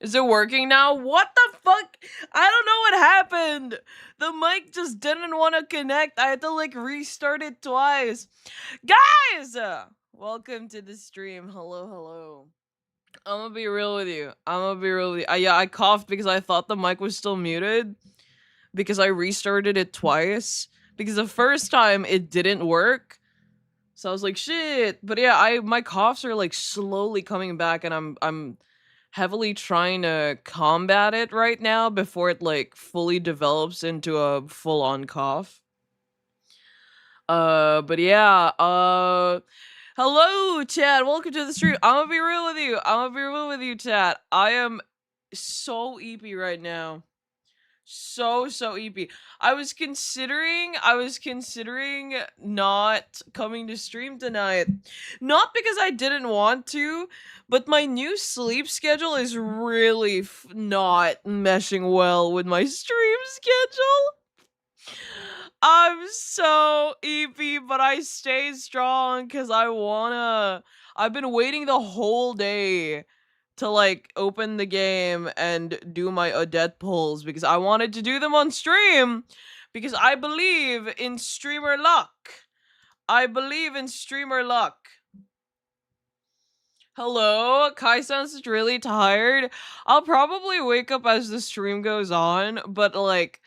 Is it working now? What the fuck? I don't know what happened. The mic just didn't want to connect. I had to like restart it twice. Guys, welcome to the stream. Hello, hello. I'm gonna be real with you. Yeah, I coughed because I thought the mic was still muted because I restarted it twice because the first time it didn't work. So I was like, shit. But yeah, my coughs are like slowly coming back and I'm heavily trying to combat it right now before it like fully develops into a full-on cough. But yeah, hello, Chad. Welcome to the stream. I'm gonna be real with you. Chad. I am so eepy right now. So eepy. I was considering not coming to stream tonight. Not because I didn't want to, but my new sleep schedule is really not meshing well with my stream schedule. I'm so eepy, but I stay strong because I've been waiting the whole day to like open the game and do my Odette pulls because I wanted to do them on stream because I believe in streamer luck. Hello, Kai sounds really tired. I'll probably wake up as the stream goes on, but like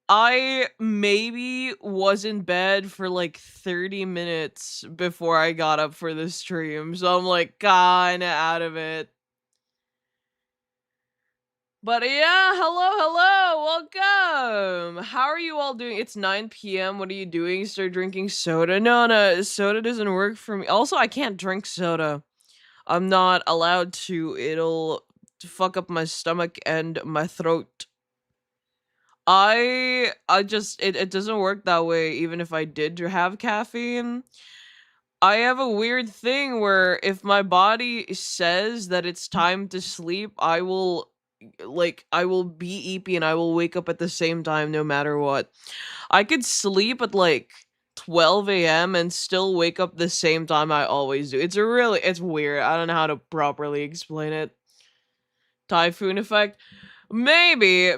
I maybe was in bed for like 30 minutes before I got up for the stream, so I'm like kinda out of it. But yeah, hello, welcome. How are you all doing? It's 9 p.m. What are you doing? Start drinking soda? No, soda doesn't work for me. Also, I can't drink soda. I'm not allowed to. It'll fuck up my stomach and my throat. I just it doesn't work that way even if I did have caffeine. I have a weird thing where if my body says that it's time to sleep, I will be eepy and I will wake up at the same time no matter what. I could sleep at like 12 a.m. and still wake up the same time I always do. It's weird. I don't know how to properly explain it. Typhoon effect? Maybe.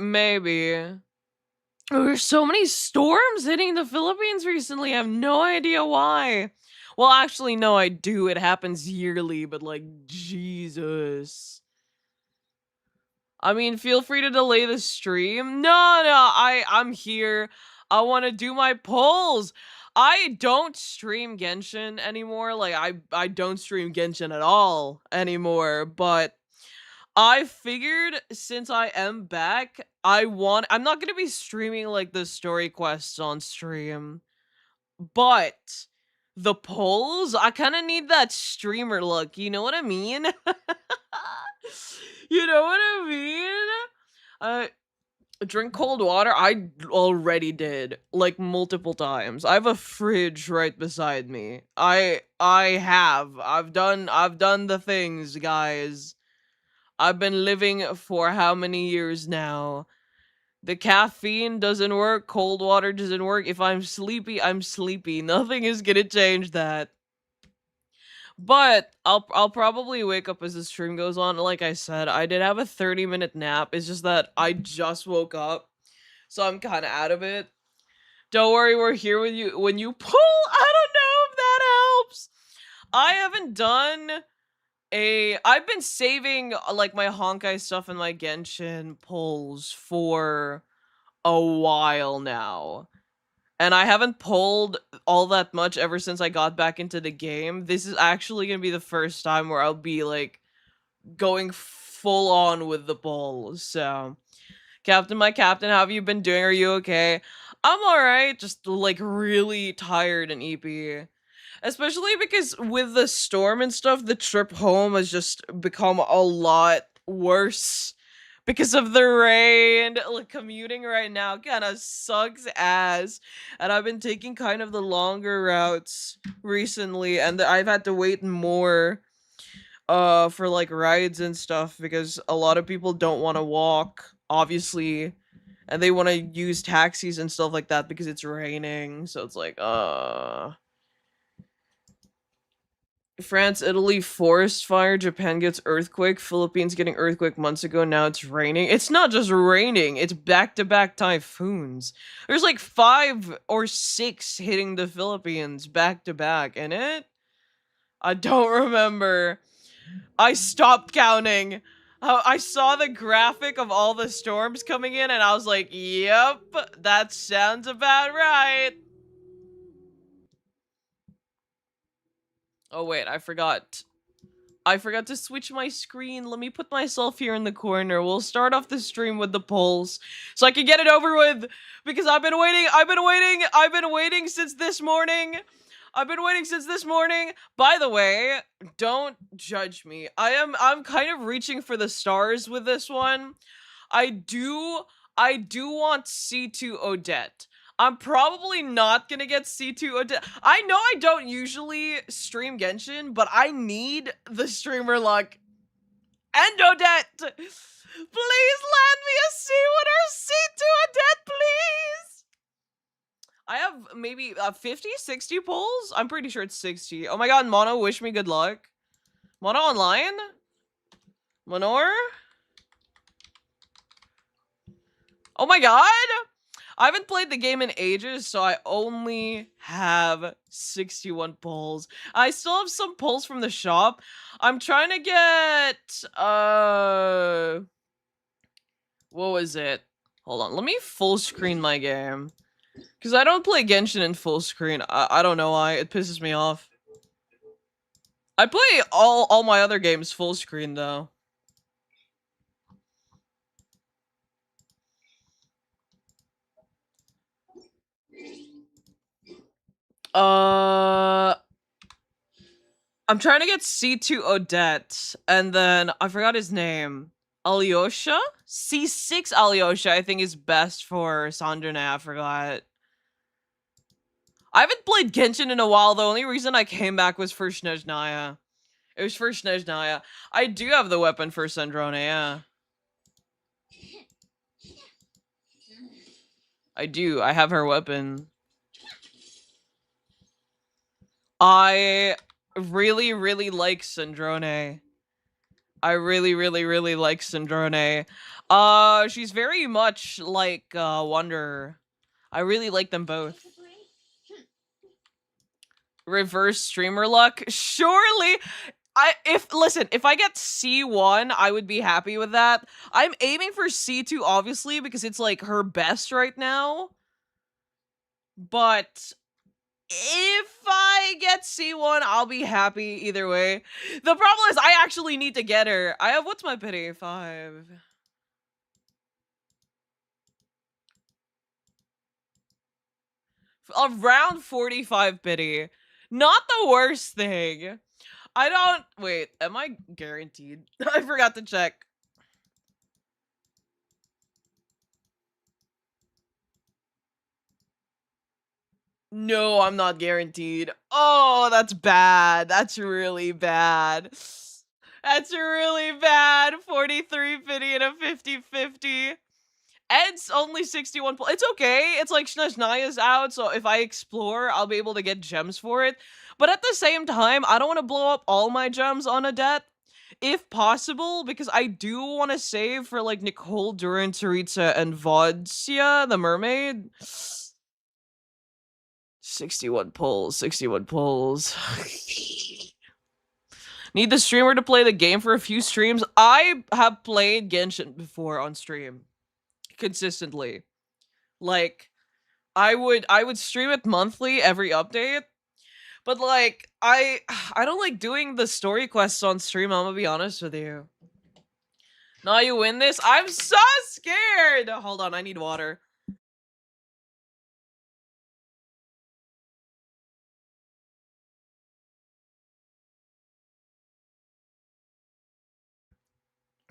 There's so many storms hitting the Philippines recently. I have no idea why. Well, actually, no, I do. It happens yearly, but like, Jesus. I mean, feel free to delay the stream. No, I'm here. I want to do my polls. I don't stream Genshin anymore. Like, I don't stream Genshin at all anymore, but I figured since I am back, I'm not gonna be streaming like the story quests on stream, but the polls, I kind of need that streamer look. You know what I mean? You know what I mean? Uh, drink cold water. I already did like multiple times. I have a fridge right beside me. I've done the things, guys. I've been living for how many years now? The caffeine doesn't work, cold water doesn't work. If I'm sleepy, I'm sleepy. Nothing is gonna change that. But I'll probably wake up as the stream goes on. Like I said, I did have a 30-minute nap. It's just that I just woke up. So I'm kind of out of it. Don't worry, we're here with you when you pull. I don't know if that helps. I haven't done I've been saving like my Honkai stuff and my Genshin pulls for a while now. And I haven't pulled all that much ever since I got back into the game. This is actually going to be the first time where I'll be like going full on with the pulls. So, my captain, how have you been doing? Are you okay? I'm all right, just like really tired and eepy. Especially because with the storm and stuff, the trip home has just become a lot worse because of the rain. Like commuting right now kind of sucks ass. And I've been taking kind of the longer routes recently and I've had to wait more for like rides and stuff because a lot of people don't want to walk, obviously, and they want to use taxis and stuff like that because it's raining. So it's like France, Italy, forest fire, Japan gets earthquake, Philippines getting earthquake months ago, now it's raining. It's not just raining, it's back-to-back typhoons. There's like 5 or 6 hitting the Philippines back-to-back, in it? I don't remember. I stopped counting. I saw the graphic of all the storms coming in and I was like, yep, that sounds about right. Oh wait, I forgot. I forgot to switch my screen. Let me put myself here in the corner. We'll start off the stream with the polls so I can get it over with because I've been waiting since this morning. By the way, don't judge me. I'm kind of reaching for the stars with this one. I do want C2 Odette. I'm probably not gonna get C2 Odette. I know I don't usually stream Genshin, but I need the streamer luck. And Odette! Please land me a C1 or C2 Odette, please! I have maybe 50, 60 polls? I'm pretty sure it's 60. Oh my god, Mono, wish me good luck. Mono online? Monor? Oh my god! I haven't played the game in ages, so I only have 61 polls. I still have some polls from the shop. I'm trying to get, what was it? Hold on, let me full screen my game. Because I don't play Genshin in full screen. I don't know why, it pisses me off. I play all my other games full screen, though. I'm trying to get C2 Odette, and then I forgot his name. Alyosha? C6 Alyosha, I think, is best for Sandrane. I forgot. I haven't played Genshin in a while. The only reason I came back was for Snezhnaya. It was for Snezhnaya. I do have the weapon for Sandrane, yeah. I do. I have her weapon. I really, really like Sandrane. I really, really, really like Sandrane. She's very much like Wanderer. I really like them both. Reverse streamer luck? Surely. If I get C1, I would be happy with that. I'm aiming for C2 obviously because it's like her best right now. But if I get C1, I'll be happy either way. The problem is I actually need to get her. I have, what's my pity? 5. Around 45 pity. Not the worst thing. I don't, wait, am I guaranteed? I forgot to check. No, I'm not guaranteed. Oh, that's bad. That's really bad. That's really bad. 43 pity and a 50-50. Ed's only 61 It's okay. It's like Snezhnaya's out, so if I explore, I'll be able to get gems for it. But at the same time, I don't want to blow up all my gems on Odette, if possible, because I do want to save for, like, Nicole, Duran, Tsaritsa, and Vodsia, the mermaid. 61 pulls, 61 pulls. Need the streamer to play the game for a few streams. I have played Genshin before on stream. Consistently. Like, I would stream it monthly, every update. But like, I don't like doing the story quests on stream, I'm gonna be honest with you. Now you win this? I'm so scared! Hold on, I need water.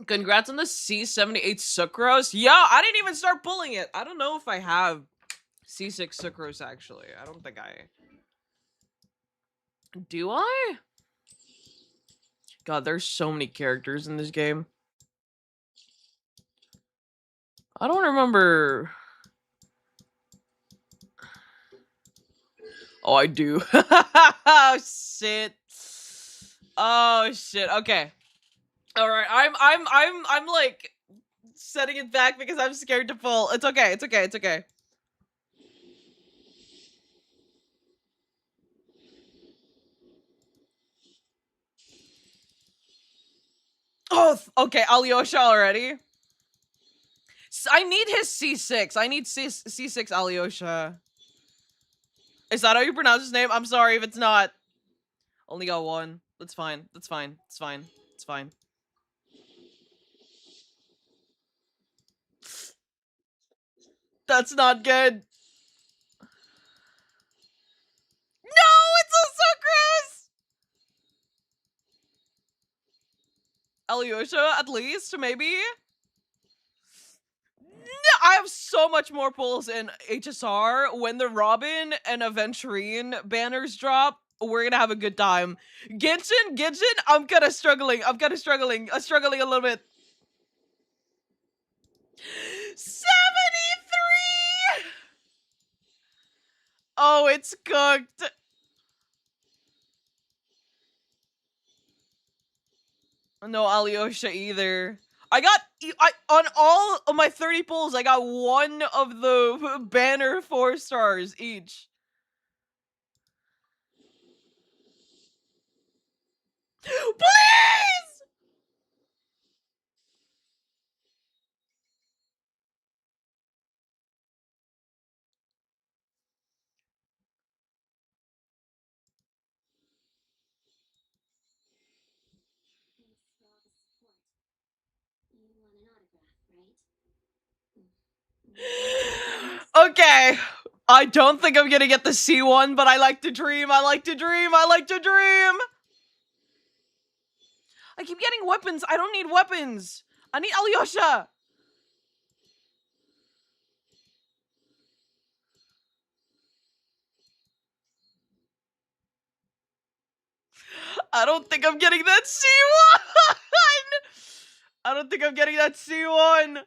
Congrats on the C78 Sucrose. Yeah, I didn't even start pulling it. I don't know if I have C6 Sucrose, actually. I don't think I... Do I? God, there's so many characters in this game. I don't remember... Oh, I do. Oh, shit. Oh shit. Okay. All right. I'm like setting it back because I'm scared to pull. It's okay. It's okay. It's okay. Oh, okay. Alyosha already. I need his C6. I need C6 Alyosha. Is that how you pronounce his name? I'm sorry if it's not. Only got one. That's fine. That's fine. It's fine. It's fine. That's not good. No, it's so gross. Alyosha, at least, maybe? No, I have so much more pulls in HSR. When the Robin and Aventurine banners drop, we're gonna have a good time. Genshin, I'm kind of struggling. I'm struggling a little bit. 73! Oh, it's cooked. No Alyosha either. I on all of my 30 pulls, I got one of the banner 4 stars each. Please! Okay. I don't think I'm gonna get the C1, but I like to dream. I like to dream. I like to dream. I keep getting weapons. I don't need weapons. I need Alyosha. I don't think I'm getting that C1. I don't think I'm getting that C1.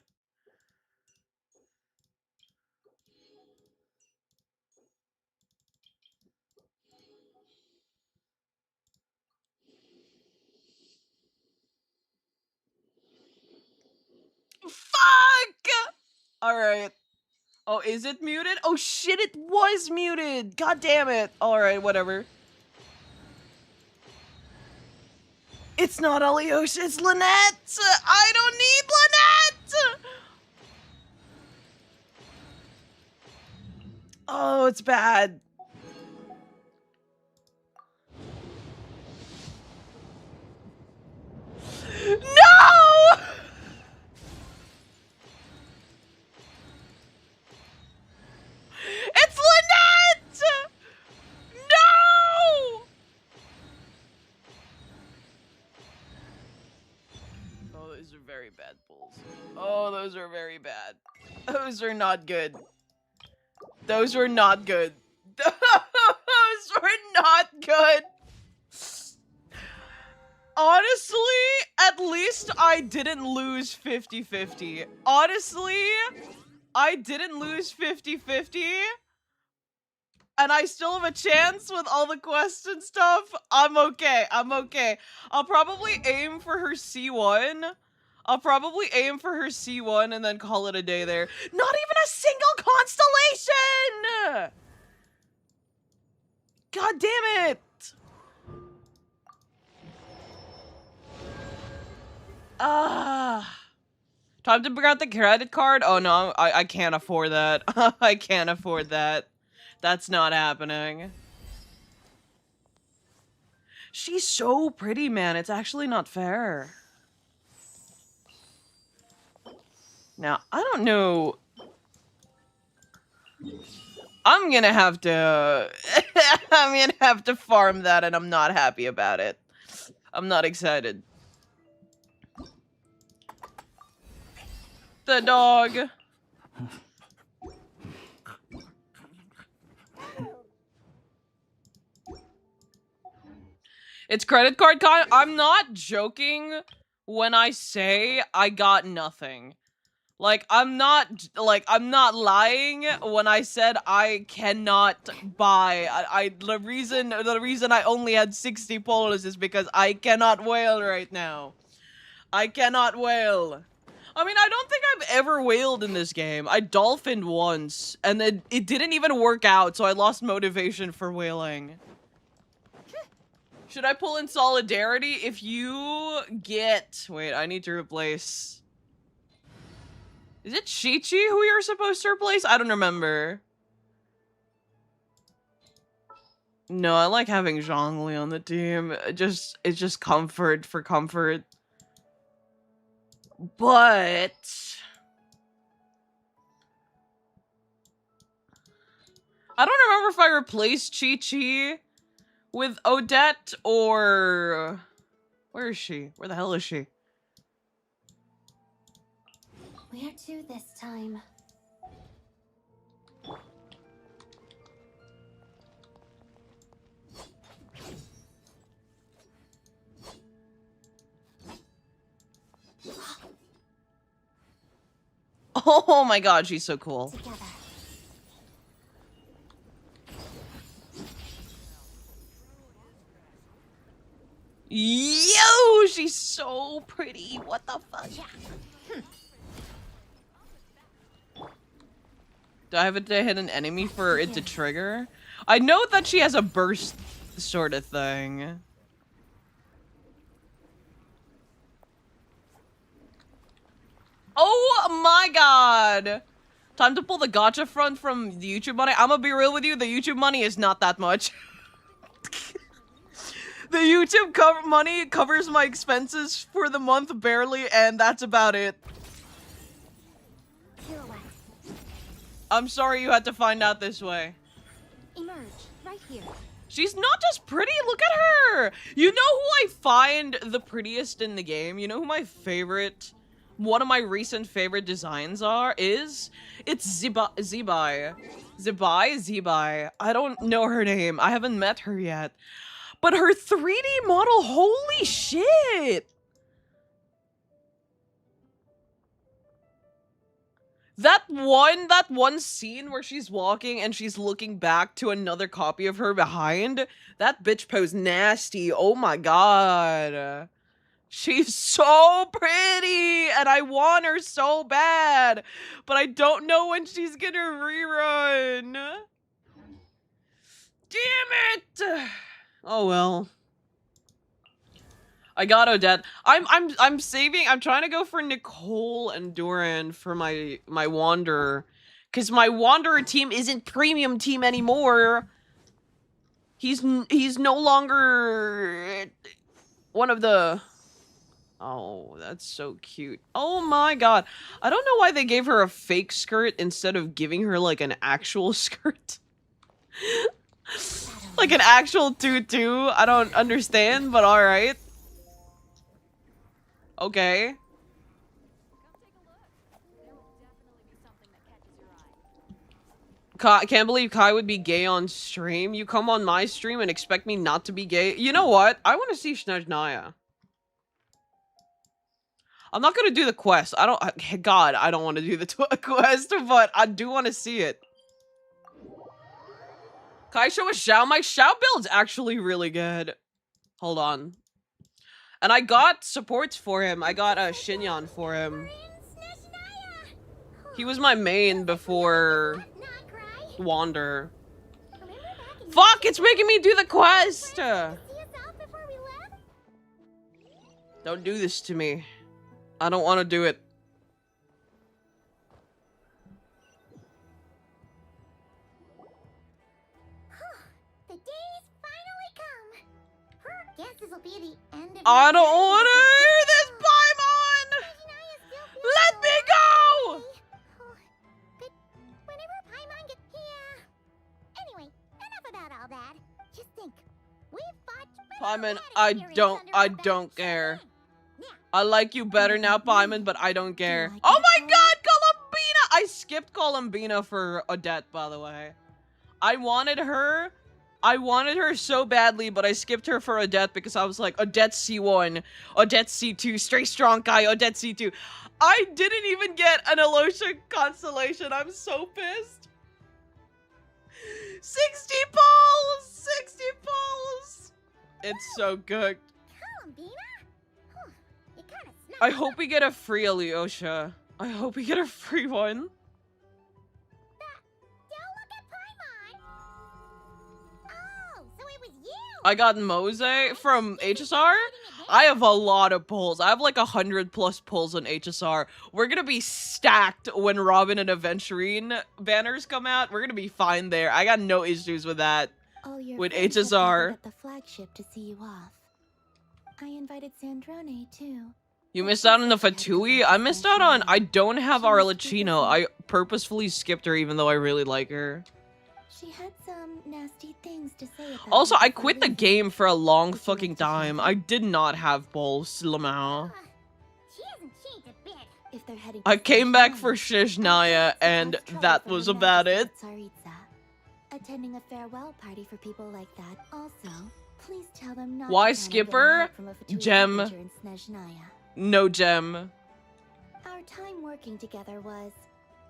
Fuck! Alright. Oh, is it muted? Oh shit, it was muted! God damn it! Alright, whatever. It's not Alyosha, it's Lynette! I don't need Lynette! Oh, it's bad. No! It's Lynette! No! Oh, those are very bad pulls. Oh, those are very bad. Those are not good. Those were not good. Those were not good. Honestly, at least I didn't lose 50-50. Honestly, I didn't lose 50-50. And I still have a chance with all the quest and stuff. I'm okay. I'm okay. I'll probably aim for her C1. I'll probably aim for her C1 and then call it a day there. Not even a single constellation! God damn it! Ah. Time to bring out the credit card? Oh no, I can't afford that. I can't afford that. That's not happening. She's so pretty, man. It's actually not fair. Now, I don't know. I'm gonna have to... I'm gonna have to farm that and I'm not happy about it. I'm not excited. The dog. It's credit card con. I'm not joking when I say I got nothing. Like, I'm not lying when I said I cannot buy. The reason I only had 60 polos is because I cannot whale right now. I cannot whale. I mean, I don't think I've ever whaled in this game. I dolphined once, and then it didn't even work out, so I lost motivation for whaling. Should I pull in solidarity? If you get... Wait, I need to replace... Is it Chi-Chi who you're supposed to replace? I don't remember. No, I like having Zhongli on the team. It's just comfort for comfort. But... I don't remember if I replaced Chi-Chi with Odette or... Where is she? Where the hell is she? Where to this time? Oh my god, she's so cool. Together. Yo, she's so pretty. What the fuck? Do I have to hit an enemy for it to trigger? I know that she has a burst sort of thing. Oh my god! Time to pull the gotcha front from the YouTube money. I'm gonna be real with you, the YouTube money is not that much. The YouTube money covers my expenses for the month barely, and that's about it. I'm sorry you had to find out this way. Emerge right here. She's not just pretty, look at her! You know who I find the prettiest in the game? You know who my favorite, one of my recent favorite designs is? It's Zebai. I don't know her name. I haven't met her yet. But her 3D model, holy shit! That one scene where she's walking and she's looking back to another copy of her behind, that bitch pose nasty. Oh my god. She's so pretty and I want her so bad, but I don't know when she's gonna rerun. Damn it! Oh well. I got Odette. I'm saving. I'm trying to go for Nicole and Duran for my Wanderer, because my Wanderer team isn't premium team anymore. He's no longer one of the. Oh, that's so cute. Oh my god. I don't know why they gave her a fake skirt instead of giving her like an actual skirt. Like an actual tutu. I don't understand, but alright. Okay. I can't believe Kai would be gay on stream. You come on my stream and expect me not to be gay. You know what? I want to see Snezhnaya. I'm not gonna do the quest. God, I don't want to do the quest, but I do want to see it. Kai show a Xiao? My Xiao build's actually really good. Hold on. And I got supports for him. I got a Shinyan for him. He was my main before Wander. Fuck, it's making me do the quest! Don't do this to me. I don't want to do it. I don't want to hear this, Paimon! Let me go! But whenever Paimon gets here... Anyway, enough about all that. Just think, we've fought... Paimon, I don't care. I like you better now, Paimon, but I don't care. Oh my god, Columbina! I skipped Columbina for Odette, by the way. I wanted her. I wanted her so badly, but I skipped her for Odette because I was like, Odette C1, Odette C2, Stray Strong Guy, Odette C2. I didn't even get an Alosha constellation. I'm so pissed. 60 pulls! 60 pulls! It's so good. Columbina? Huh, you kinda snuck I hope we get a free Alyosha. I hope we get a free one. Don't look at Paimon! Oh, so it was you! I got Mose from HSR. I have a lot of pulls. I have like 100+ pulls on HSR. We're gonna be stacked when Robin and Aventurine banners come out. We're gonna be fine there. I got no issues with that. All your With friends have HSR. gathered at the flagship to see you off. I invited Sandrone too. You missed out on the Fatui? I missed out on... I don't have Arlecchino. I purposefully skipped her even though I really like her. She had some nasty things to say about Also, you I before quit the leaving. game for a long Would you fucking like to share time. that? I did not have balls, Lamau. She hasn't changed a bit. If they're heading I to came back Snezhnaya, for I Shishnaya, think it's and less trouble that for was Her about it. Majesty Tsaritsa. Attending a farewell party for people like that. Also, please tell them not Why to count on getting Skipper? help from a Fatui Gem. villager in Snezhnaya. No gem. Our time working together was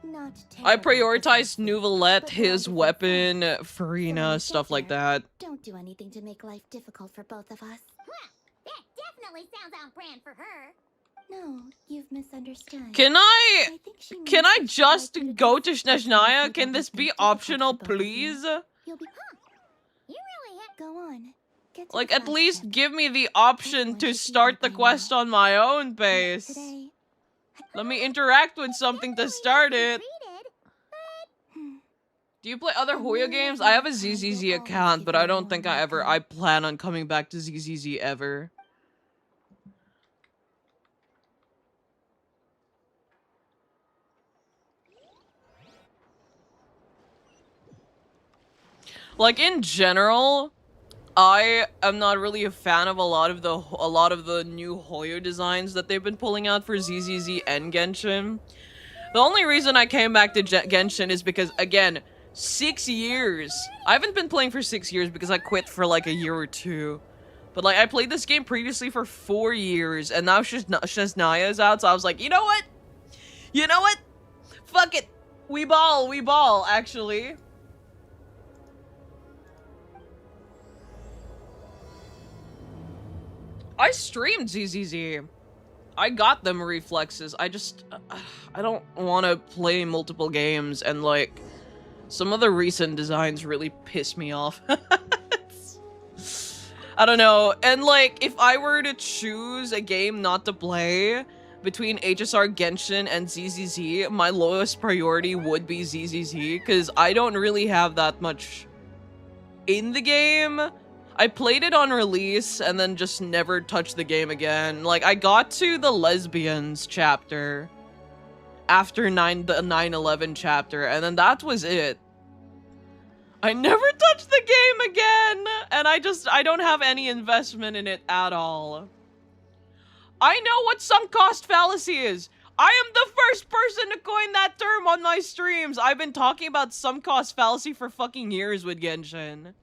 not I terrible, prioritized precisely, Nouvelette, but his well weapon, deserved. Farina, stuff like that. Don't do anything to make life difficult for both of us. Huh, that definitely sounds on brand for her. No, you've misunderstood. Can I... think she Can means I that she'd just like you to go do to something Snezhnaya? that Can would this make be it difficult optional, for both of you. please? You'll be You really have... Go on. Get to Like, the at least flagship. give me the option Everyone to should be start the there by quest now. on my own Not base. today. Let me interact with something to Definitely start nice to be it. treated. Hmm. Do you play other A Hoya million games? I have a times ZZZ will always account, give but you I a don't think warm I welcome. plan on coming back to ZZZ ever. Like, in general, I am not really a fan of a lot of the new Hoyo designs that they've been pulling out for ZZZ and Genshin. The only reason I came back to Genshin is because, again, 6 years. I haven't been playing for 6 years because I quit for like a year or two. But like, I played this game previously for 4 years, and now Snezhnaya is out, so I was like, you know what? You know what? Fuck it. We ball, actually. I streamed ZZZ. I got them reflexes. I just, I don't want to play multiple games, and like, some of the recent designs really piss me off. I don't know. And like, if I were to choose a game not to play between HSR Genshin and ZZZ, my lowest priority would be ZZZ, because I don't really have that much in the game. I played it on release and then just never touched the game again. Like, I got to the lesbians chapter after the 9/11 chapter, and then that was it. I never touched the game again, and I don't have any investment in it at all. I know what sunk cost fallacy is. I am the first person to coin that term on my streams. I've been talking about sunk cost fallacy for fucking years with Genshin.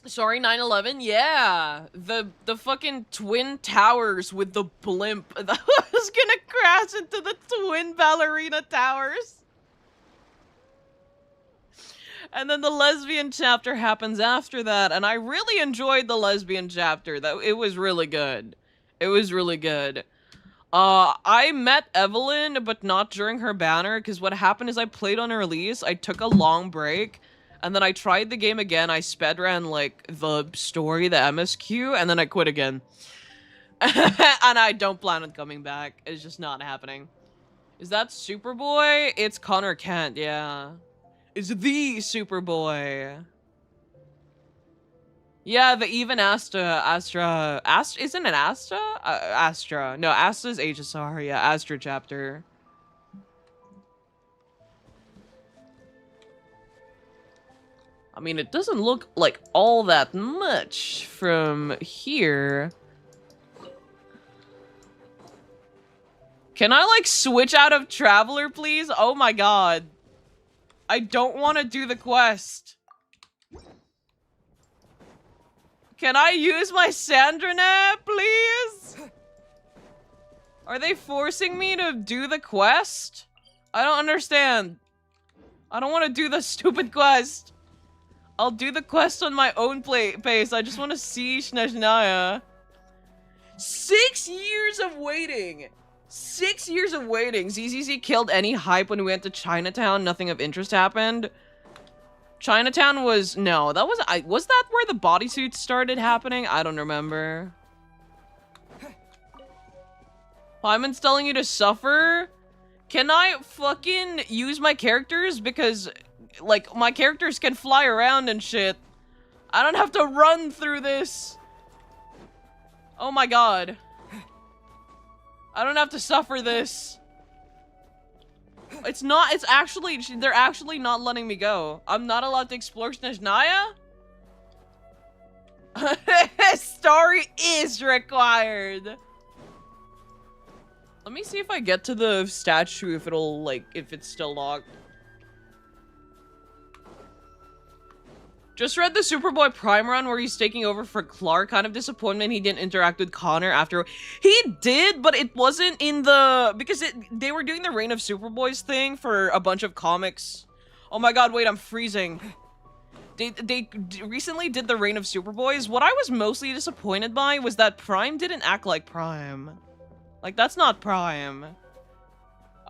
Sorry, 9/11? Yeah. The fucking twin towers with the blimp that was gonna crash into the twin ballerina towers. And then the lesbian chapter happens after that, and I really enjoyed the lesbian chapter. It was really good. It was really good. I met Evelyn, but not during her banner, because what happened is I played on a release, I took a long break, and then I tried the game again. I sped-ran, like, the story, the MSQ, and then I quit again. And I don't plan on coming back. It's just not happening. Is that Superboy? It's Connor Kent, yeah. It's the Superboy. Yeah, the even Astra, isn't it Astra? Astra. No, Astra's HSR, yeah, Astra chapter. I mean, it doesn't look like all that much from here. Can I, like, switch out of Traveler, please? Oh my god. I don't want to do the quest. Can I use my Sandranet, please? Are they forcing me to do the quest? I don't understand. I don't want to do the stupid quest. I'll do the quest on my own pace. I just want to see Snezhnaya. 6 years of waiting. 6 years of waiting. ZZZ killed any hype when we went to Chinatown. Nothing of interest happened. Chinatown was... No, that was... was that where the bodysuits started happening? I don't remember. Hyman's telling you to suffer? Can I fucking use my characters? Because, like, my characters can fly around and shit. I don't have to run through this. Oh my god. I don't have to suffer this. It's not, it's actually, they're actually not letting me go. I'm not allowed to explore Snezhnaya? Story is required. Let me see if I get to the statue, if it'll, like, if it's still locked. Just read the Superboy Prime run where he's taking over for Clark. Kind of disappointment he didn't interact with Connor after. He did, but it wasn't in the... Because they were doing the Reign of Superboys thing for a bunch of comics. Oh my god, wait, I'm freezing. They recently did the Reign of Superboys. What I was mostly disappointed by was that Prime didn't act like Prime. Like, that's not Prime.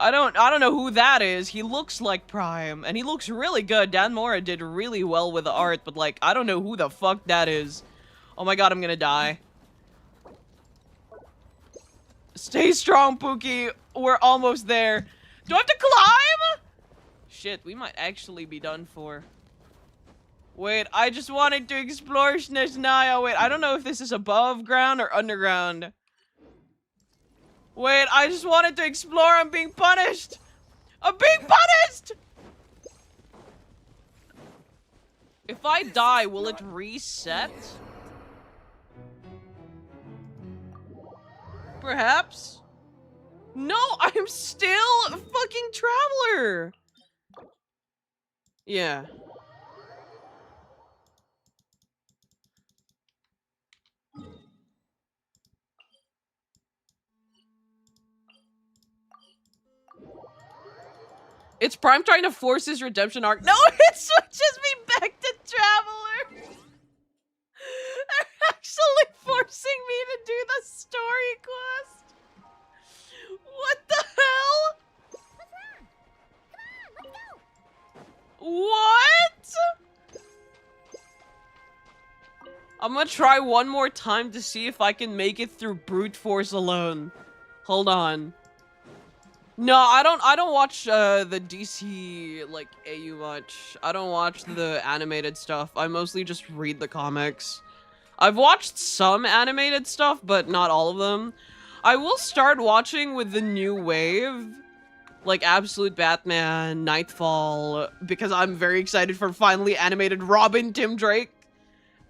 I don't know who that is. He looks like Prime, and he looks really good. Dan Mora did really well with the art, but, like, I don't know who the fuck that is. Oh my god, I'm gonna die. Stay strong, Pookie. We're almost there. Do I have to climb? Shit, we might actually be done for. Wait, I just wanted to explore Snezhnaya. Wait, I don't know if this is above ground or underground. Wait, I just wanted to explore. I'm being punished. I'm being punished! If I die, will it reset? Perhaps? No, I'm still a fucking traveler. Yeah. It's Prime trying to force his redemption arc. No, it switches me back to Traveler. They're actually forcing me to do the story quest. What the hell? What's wrong? Come on, let's go. What? I'm gonna try one more time to see if I can make it through brute force alone. Hold on. No, I don't watch the DC like AU much. I don't watch the animated stuff. I mostly just read the comics. I've watched some animated stuff, but not all of them. I will start watching with the new wave, like Absolute Batman, Nightfall, because I'm very excited for finally animated Robin Tim Drake.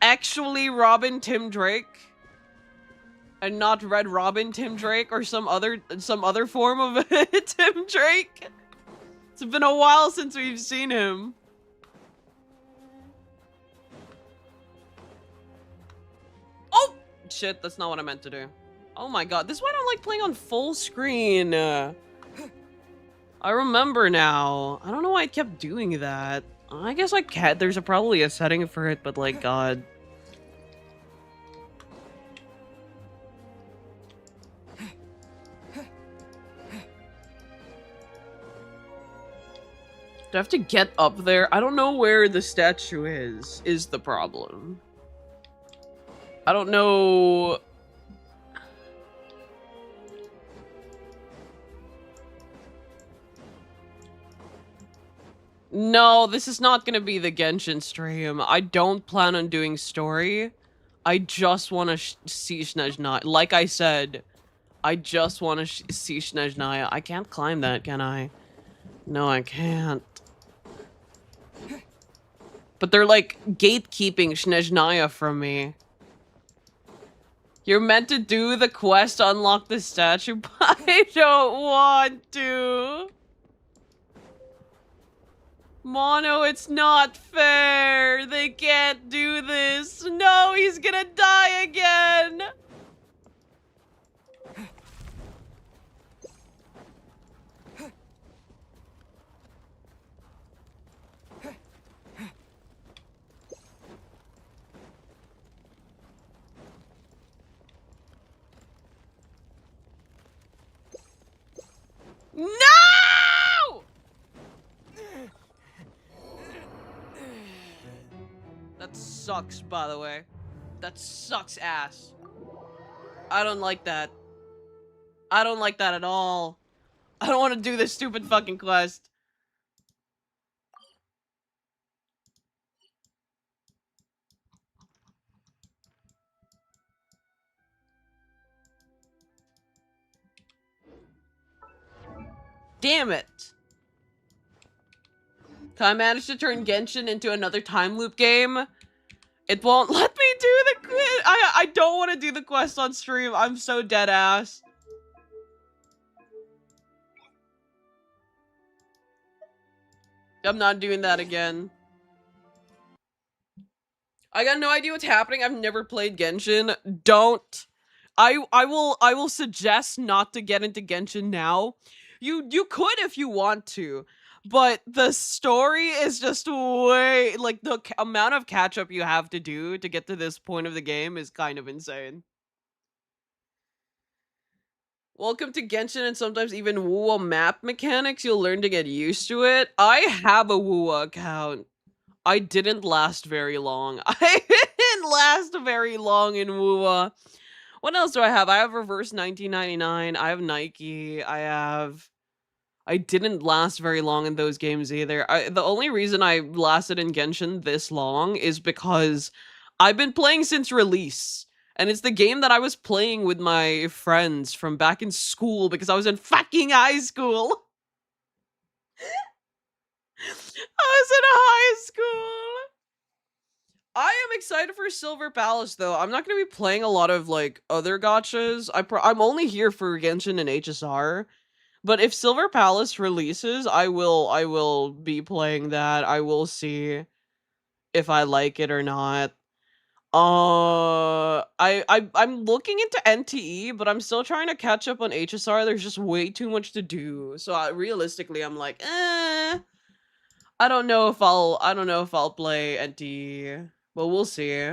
Actually Robin Tim Drake. And not Red Robin Tim Drake or some other form of Tim Drake. It's been a while since we've seen him. Oh! Shit, that's not what I meant to do. Oh my god, this is why I don't like playing on full screen. I remember now. I don't know why I kept doing that. I guess I can't. There's probably a setting for it, but like, god. Do I have to get up there? I don't know where the statue is the problem. I don't know. No, this is not gonna be the Genshin stream. I don't plan on doing story. I just want to see Snezhnaya. Like I said, I just want to see Snezhnaya. I can't climb that, can I? No, I can't. But they're like gatekeeping Snezhnaya from me. You're meant to do the quest to unlock the statue, but I don't want to. Mono, it's not fair. They can't do this. No, he's gonna die again. No! That sucks, by the way. That sucks ass. I don't like that. I don't like that at all. I don't want to do this stupid fucking quest. Damn it. Can I manage to turn Genshin into another time loop game? It won't let me do the quest. I don't want to do the quest on stream. I'm so dead ass. I'm not doing that again. I got no idea what's happening. I've never played Genshin. Don't. I will suggest not to get into Genshin now. You could if you want to, but the story is just way, like, the amount of catch up you have to do to get to this point of the game is kind of insane. Welcome to Genshin and sometimes even WoW map mechanics. You'll learn to get used to it. I have a WoW account. I didn't last very long. I didn't last very long in WoW. What else do I have? I have Reverse 1999. I have Nike. I didn't last very long in those games either. The only reason I lasted in Genshin this long is because I've been playing since release. And it's the game that I was playing with my friends from back in school because I was in fucking high school. I was in high school. I am excited for Silver Palace though. I'm not going to be playing a lot of like other gachas. I'm only here for Genshin and HSR. But if Silver Palace releases, I will be playing that. I will see if I like it or not. I'm looking into NTE, but I'm still trying to catch up on HSR. There's just way too much to do. So realistically, I'm like, I don't know if I'll play NTE, but we'll see.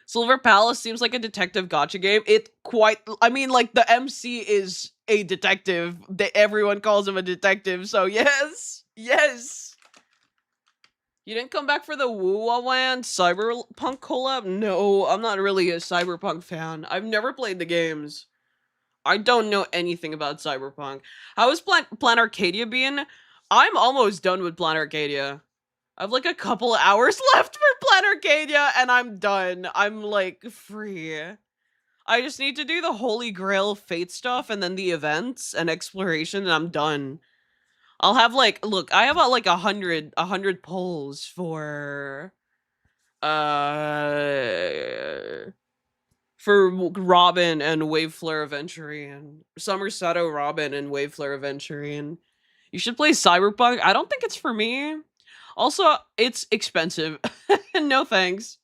Silver Palace seems like a detective gotcha game. I mean, like, the MC is a detective. Everyone calls him a detective, so yes. Yes. You didn't come back for the Woo-Land Cyberpunk collab? No, I'm not really a Cyberpunk fan. I've never played the games. I don't know anything about Cyberpunk. How is Plan Arcadia being? I'm almost done with Plan Arcadia. I have like a couple hours left for Plan Arcadia and I'm done. I'm like free. I just need to do the Holy Grail Fate stuff and then the events and exploration and I'm done. I'll have like, look, I have like 100 polls for Robin and Waveflare Aventurine. Summer Shadow Robin and Waveflare Aventurine. You should play Cyberpunk. I don't think it's for me. Also, it's expensive. No thanks.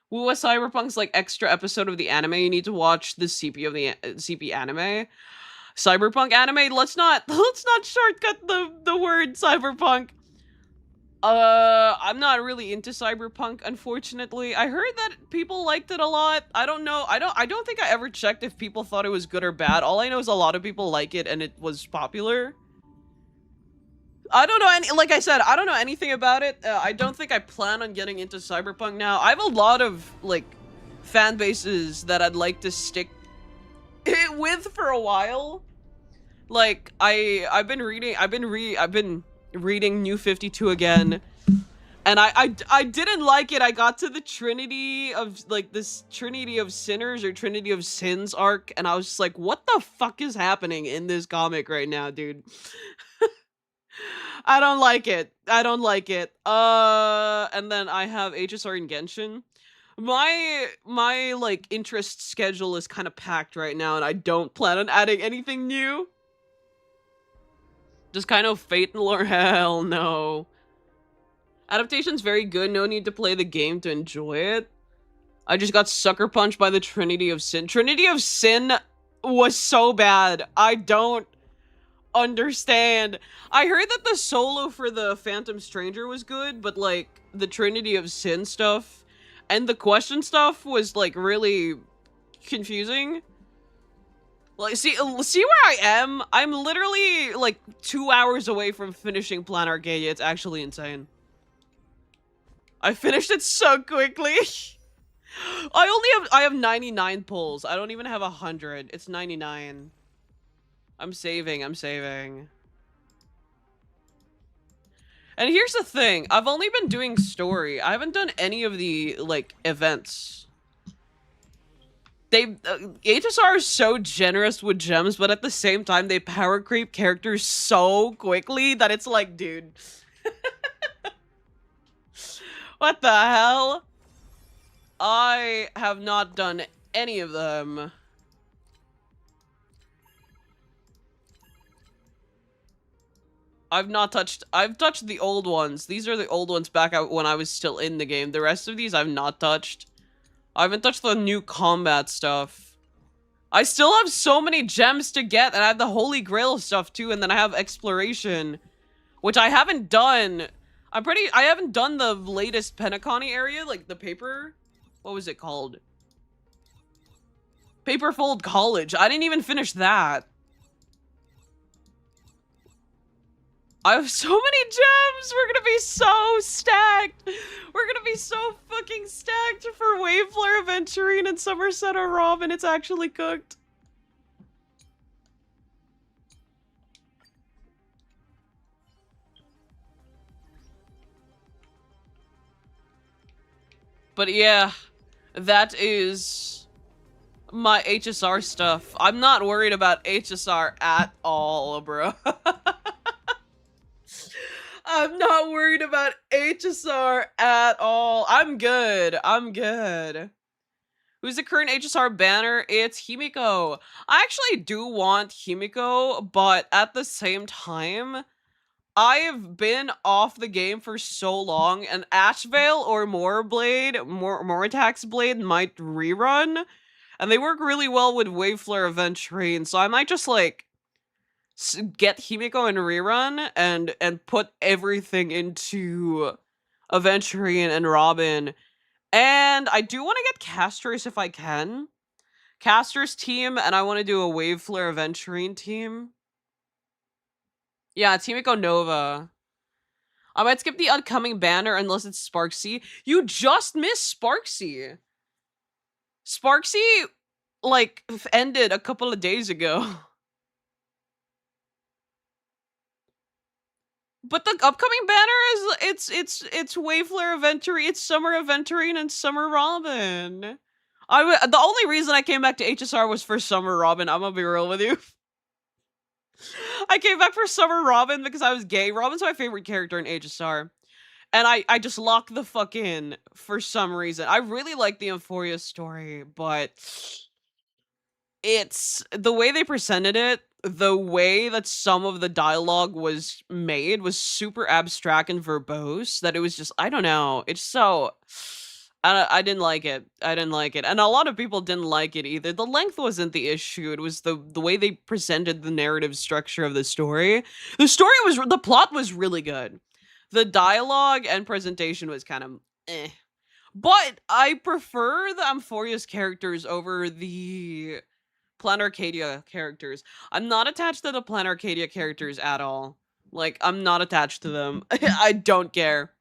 Woo Cyberpunk's like extra episode of the anime. You need to watch the CP of the CP anime. Cyberpunk anime. Let's not shortcut the word cyberpunk. I'm not really into cyberpunk, unfortunately. I heard that people liked it a lot. I don't know. I don't think I ever checked if people thought it was good or bad. All I know is a lot of people like it and it was popular. I don't know like I said, I don't know anything about it. I don't think I plan on getting into cyberpunk now. I have a lot of like fan bases that I'd like to stick it with for a while. Like I've been reading New 52 again. And I didn't like it. I got to the Trinity of like this Trinity of Sinners or Trinity of Sins arc and I was just like, what the fuck is happening in this comic right now, dude? I don't like it. I don't like it. And then I have HSR and Genshin. My like interest schedule is kind of packed right now and I don't plan on adding anything new. Just kind of fate and lore. Hell no. Adaptation's very good. No need to play the game to enjoy it. I just got sucker punched by the Trinity of Sin. Trinity of Sin was so bad. I don't understand. I heard that the solo for the Phantom Stranger was good, but like the Trinity of Sin stuff and the question stuff was like really confusing. Like, see where I am? I'm literally like 2 hours away from finishing Plan Arcadia. It's actually insane. I finished it so quickly. I have 99 pulls. I don't even have 100. It's 99. I'm saving. And here's the thing. I've only been doing story. I haven't done any of the, like, events. HSR is so generous with gems, but at the same time, they power creep characters so quickly that it's like, dude. What the hell? I have not done any of them. I've touched the old ones. These are the old ones back out when I was still in the game. The rest of these I've not touched. I haven't touched the new combat stuff. I still have so many gems to get, and I have the Holy Grail stuff too, and then I have exploration, which I haven't done. I haven't done the latest Penacony area, like the paper. What was it called? Paperfold College. I didn't even finish that. I have so many gems! We're gonna be so stacked! We're gonna be so fucking stacked for Waveflare, Aventurine, and Somerset or Robin. It's actually cooked. But yeah, that is my HSR stuff. I'm not worried about HSR at all, bro. I'm not worried about HSR at all. I'm good. Who's the current HSR banner? It's Himiko. I actually do want Himiko, but at the same time, I've been off the game for so long, and Ashvale or Moritax Blade might rerun, and they work really well with Waveflare Aventurine, so I might just, like, get Himiko and rerun, and put everything into Aventurine and Robin. And I do want to get Casters if I can. Casters team, and I want to do a Waveflare Aventurine team. Yeah, it's Himiko Nova. I might skip the upcoming banner unless it's Sparksy. You just missed Sparksy. Sparksy, like, ended a couple of days ago. But the upcoming banner is it's Waveflare Aventurine, it's Summer Aventurine and Summer Robin. The only reason I came back to HSR was for Summer Robin. I'm gonna be real with you. I came back for Summer Robin because I was gay. Robin's my favorite character in HSR. And I just locked the fuck in for some reason. I really like the Euphoria story, but it's the way they presented it, the way that some of the dialogue was made was super abstract and verbose that it was just, I don't know. It's so, I didn't like it. And a lot of people didn't like it either. The length wasn't the issue. It was the way they presented the narrative structure of the story. The plot was really good. The dialogue and presentation was kind of eh. But I prefer the Amphoria's characters over the Plan Arcadia characters. I'm not attached to the Plan Arcadia characters at all. Like, I'm not attached to them. I don't care.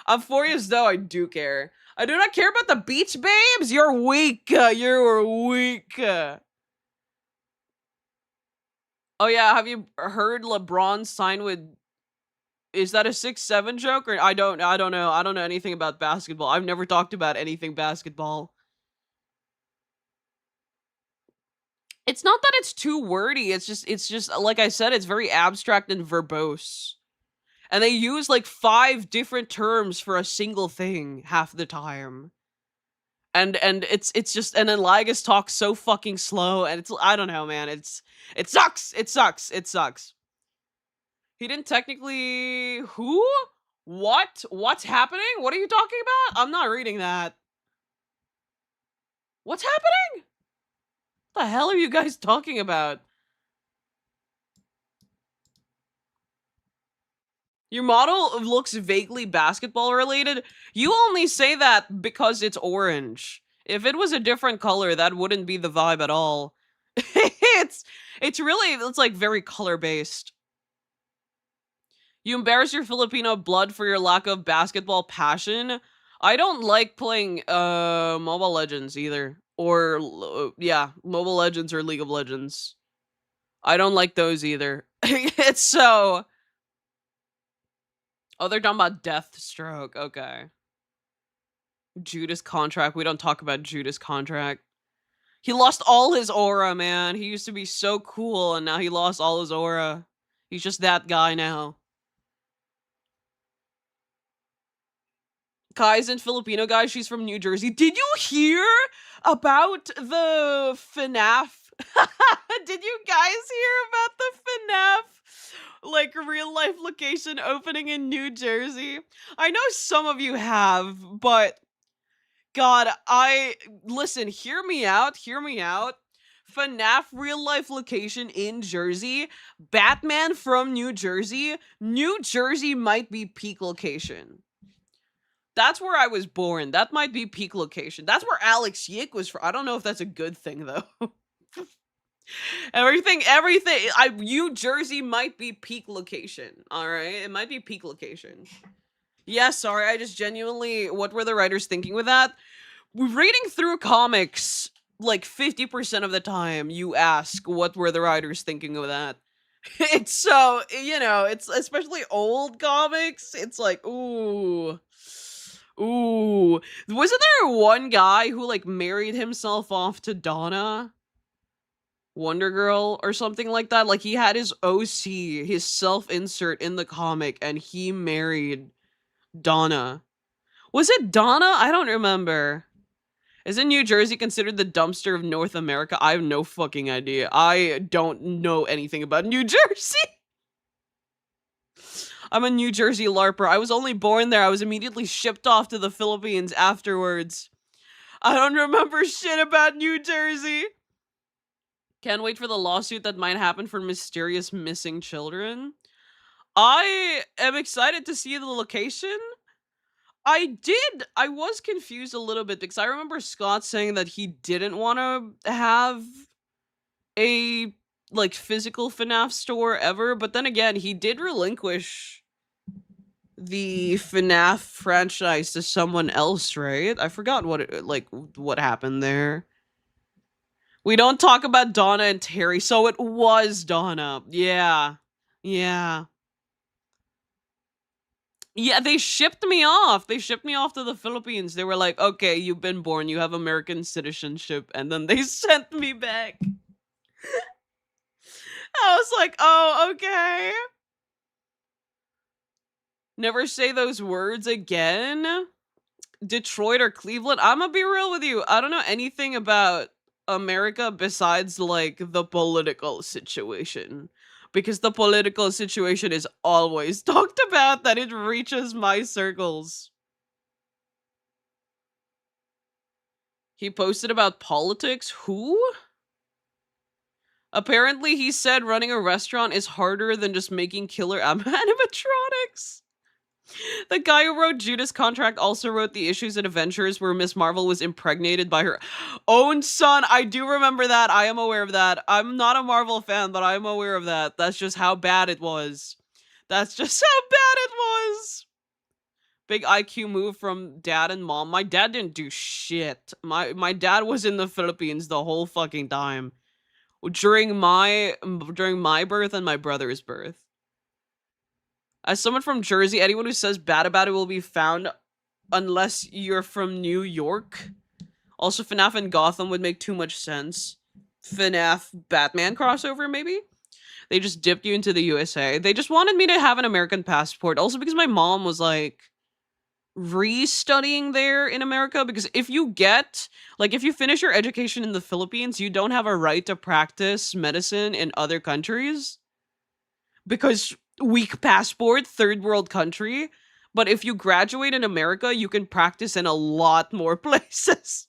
Amphoria's, though, I do care. I do not care about the beach babes. You're weak. You're weak. Oh yeah, have you heard LeBron sign with? Is that a 6'7" joke? Or I don't know. I don't know anything about basketball. I've never talked about anything basketball. It's not that it's too wordy. It's just like I said, it's very abstract and verbose. And they use like 5 different terms for a single thing half the time. And it's just, and then Lygus talks so fucking slow, and it's, I don't know, man. It sucks. He didn't technically... Who? What? What's happening? What are you talking about? I'm not reading that. What's happening? What the hell are you guys talking about? Your model looks vaguely basketball related. You only say that because it's orange. If it was a different color, that wouldn't be the vibe at all. It's really, it's like very color based. You embarrass your Filipino blood for your lack of basketball passion. I don't like playing Mobile Legends either. Or yeah, Mobile Legends or League of Legends. I don't like those either. It's so... Oh, they're talking about Deathstroke. Okay. Judas Contract. We don't talk about Judas Contract. He lost all his aura, man. He used to be so cool, and now he lost all his aura. He's just that guy now. Kai isn't Filipino, guy. She's from New Jersey. Did you hear about the FNAF? Did you guys hear about the FNAF, like, real life location opening in New Jersey? I know some of you have, but God, listen, hear me out. FNAF real life location in Jersey, Batman from New Jersey. New Jersey might be peak location. That's where I was born. That might be peak location. That's where Alex Yick was from. I don't know if that's a good thing though. everything. New Jersey might be peak location. All right, it might be peak location. Yeah, sorry. I just genuinely, what were the writers thinking with that? Reading through comics, like 50% of the time, you ask, what were the writers thinking of that? It's so, it's especially old comics. It's like, ooh. Wasn't there one guy who, like, married himself off to Donna? Wonder Girl or something like that? Like, he had his OC, his self-insert in the comic, and he married Donna. Was it Donna? I don't remember. Isn't New Jersey considered the dumpster of North America? I have no fucking idea. I don't know anything about New Jersey. I'm a New Jersey LARPer. I was only born there. I was immediately shipped off to the Philippines afterwards. I don't remember shit about New Jersey. Can't wait for the lawsuit that might happen for mysterious missing children. I am excited to see the location. I was confused a little bit because I remember Scott saying that he didn't want to have a, like, physical FNAF store ever, but then again, he did relinquish the FNAF franchise to someone else, right? I forgot what happened there. We don't talk about Donna and Terry, so it was Donna. Yeah. Yeah, they shipped me off. They shipped me off to the Philippines. They were like, okay, you've been born, you have American citizenship, and then they sent me back. I was like, oh, okay. Never say those words again. Detroit or Cleveland. I'm gonna be real with you. I don't know anything about America besides, like, the political situation. Because the political situation is always talked about, that it reaches my circles. He posted about politics? Who? Apparently he said running a restaurant is harder than just making killer animatronics. The guy who wrote Judas Contract also wrote the issues and adventures where Miss Marvel was impregnated by her own son. I do remember that. I am aware of that. I'm not a Marvel fan, but I'm aware of that. That's just how bad it was. That's just how bad it was. Big IQ move from dad and mom. My dad didn't do shit. My dad was in the Philippines the whole fucking time. During my birth and my brother's birth. As someone from Jersey, anyone who says bad about it will be found unless you're from New York. Also, FNAF and Gotham would make too much sense. FNAF Batman crossover, maybe? They just dipped you into the USA. They just wanted me to have an American passport. Also, because my mom was, like, re-studying there in America. Because if you finish your education in the Philippines, you don't have a right to practice medicine in other countries. Because weak passport, third world country. But if you graduate in America, you can practice in a lot more places.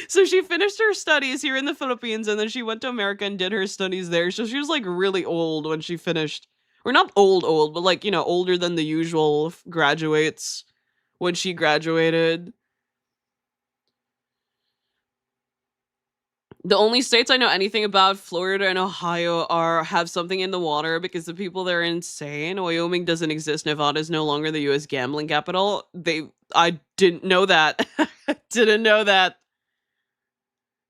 So she finished her studies here in the Philippines and then she went to America and did her studies there. So she was like really old when she finished. Or not old, but like, older than the usual graduates when she graduated. The only states I know anything about, Florida and Ohio, have something in the water because the people there are insane. Wyoming doesn't exist. Nevada is no longer the US gambling capital. I didn't know that. Didn't know that.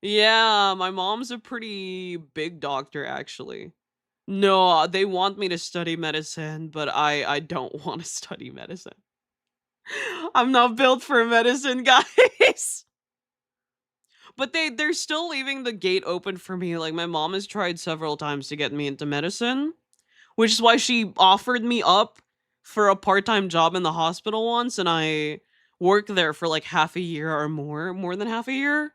Yeah, my mom's a pretty big doctor actually. No, they want me to study medicine, but I don't want to study medicine. I'm not built for medicine, guys. But they're still leaving the gate open for me. Like my mom has tried several times to get me into medicine, which is why she offered me up for a part-time job in the hospital once and I worked there for like half a year or more than half a year.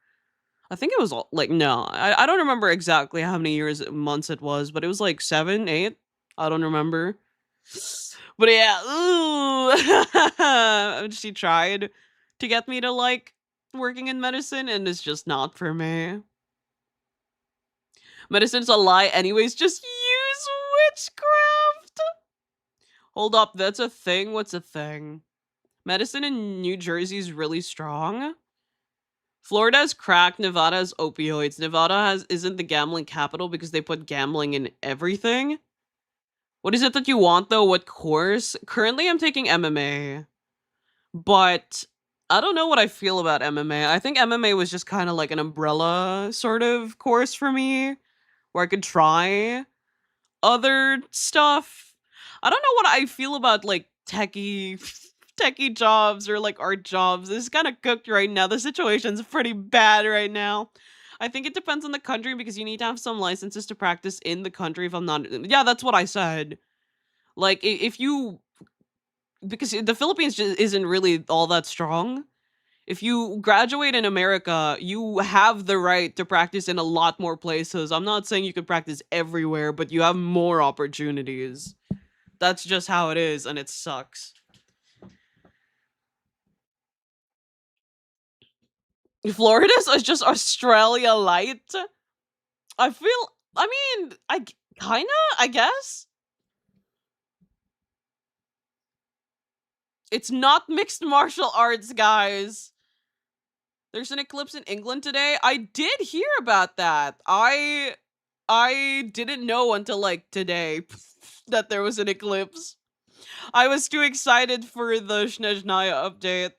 I think it was like no, I don't remember exactly how many months it was, but it was like 7, 8. I don't remember. But yeah, ooh, she tried to get me to like working in medicine, and it's just not for me. Medicine's a lie, anyways. Just use witchcraft. Hold up, that's a thing. What's a thing? Medicine in New Jersey is really strong. Florida has crack, Nevada has opioids. Nevada isn't the gambling capital because they put gambling in everything. What is it that you want though? What course? Currently I'm taking MMA, but I don't know what I feel about MMA. I think MMA was just kind of like an umbrella sort of course for me where I could try other stuff. I don't know what I feel about like techie jobs or like art jobs. It's kind of cooked right now. The situation's pretty bad right now. I think it depends on the country because you need to have some licenses to practice in the country. If I'm not, yeah, that's what I said. Like if you, because the Philippines just isn't really all that strong. If you graduate in America, you have the right to practice in a lot more places. I'm not saying you could practice everywhere, but you have more opportunities. That's just how it is, and it sucks. Florida's just Australia light. I feel. I mean, kinda. I guess it's not mixed martial arts, guys. There's an eclipse in England today. I did hear about that. I didn't know until like today that there was an eclipse. I was too excited for the Snezhnaya update.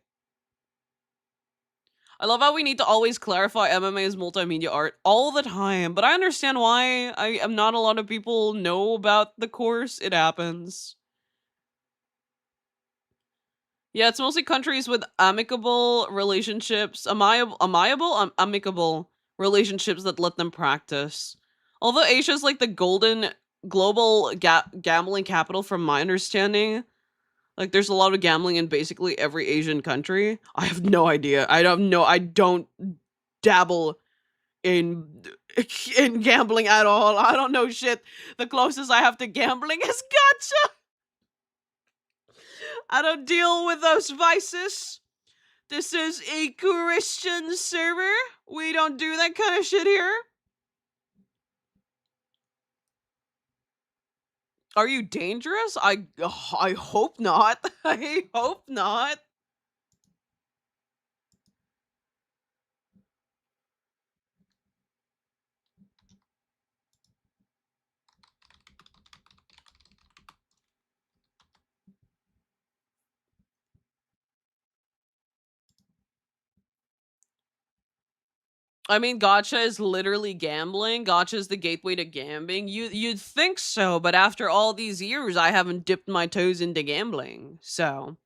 I love how we need to always clarify MMA as multimedia art all the time, but I understand why I am not a lot of people know about the course. It happens. Yeah, it's mostly countries with amicable relationships, amicable relationships that let them practice. Although Asia's like the golden global gambling capital from my understanding, like there's a lot of gambling in basically every Asian country. I have no idea. I don't dabble in in gambling at all. I don't know shit. The closest I have to gambling is gotcha. I don't deal with those vices. This is a Christian server. We don't do that kind of shit here. Are you dangerous? I hope not. I hope not. I mean, gotcha is literally gambling. Gotcha is the gateway to gambling. You'd think so, but after all these years, I haven't dipped my toes into gambling. So,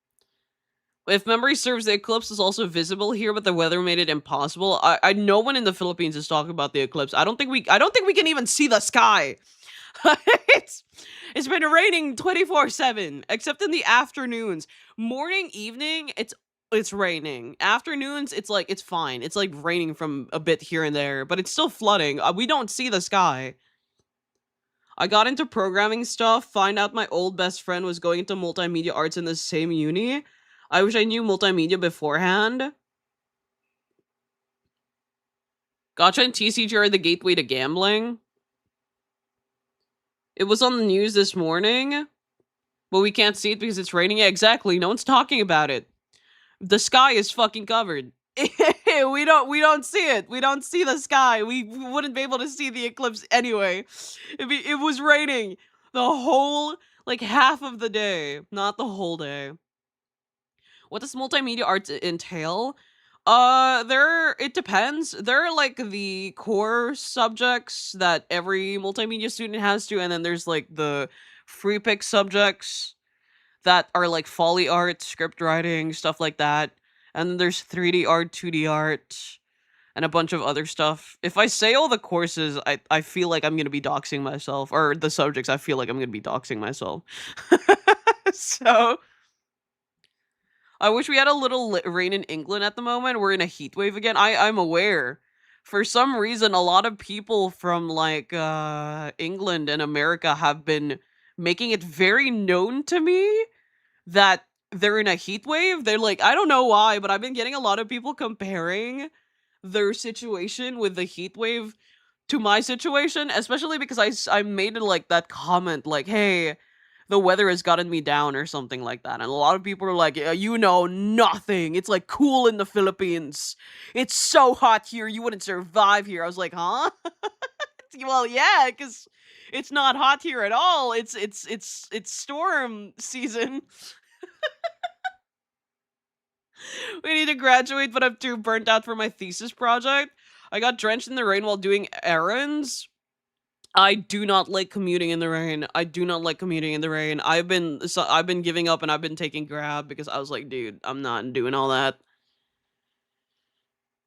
if memory serves, the eclipse is also visible here, but the weather made it impossible. I no one in the Philippines is talking about the eclipse. I don't think we can even see the sky. it's it's been raining 24/7, except in the afternoons. Morning, evening, it's raining. Afternoons, it's like it's fine. It's like raining from a bit here and there, but it's still flooding. We don't see the sky. I got into programming stuff, find out my old best friend was going into multimedia arts in the same uni. I wish I knew multimedia beforehand. Gotcha and TCG are the gateway to gambling. It was on the news this morning, but we can't see it because it's raining. Yeah, exactly. No one's talking about it. The sky is fucking covered. we don't see it. We don't see the sky. We wouldn't be able to see the eclipse anyway. It was raining the whole like half of the day, not the whole day. What does multimedia arts entail? It depends. There are like the core subjects that every multimedia student has to, and then there's like the free pick subjects that are like Foley art, script writing, stuff like that. And then there's 3D art, 2D art, and a bunch of other stuff. If I say all the courses, I feel like I'm gonna be doxing myself. Or the subjects, I feel like I'm gonna be doxing myself. So I wish we had a little rain in England at the moment. We're in a heat wave again. I'm aware. For some reason, a lot of people from like England and America have been making it very known to me that they're in a heat wave. They're like, I don't know why, but I've been getting a lot of people comparing their situation with the heat wave to my situation, especially because I made it like that comment like, hey, the weather has gotten me down or something like that. And a lot of people are like, "Yeah, you know nothing. It's like cool in the Philippines. It's so hot here. You wouldn't survive here." I was like, huh? Well, yeah, because it's not hot here at all. It's storm season. We need to graduate, but I'm too burnt out for my thesis project. I got drenched in the rain while doing errands. I do not like commuting in the rain. I do not like commuting in the rain. I've been giving up and I've been taking Grab because I was like, dude, I'm not doing all that.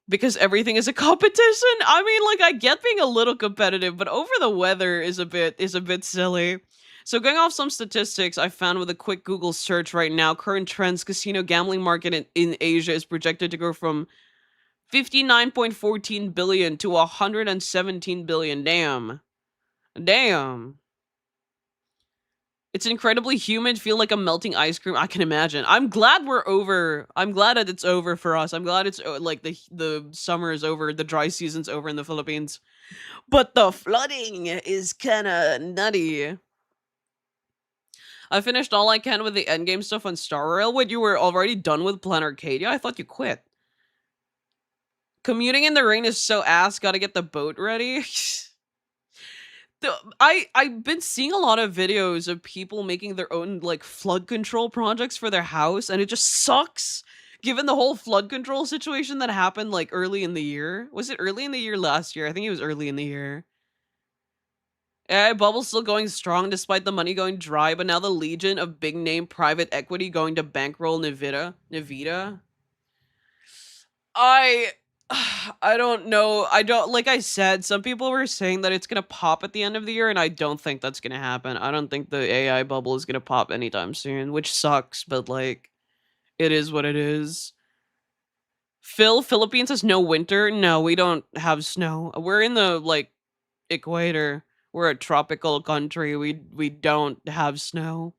Because everything is a competition. I mean, like I get being a little competitive, but over the weather is a bit silly. So going off some statistics I found with a quick Google search right now, current trends, casino gambling market in Asia is projected to grow from 59.14 billion to 117 billion. Damn. Damn. It's incredibly humid, feel like I'm melting ice cream. I can imagine. I'm glad we're over. I'm glad that it's over for us. I'm glad it's like the summer is over, the dry season's over in the Philippines. But the flooding is kind of nutty. I finished all I can with the endgame stuff on Star Rail. Wait, you were already done with Plan Arcadia? I thought you quit. Commuting in the rain is so ass. Gotta get the boat ready. I've been seeing a lot of videos of people making their own like flood control projects for their house, and it just sucks given the whole flood control situation that happened like early in the year. Was it early in the year last year? I think it was early in the year. AI bubble's still going strong despite the money going dry, but now the legion of big name private equity going to bankroll Nvidia. I I don't know. I don't like I said, some people were saying that it's gonna pop at the end of the year, and I don't think that's gonna happen. I don't think the AI bubble is gonna pop anytime soon, which sucks, but like it is what it is. Philippines has no winter. No, we don't have snow. We're in the like equator. We're a tropical country. We don't have snow.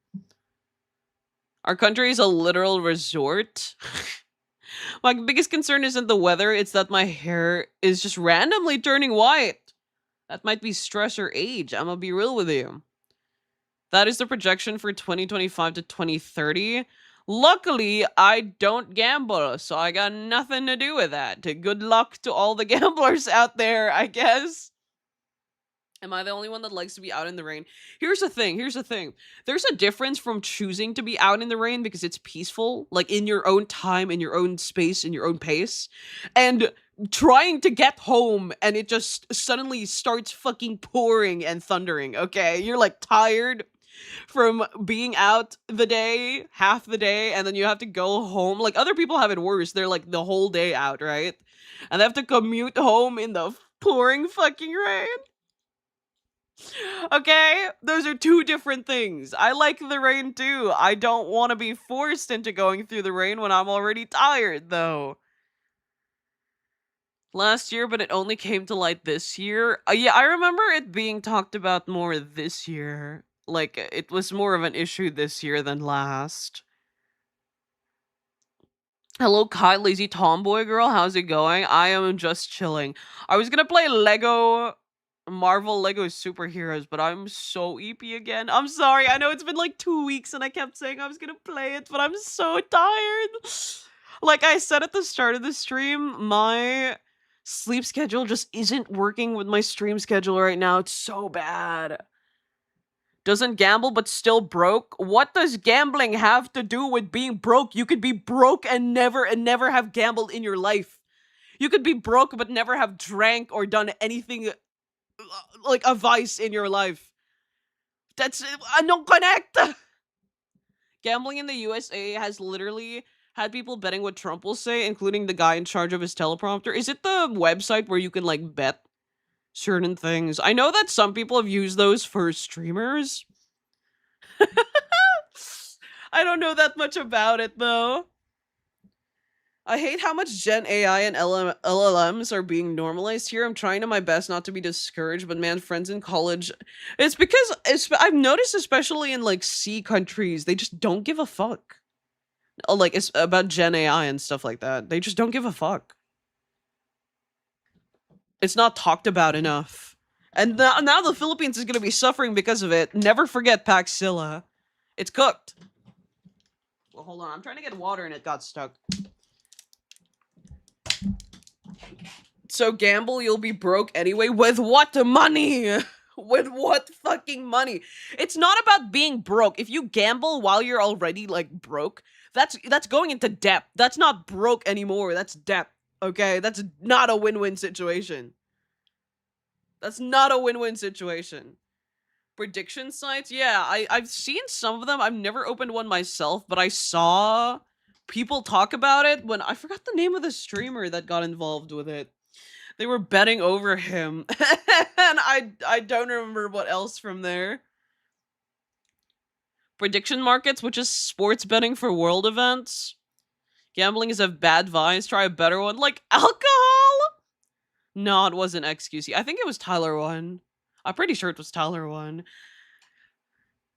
Our country is a literal resort. My biggest concern isn't the weather, it's that my hair is just randomly turning white. That might be stress or age, I'm gonna be real with you. That is the projection for 2025 to 2030. Luckily, I don't gamble, so I got nothing to do with that. Good luck to all the gamblers out there, I guess. Am I the only one that likes to be out in the rain? Here's the thing. There's a difference from choosing to be out in the rain because it's peaceful, like in your own time, in your own space, in your own pace, and trying to get home and it just suddenly starts fucking pouring and thundering, okay? You're like tired from being out the day, half the day, and then you have to go home. Like other people have it worse. They're like the whole day out, right? And they have to commute home in the pouring fucking rain. Okay, those are two different things. I like the rain too. I don't want to be forced into going through the rain when I'm already tired, though. last year, but it only came to light this year. Yeah, I remember it being talked about more this year. Like, it was more of an issue this year than last. Hello, Kai, lazy tomboy girl. How's it going? I am just chilling. I was gonna play Marvel Lego superheroes, but I'm so EP again. I'm sorry. I know it's been like 2 weeks and I kept saying I was gonna play it, but I'm so tired. Like I said at the start of the stream, my sleep schedule just isn't working with my stream schedule right now. It's so bad. Doesn't gamble but still broke? What does gambling have to do with being broke? You could be broke and never have gambled in your life. You could be broke but never have drank or done anything like a vice in your life. That's no connect. Gambling in the USA has literally had people betting what Trump will say, including the guy in charge of his teleprompter. Is it the website where you can like bet certain things? I know that some people have used those for streamers. I don't know that much about it though. I hate how much Gen AI and LLMs are being normalized here. I'm trying to my best not to be discouraged, but man, friends in college, it's because I've noticed, especially in like C countries, they just don't give a fuck. Like it's about Gen AI and stuff like that. They just don't give a fuck. It's not talked about enough. And now the Philippines is going to be suffering because of it. Never forget Paxilla. It's cooked. Well, hold on. I'm trying to get water and it got stuck. So gamble, you'll be broke anyway. With what money? With what fucking money? It's not about being broke. If you gamble while you're already like broke, that's going into debt. That's not broke anymore. That's debt. Okay? That's not a win-win situation. That's not a win-win situation. Prediction sites? Yeah, I've seen some of them. I've never opened one myself, but I saw people talk about it when I forgot the name of the streamer that got involved with it. They were betting over him. And I don't remember what else from there. Prediction markets, which is sports betting for world events. Gambling is a bad vice. Try a better one. Like alcohol? No, it wasn't XQC. I think it was Tyler 1. I'm pretty sure it was Tyler 1.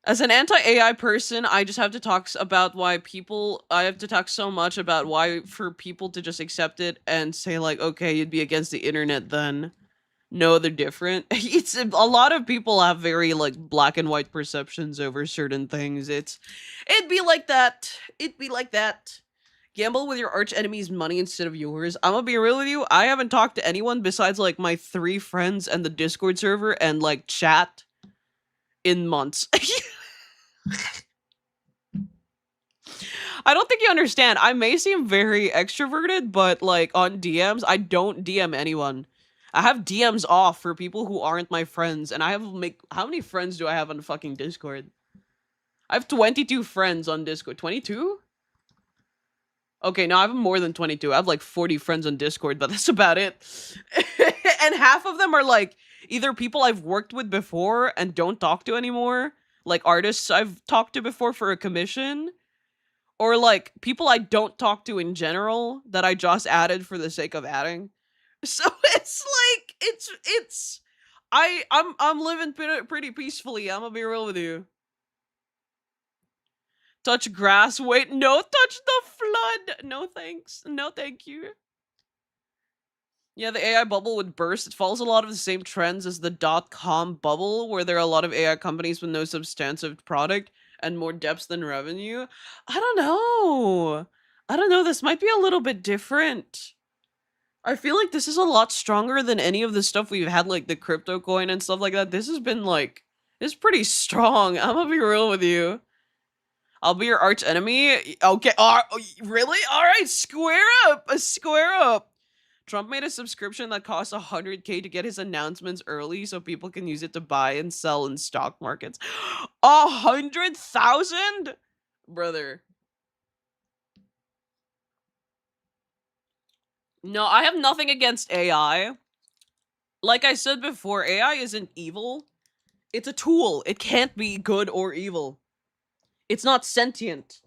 As an anti-AI person, I just have to talk about why I have to talk so much about why for people to just accept it and say like, okay, you'd be against the internet then. No, they're different. It's a lot of people have very like black and white perceptions over certain things. It'd be like that. It'd be like that. Gamble with your arch enemy's money instead of yours. I'm gonna be real with you. I haven't talked to anyone besides like my 3 friends and the Discord server and like chat in months. I don't think you understand. I may seem very extroverted, but like on DMs, I don't DM anyone. I have DMs off for people who aren't my friends, and I have how many friends do I have on fucking Discord? I have 22 friends on Discord. 22? Okay, no, I have more than 22. I have like 40 friends on Discord, but that's about it. And half of them are like either people I've worked with before and don't talk to anymore, like artists I've talked to before for a commission, or like people I don't talk to in general that I just added for the sake of adding. So it's like I'm living pretty peacefully. I'm gonna be real with you. Touch grass. Wait, no, touch the flood. No thanks. No thank you. Yeah, the AI bubble would burst. It follows a lot of the same trends as the .com bubble, where there are a lot of AI companies with no substantive product and more depth than revenue. I don't know. I don't know. This might be a little bit different. I feel like this is a lot stronger than any of the stuff we've had, like the crypto coin and stuff like that. This has been like, it's pretty strong. I'm gonna be real with you. I'll be your arch enemy. Okay, really? All right, square up. Square up. Trump made a subscription that costs 100K to get his announcements early so people can use it to buy and sell in stock markets. 100,000? Brother. No, I have nothing against AI. Like I said before, AI isn't evil. It's a tool. It can't be good or evil. It's not sentient.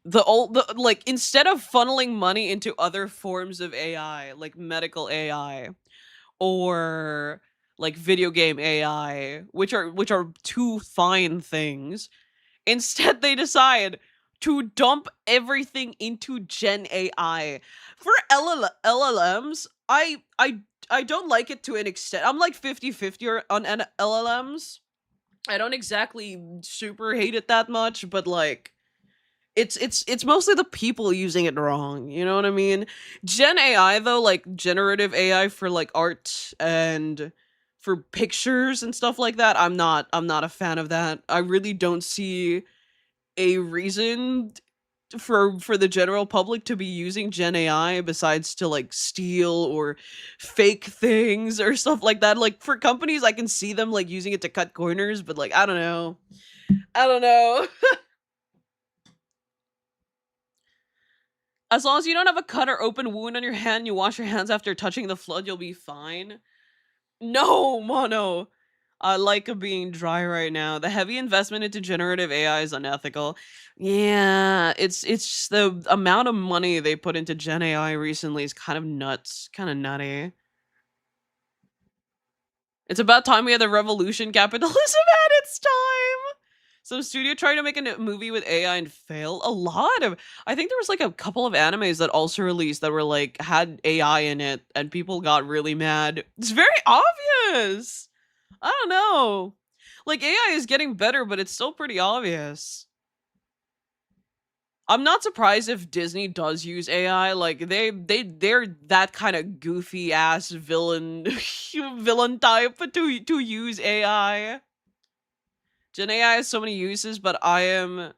like, instead of funneling money into other forms of AI, like medical AI or like video game AI, which are two fine things, instead they decide to dump everything into Gen AI. For LLMs, I don't like it to an extent. I'm like 50-50 on LLMs. I don't exactly super hate it that much, but like it's mostly the people using it wrong, you know what I mean? Gen AI though, like generative AI for like art and for pictures and stuff like that, I'm not a fan of that. I really don't see a reason for the general public to be using Gen AI besides to like steal or fake things or stuff like that. Like for companies, I can see them like using it to cut corners, but like I don't know. I don't know. As long as you don't have a cut or open wound on your hand, you wash your hands after touching the flood, you'll be fine. No, Mono. I like being dry right now. The heavy investment into generative AI is unethical. Yeah, it's just the amount of money they put into Gen AI recently is kind of nuts, kind of nutty. It's about time we had the revolution. Capitalism had its time. Some studio tried to make a movie with AI and failed. A lot of, I think there was like a couple of animes that also released that were like had AI in it, and people got really mad. It's very obvious. I don't know. Like AI is getting better, but it's still pretty obvious. I'm not surprised if Disney does use AI. Like they're that kind of goofy ass villain villain type to use AI. Gen AI has so many uses, but I am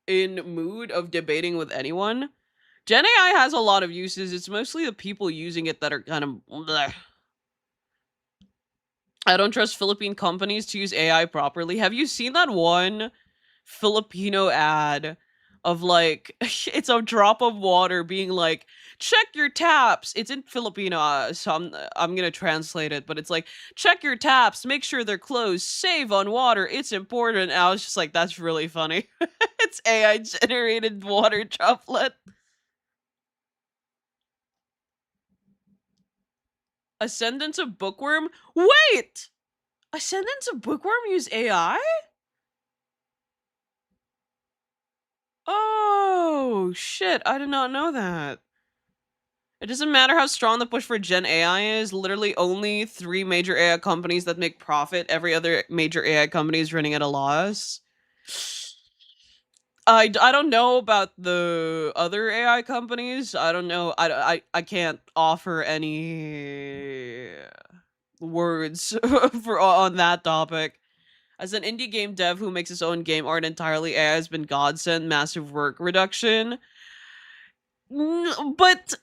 in mood of debating with anyone. Gen AI has a lot of uses. It's mostly the people using it that are kind of bleh. I don't trust Philippine companies to use AI properly. Have you seen that one Filipino ad of like it's a drop of water being like check your taps. It's in Filipino, so I'm gonna translate it, but it's like check your taps, make sure they're closed, save on water. It's important. And I was just like, that's really funny. It's AI generated water droplet. Ascendants of Bookworm. Wait, Ascendants of Bookworm use AI. Oh shit! I did not know that. It doesn't matter how strong the push for Gen AI is, literally only 3 major AI companies that make profit. Every other major AI company is running at a loss. I don't know about the other AI companies. I don't know. I can't offer any words for on that topic. As an indie game dev who makes his own game art entirely AI has been godsend, massive work reduction. But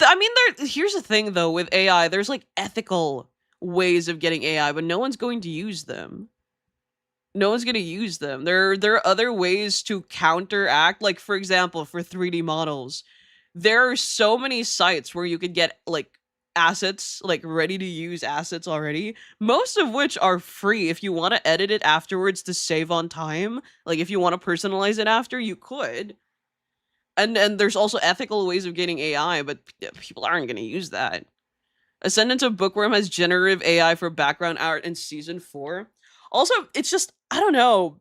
I mean, here's the thing though with AI. There's like ethical ways of getting AI, but no one's going to use them. No one's going to use them. There are other ways to counteract. Like for example, for 3D models, there are so many sites where you could get like assets, like ready to use assets already. Most of which are free. If you want to edit it afterwards to save on time, like if you want to personalize it after, you could. And there's also ethical ways of getting AI, but people aren't going to use that. Ascendant of Bookworm has generative AI for background art in season 4. Also, it's just I don't know.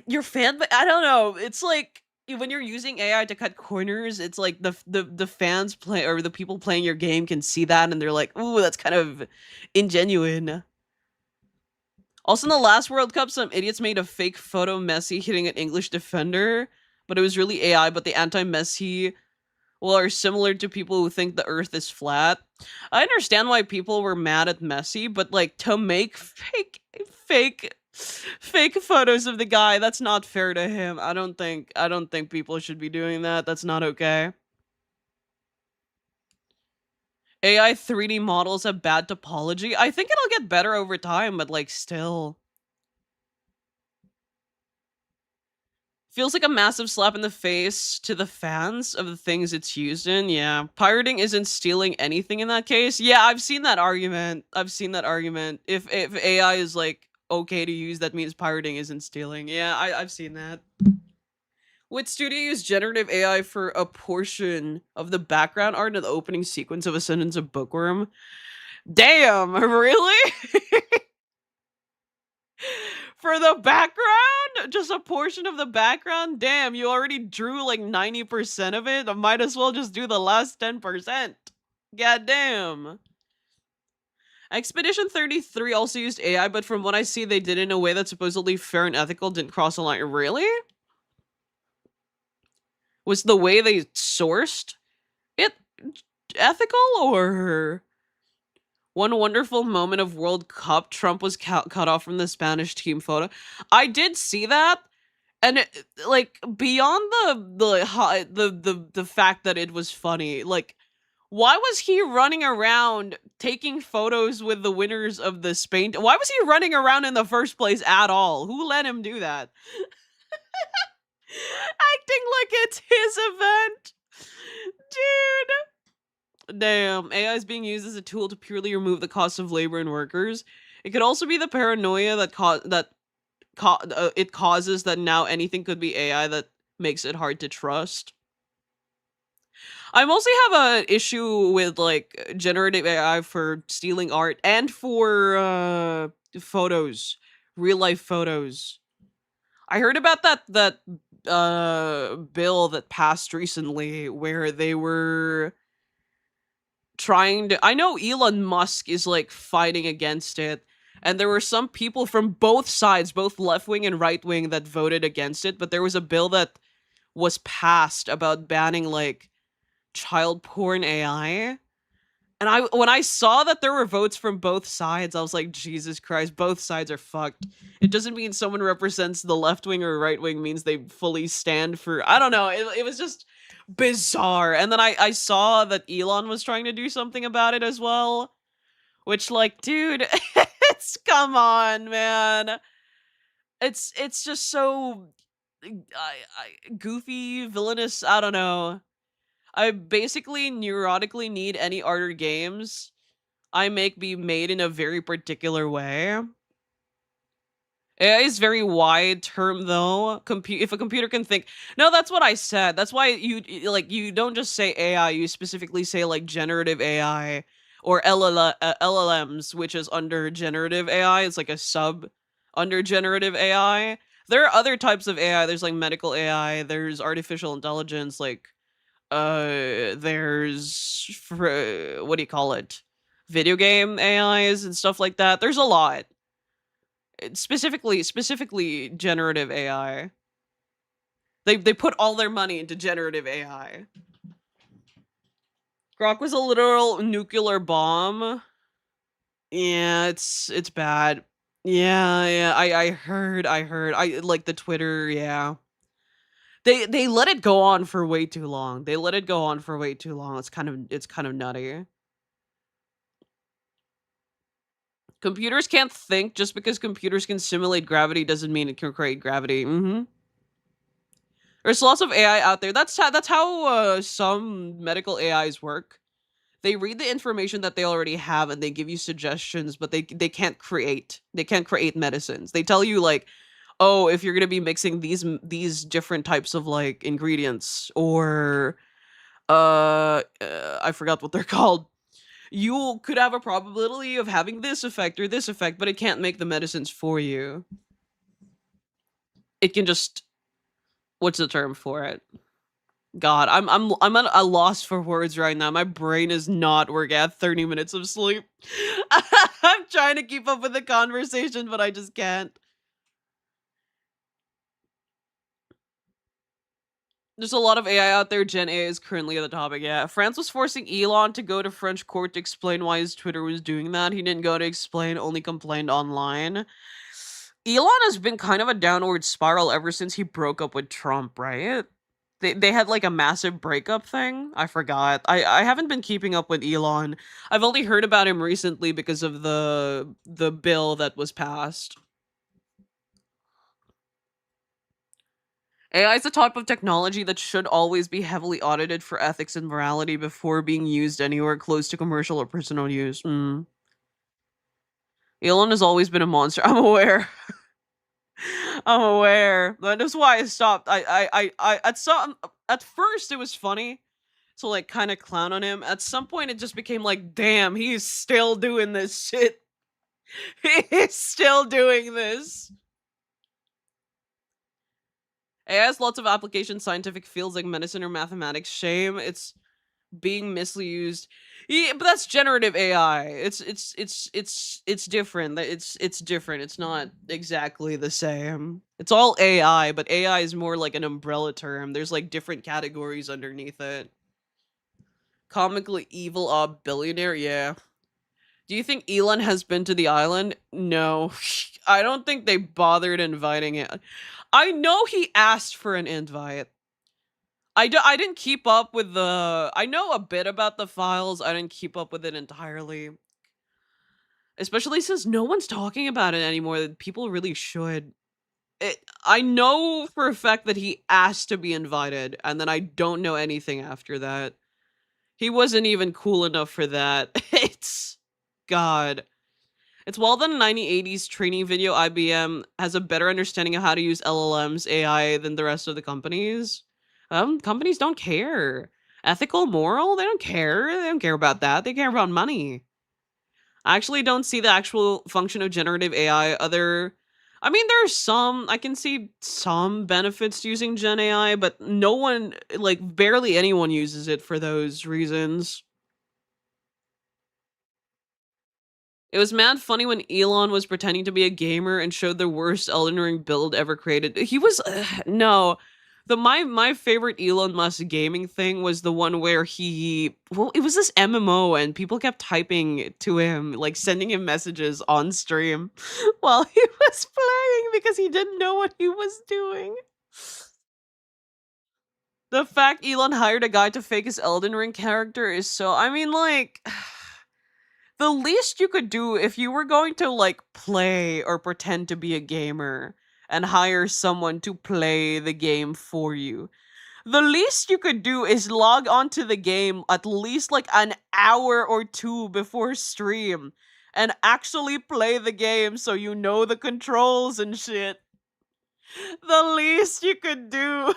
Your fan, but I don't know. It's like when you're using AI to cut corners, it's like the fans play or the people playing your game can see that and they're like, "Ooh, that's kind of ingenuine." Also, in the last World Cup, some idiots made a fake photo of Messi hitting an English defender, but it was really AI. But the anti-Messi are similar to people who think the Earth is flat. I understand why people were mad at Messi, but like to make fake photos of the guy, that's not fair to him. I don't think people should be doing that. That's not okay. AI 3D models have bad topology. I think it'll get better over time, but like still. Feels like a massive slap in the face to the fans of the things it's used in. Yeah. Pirating isn't stealing anything in that case. Yeah, I've seen that argument. I've seen that argument. If AI is like okay to use, that means pirating isn't stealing. Yeah, I've seen that. Would studio use generative AI for a portion of the background art in the opening sequence of Ascendance of Bookworm? Damn, really? For the background? Just a portion of the background? Damn, you already drew like 90% of it. I might as well just do the last 10%. God damn. Expedition 33 also used AI, but from what I see, they did it in a way that's supposedly fair and ethical, didn't cross a line. Really? Was the way they sourced it ethical, or one wonderful moment of World Cup, Trump was cut off from the Spanish team photo? I did see that, and like beyond the fact that it was funny, like why was he running around taking photos with the winners of the Spain? Why was he running around in the first place at all? Who let him do that? Acting like it's his event. Dude. Damn, AI is being used as a tool to purely remove the cost of labor and workers. It could also be the paranoia it causes that now anything could be AI that makes it hard to trust. I mostly have a issue with like generative AI for stealing art and for photos, real life photos. I heard about that bill that passed recently where they were trying to, I know Elon Musk is like fighting against it, and there were some people from both sides, both left wing and right wing, that voted against it, but there was a bill that was passed about banning like child porn AI. And when I saw that there were votes from both sides, I was like, Jesus Christ, both sides are fucked. It doesn't mean someone represents the left wing or right wing means they fully stand for, I don't know. It was just bizarre. And then I saw that Elon was trying to do something about it as well, which, like, dude, it's, come on, man. It's just so goofy, villainous. I don't know. I basically neurotically need any art or games I make be made in a very particular way. AI is very wide term though. If a computer can think, no, that's what I said. That's why you don't just say AI. You specifically say like generative AI or LLMs, which is under generative AI. It's like a sub under generative AI. There are other types of AI. There's like medical AI. There's artificial intelligence. Like there's what do you call it? Video game AIs and stuff like that. There's a lot. Specifically generative AI. They put all their money into generative AI. Grok was a literal nuclear bomb. Yeah, it's bad. Yeah, I heard. I like the Twitter, yeah. They let it go on for way too long. They let it go on for way too long. It's kind of nutty. Computers can't think. Just because computers can simulate gravity doesn't mean it can create gravity. There's lots of AI out there. That's how some medical AIs work. They read the information that they already have and they give you suggestions, but they can't create. They can't create medicines. They tell you like, oh, if you're gonna be mixing these different types of like ingredients, or I forgot what they're called. You could have a probability of having this effect or this effect, but it can't make the medicines for you. It can just, what's the term for it? God, I'm at a loss for words right now. My brain is not working. I have 30 minutes of sleep. I'm trying to keep up with the conversation, but I just can't. There's a lot of AI out there. Gen A is currently at the topic. Yeah, France was forcing Elon to go to French court to explain why his Twitter was doing that. He didn't go to explain, only complained online. Elon has been kind of a downward spiral ever since he broke up with Trump, right? They had like a massive breakup thing. I forgot. I haven't been keeping up with Elon. I've only heard about him recently because of the bill that was passed. AI is a type of technology that should always be heavily audited for ethics and morality before being used anywhere close to commercial or personal use. Elon has always been a monster. I'm aware. I'm aware. That's why I stopped. At first it was funny to like kind of clown on him. At some point it just became like, damn, he's still doing this shit. He's still doing this. AI has lots of applications, scientific fields like medicine or mathematics. Shame it's being misused. Yeah, but that's generative AI. It's different. It's different. It's not exactly the same. It's all AI, but AI is more like an umbrella term. There's like different categories underneath it. Comically evil billionaire, yeah. Do you think Elon has been to the island? No. I don't think they bothered inviting it. I know he asked for an invite. I didn't keep up with the I know a bit about the files. I didn't keep up with it entirely. Especially since no one's talking about it anymore. People really should. I know for a fact that he asked to be invited, and then I don't know anything after that. He wasn't even cool enough for that. It's God. It's well that in 1980s training video, IBM has a better understanding of how to use LLMs AI than the rest of the companies. Companies don't care. Ethical, moral, they don't care. They don't care about that. They care about money. I actually don't see the actual function of generative AI I mean, there's some, I can see some benefits to using Gen AI, but no one, like, barely anyone uses it for those reasons. It was mad funny when Elon was pretending to be a gamer and showed the worst Elden Ring build ever created. He was no. My favorite Elon Musk gaming thing was the one where it was this MMO and people kept typing to him, like sending him messages on stream while he was playing because he didn't know what he was doing. The fact Elon hired a guy to fake his Elden Ring character is so, I mean, like the least you could do if you were going to like play or pretend to be a gamer and hire someone to play the game for you, the least you could do is log onto the game at least like an hour or two before stream and actually play the game so you know the controls and shit. The least you could do.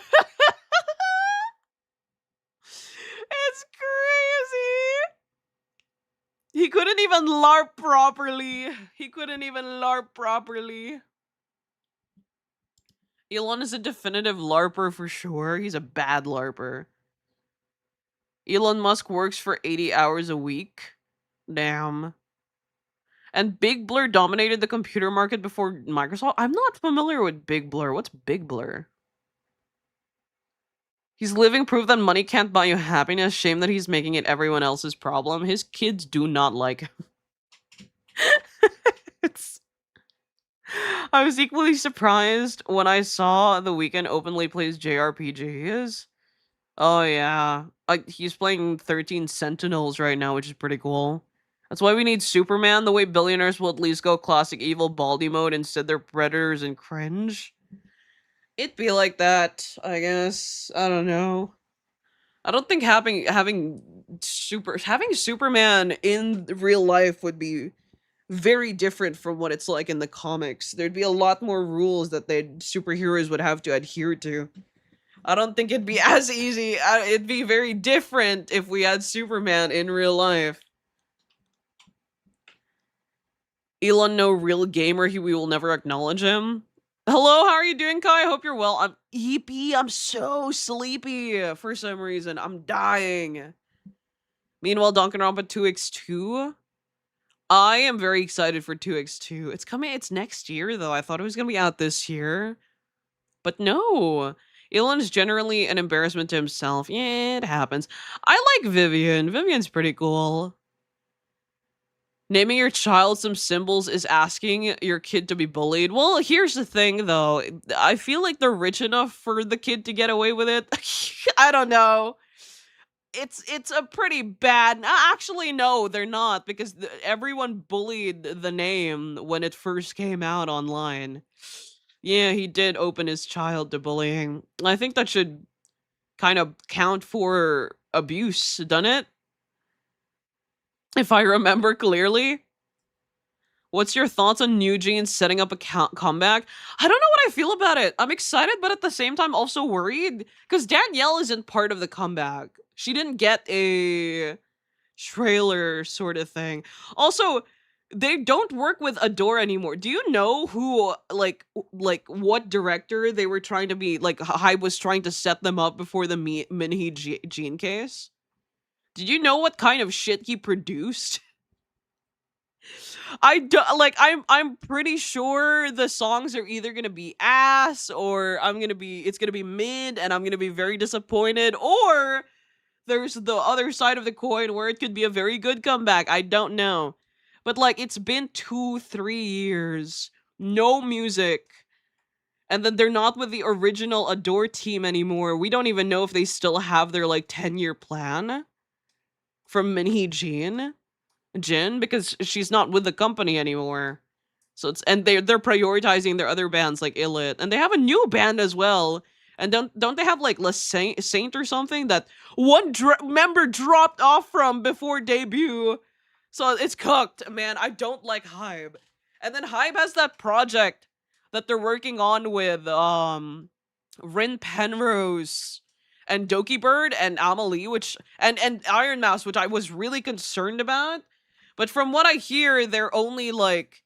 It's crazy. He couldn't even LARP properly. He couldn't even LARP properly. Elon is a definitive LARPer for sure. He's a bad LARPer. Elon Musk works for 80 hours a week. Damn. And Big Blur dominated the computer market before Microsoft. I'm not familiar with Big Blur. What's Big Blur? He's living proof that money can't buy you happiness. Shame that he's making it everyone else's problem. His kids do not like him. It's I was equally surprised when I saw The Weeknd openly plays JRPGs. Oh yeah, like he's playing 13 Sentinels right now, which is pretty cool. That's why we need Superman. The way billionaires will at least go classic evil baldy mode instead they're predators and cringe. It'd be like that, I guess. I don't know. I don't think having Superman in real life would be very different from what it's like in the comics. There'd be a lot more rules that the superheroes would have to adhere to. I don't think it'd be as easy. It'd be very different if we had Superman in real life. Elon, no real gamer. We will never acknowledge him. Hello, how are you doing, Kai? I hope you're well. I'm EP. I'm so sleepy for some reason. I'm dying. Meanwhile, Danganronpa 2x2. I am very excited for 2x2. It's coming. It's next year, though. I thought it was going to be out this year. But no. Elon is generally an embarrassment to himself. Yeah, it happens. I like Vivian. Vivian's pretty cool. Naming your child some symbols is asking your kid to be bullied. Well, here's the thing, though. I feel like they're rich enough for the kid to get away with it. I don't know. It's a pretty bad. Actually, no, they're not because everyone bullied the name when it first came out online. Yeah, he did open his child to bullying. I think that should kind of count for abuse, doesn't it? If I remember clearly. What's your thoughts on New Jeans setting up a comeback? I don't know what I feel about it. I'm excited, but at the same time also worried because Danielle isn't part of the comeback. She didn't get a trailer sort of thing. Also, they don't work with Adore anymore. Do you know who like what director they were trying to be like Hybe was trying to set them up before the Minhee Jean case? Did you know what kind of shit he produced? I do, like I'm pretty sure the songs are either going to be ass or it's going to be mid and I'm going to be very disappointed, or there's the other side of the coin where it could be a very good comeback. I don't know. But like it's been 2-3 years, no music. And then they're not with the original Adore team anymore. We don't even know if they still have their like 10-year plan from Minhee Jin because she's not with the company anymore. So it's and they're prioritizing their other bands like Illit, and they have a new band as well. And don't they have like La Saint or something that one member dropped off from before debut? So it's cooked, man. I don't like Hybe. And then Hybe has that project that they're working on with Rin Penrose and Doki Bird and Amelie, which and Iron Mouse, which I was really concerned about. But from what I hear, they're only like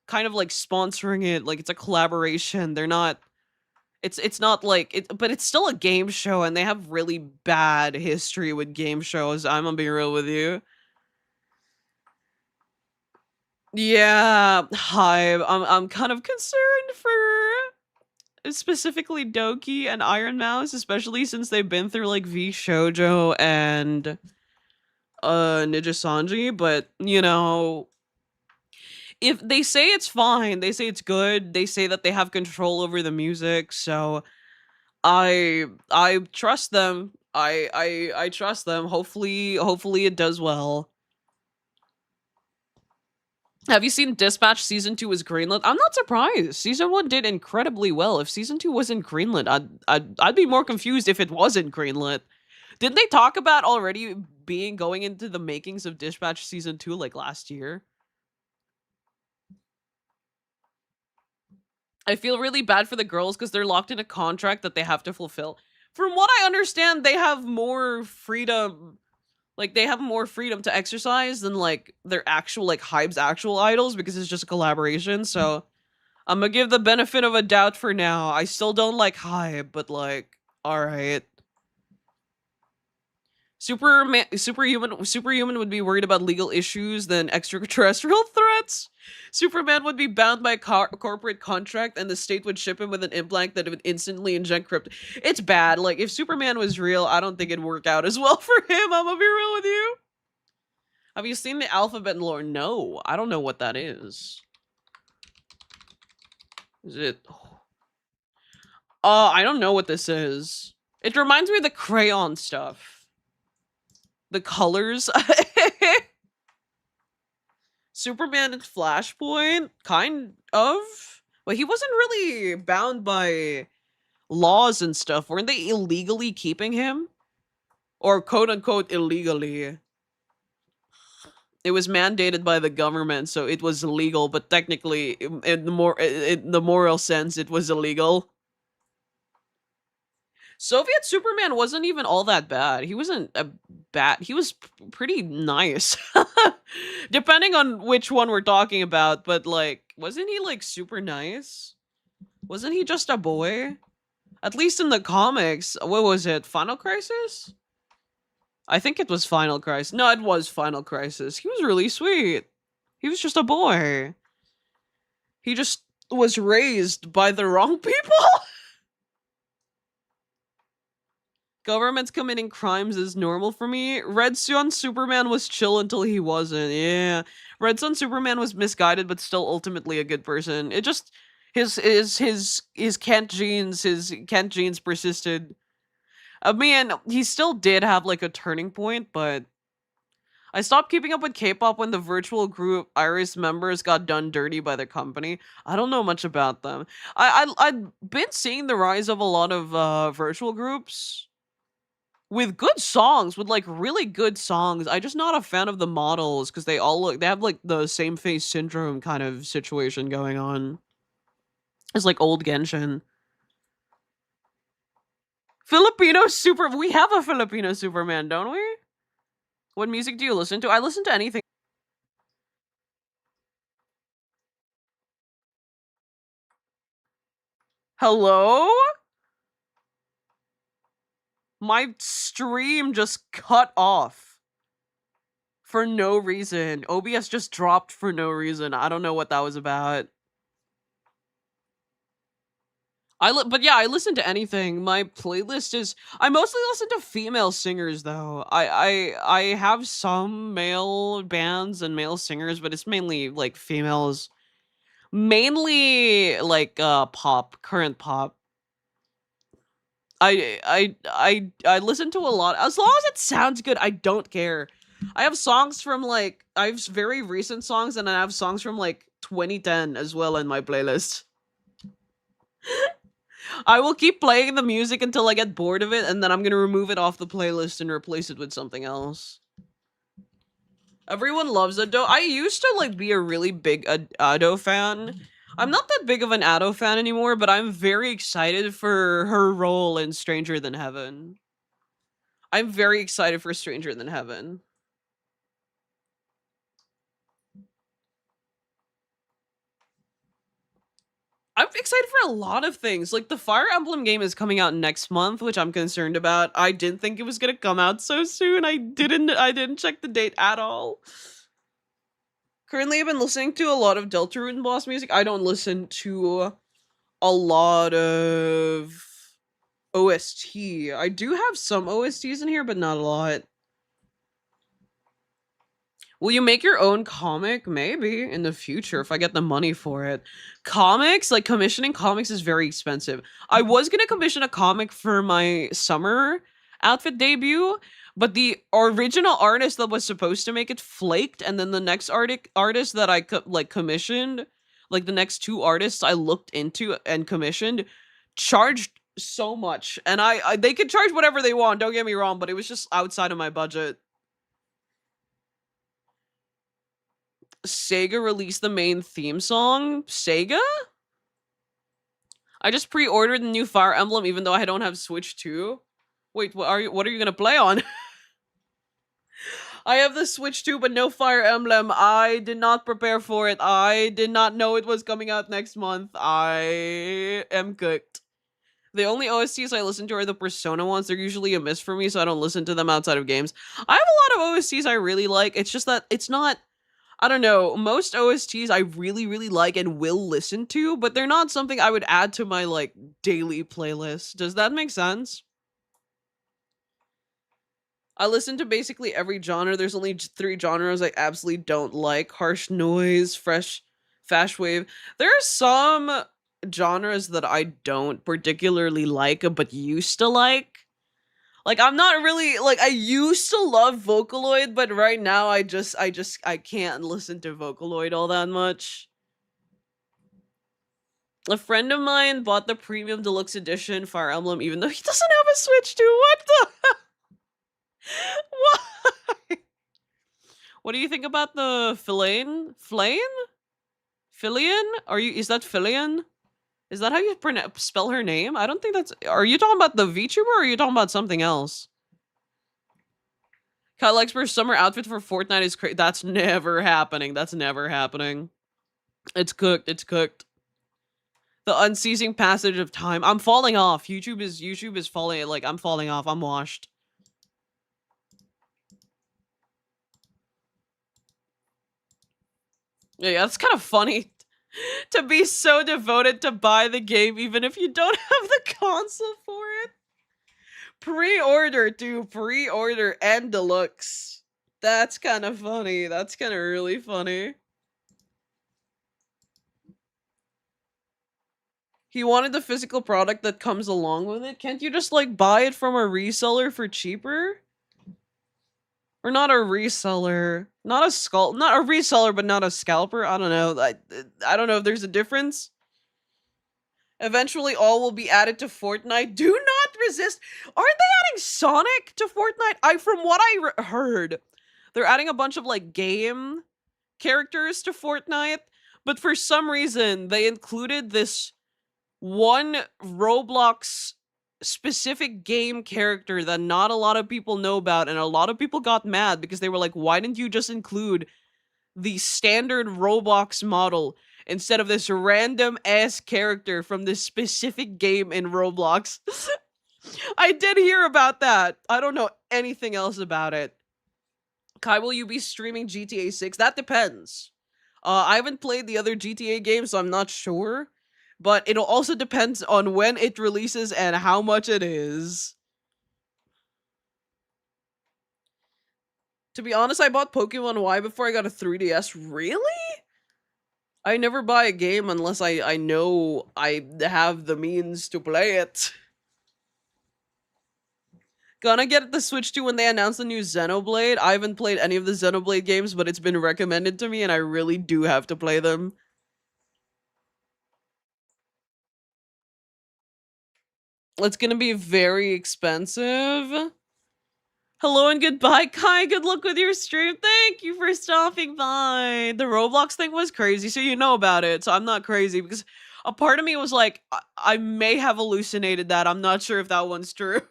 kind of like sponsoring it, like it's a collaboration. They're not it's not like it, but it's still a game show and they have really bad history with game shows. I'm gonna be real with you. Yeah, Hive. I'm kind of concerned for specifically Doki and Iron Mouse, especially since they've been through like V Shoujo and Ninja Sanji, but you know, if they say it's fine, they say it's good, they say that they have control over the music, so I trust them. I trust them. Hopefully it does well. Have you seen Dispatch season 2 was greenlit? I'm not surprised. Season 1 did incredibly well. If season 2 wasn't greenlit, I'd be more confused if it wasn't greenlit. Didn't they talk about already being going into the makings of Dispatch season 2 like last year? I feel really bad for the girls because they're locked in a contract that they have to fulfill. From what I understand, they have more freedom. Like, they have more freedom to exercise than, like, their actual, like, Hybe's actual idols because it's just a collaboration. So, I'm gonna give the benefit of a doubt for now. I still don't like Hybe, but, like, alright. Superhuman would be worried about legal issues than extraterrestrial threats. Superman would be bound by a corporate contract, and the state would ship him with an implant that would instantly inject krypton. It's bad. Like, if Superman was real, I don't think it'd work out as well for him. I'm gonna be real with you. Have you seen the alphabet lore? No, I don't know what that is. Is it? I don't know what this is. It reminds me of the crayon stuff. The colors. Superman and Flashpoint, kind of. But he wasn't really bound by laws and stuff. Weren't they illegally keeping him? Or quote unquote illegally. It was mandated by the government, so it was illegal, but technically, in the moral sense, it was illegal. Soviet Superman wasn't even all that bad. He wasn't a bad. He was pretty nice. Depending on which one we're talking about, but like, wasn't he like super nice? Wasn't he just a boy? At least in the comics. What was it? Final Crisis? I think it was Final Crisis. No, it was Final Crisis. He was really sweet. He was just a boy. He just was raised by the wrong people. Government's committing crimes is normal for me. Red Sun Superman was chill until he wasn't. Yeah. Red Sun Superman was misguided, but still ultimately a good person. It just his Kent genes persisted. I mean, he still did have like a turning point, but I stopped keeping up with K-pop when the virtual group Iris members got done dirty by the company. I don't know much about them. I've been seeing the rise of a lot of virtual groups. with good songs, with like really good songs. I just not a fan of the models because they have like the same face syndrome kind of situation going on. It's like old Genshin. Filipino super. We have a Filipino Superman, don't we? What music do you listen to? I listen to anything. Hello? My stream just cut off for no reason. OBS just dropped for no reason. I don't know what that was about. But yeah, I listen to anything. My playlist is I mostly listen to female singers though. I have some male bands and male singers, but it's mainly like females. Mainly like pop, current pop. I listen to a lot. As long as it sounds good, I don't care. I have songs from like I have very recent songs and I have songs from like 2010 as well in my playlist. I will keep playing the music until I get bored of it, and then I'm gonna remove it off the playlist and replace it with something else. Everyone loves Ado. I used to like be a really big Ado fan. I'm not that big of an Ado fan anymore, but I'm very excited for her role in Stranger Than Heaven. I'm very excited for Stranger Than Heaven. I'm excited for a lot of things. Like the Fire Emblem game is coming out next month, which I'm concerned about. I didn't think it was gonna come out so soon. I didn't check the date at all. Currently I've been listening to a lot of Deltarune and Boss music. I don't listen to a lot of OST. I do have some OSTs in here, but not a lot. Will you make your own comic? Maybe in the future if I get the money for it. Comics, like commissioning comics is very expensive. I was gonna commission a comic for my summer outfit debut, but the original artist that was supposed to make it flaked, and then the next artist that I commissioned, like the next two artists I looked into and commissioned, charged so much, and I they could charge whatever they want. Don't get me wrong, but it was just outside of my budget. Sega released the main theme song? Sega? I just pre-ordered the new Fire Emblem even though I don't have Switch 2. Wait, what are you gonna play on? I have the Switch 2 but no Fire Emblem. I did not prepare for it. I did not know it was coming out next month. I am cooked. The only OSTs I listen to are the Persona ones. They're usually a miss for me, so I don't listen to them outside of games. I have a lot of OSTs I really like. It's just that it's not I don't know, most OSTs I really, really like and will listen to, but they're not something I would add to my, like, daily playlist. Does that make sense? I listen to basically every genre. There's only 3 genres I absolutely don't like. Harsh noise, fast wave. There are some genres that I don't particularly like, but used to like. Like I'm not really like I used to love Vocaloid, but right now I can't listen to Vocaloid all that much. A friend of mine bought the premium deluxe edition Fire Emblem even though he doesn't have a Switch too. What the Why? What do you think about the Filane? Filian? Is that Filian? Is that how you spell her name? I don't think that's are you talking about the VTuber or are you talking about something else? Kyle Expert's summer outfit for Fortnite is crazy. That's never happening. That's never happening. It's cooked. It's cooked. The unceasing passage of time. I'm falling off. YouTube is falling. Like I'm falling off. I'm washed. Yeah, that's kind of funny to be so devoted to buy the game even if you don't have the console for it. Pre-order, dude. Pre-order and deluxe. That's kind of funny. That's kind of really funny. He wanted the physical product that comes along with it. Can't you just like buy it from a reseller for cheaper? Or not a reseller, not a reseller, but not a scalper. I don't know. I don't know if there's a difference. Eventually, all will be added to Fortnite. Do not resist. Aren't they adding Sonic to Fortnite? From what I heard, they're adding a bunch of like game characters to Fortnite, but for some reason they included this one Roblox specific game character that not a lot of people know about, and a lot of people got mad because they were like, why didn't you just include the standard Roblox model instead of this random ass character from this specific game in Roblox? I did hear about that. I don't know anything else about it. Kai, will you be streaming GTA 6? That depends. I haven't played the other GTA games, so I'm not sure. But it'll also depend on when it releases and how much it is. To be honest, I bought Pokemon Y before I got a 3DS. Really? I never buy a game unless I know I have the means to play it. Gonna get the Switch 2 when they announce the new Xenoblade. I haven't played any of the Xenoblade games, but it's been recommended to me and I really do have to play them. It's gonna be very expensive. Hello and goodbye, Kai. Good luck with your stream. Thank you for stopping by. The Roblox thing was crazy, so you know about it. So I'm not crazy because a part of me was like, I may have hallucinated that. I'm not sure if that one's true.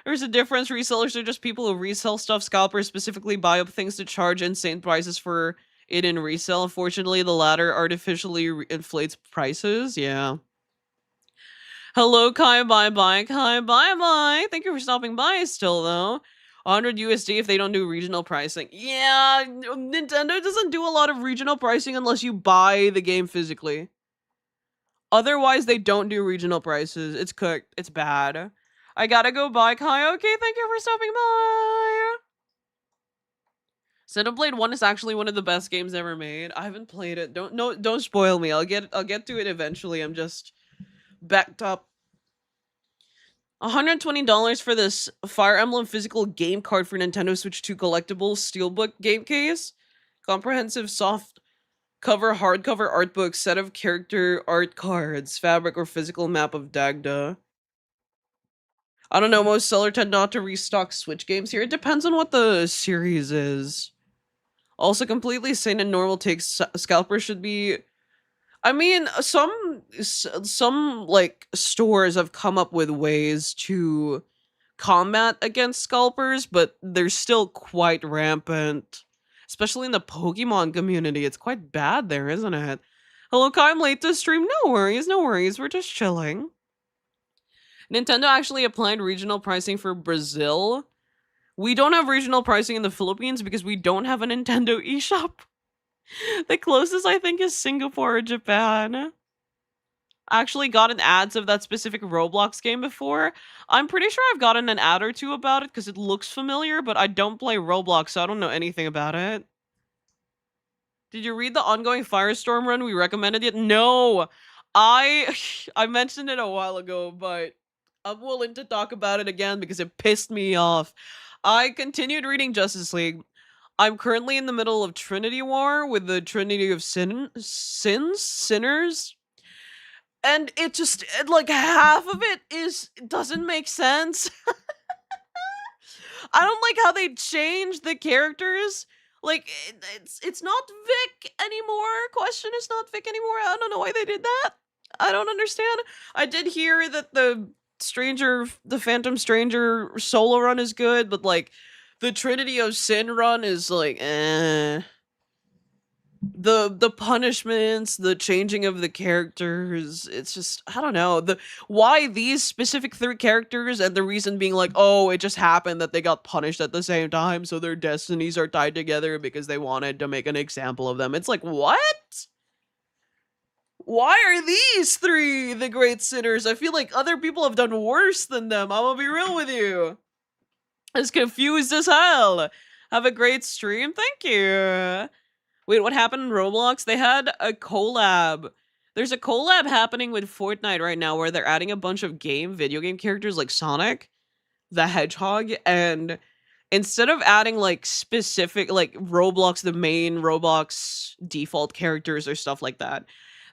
There's a difference. Resellers are just people who resell stuff. Scalpers specifically buy up things to charge insane prices for it in resale. Unfortunately, the latter artificially inflates prices. Yeah. Hello, Kai, bye-bye, Kai, bye-bye. Thank you for stopping by still, though. 100 USD if they don't do regional pricing. Yeah, Nintendo doesn't do a lot of regional pricing unless you buy the game physically. Otherwise, they don't do regional prices. It's cooked. It's bad. I gotta go bye, Kai. Okay, thank you for stopping by. Xenoblade 1 is actually one of the best games ever made. I haven't played it. Don't spoil me. I'll get to it eventually. I'm just backed up. $120 for this Fire Emblem physical game card for Nintendo Switch 2 collectible steelbook game case. Comprehensive soft cover hardcover art book, set of character art cards, fabric or physical map of Dagda. I don't know, most sellers tend not to restock Switch games here. It depends on what the series is. Also, completely sane and normal takes. Scalpers should be... I mean, some like stores have come up with ways to combat against scalpers, but they're still quite rampant. Especially in the Pokemon community. It's quite bad there, isn't it? Hello, Kai, I'm late to stream. No worries, no worries. We're just chilling. Nintendo actually applied regional pricing for Brazil. We don't have regional pricing in the Philippines because we don't have a Nintendo eShop. The closest, I think, is Singapore or Japan. I actually gotten ads of that specific Roblox game before. I'm pretty sure I've gotten an ad or two about it because it looks familiar, but I don't play Roblox, so I don't know anything about it. Did you read the ongoing Firestorm run we recommended yet? No! I mentioned it a while ago, but I'm willing to talk about it again because it pissed me off. I continued reading Justice League. I'm currently in the middle of Trinity War with the Trinity of Sinners. And like half of it doesn't make sense. I don't like how they changed the characters. Like, it's not Vic anymore. Question is not Vic anymore. I don't know why they did that. I don't understand. I did hear that the Phantom Stranger solo run is good, but like, the Trinity of Sin run is like, The punishments, the changing of the characters, it's just, I don't know. Why these specific 3 characters, and the reason being like, oh, it just happened that they got punished at the same time, so their destinies are tied together because they wanted to make an example of them. It's like, what? Why are these 3 the great sinners? I feel like other people have done worse than them. I'm gonna be real with you. As confused as hell. Have a great stream. Thank you. Wait, what happened in Roblox? They had a collab. There's a collab happening with Fortnite right now where they're adding a bunch of video game characters like Sonic the Hedgehog, and instead of adding like specific like Roblox, the main Roblox default characters or stuff like that,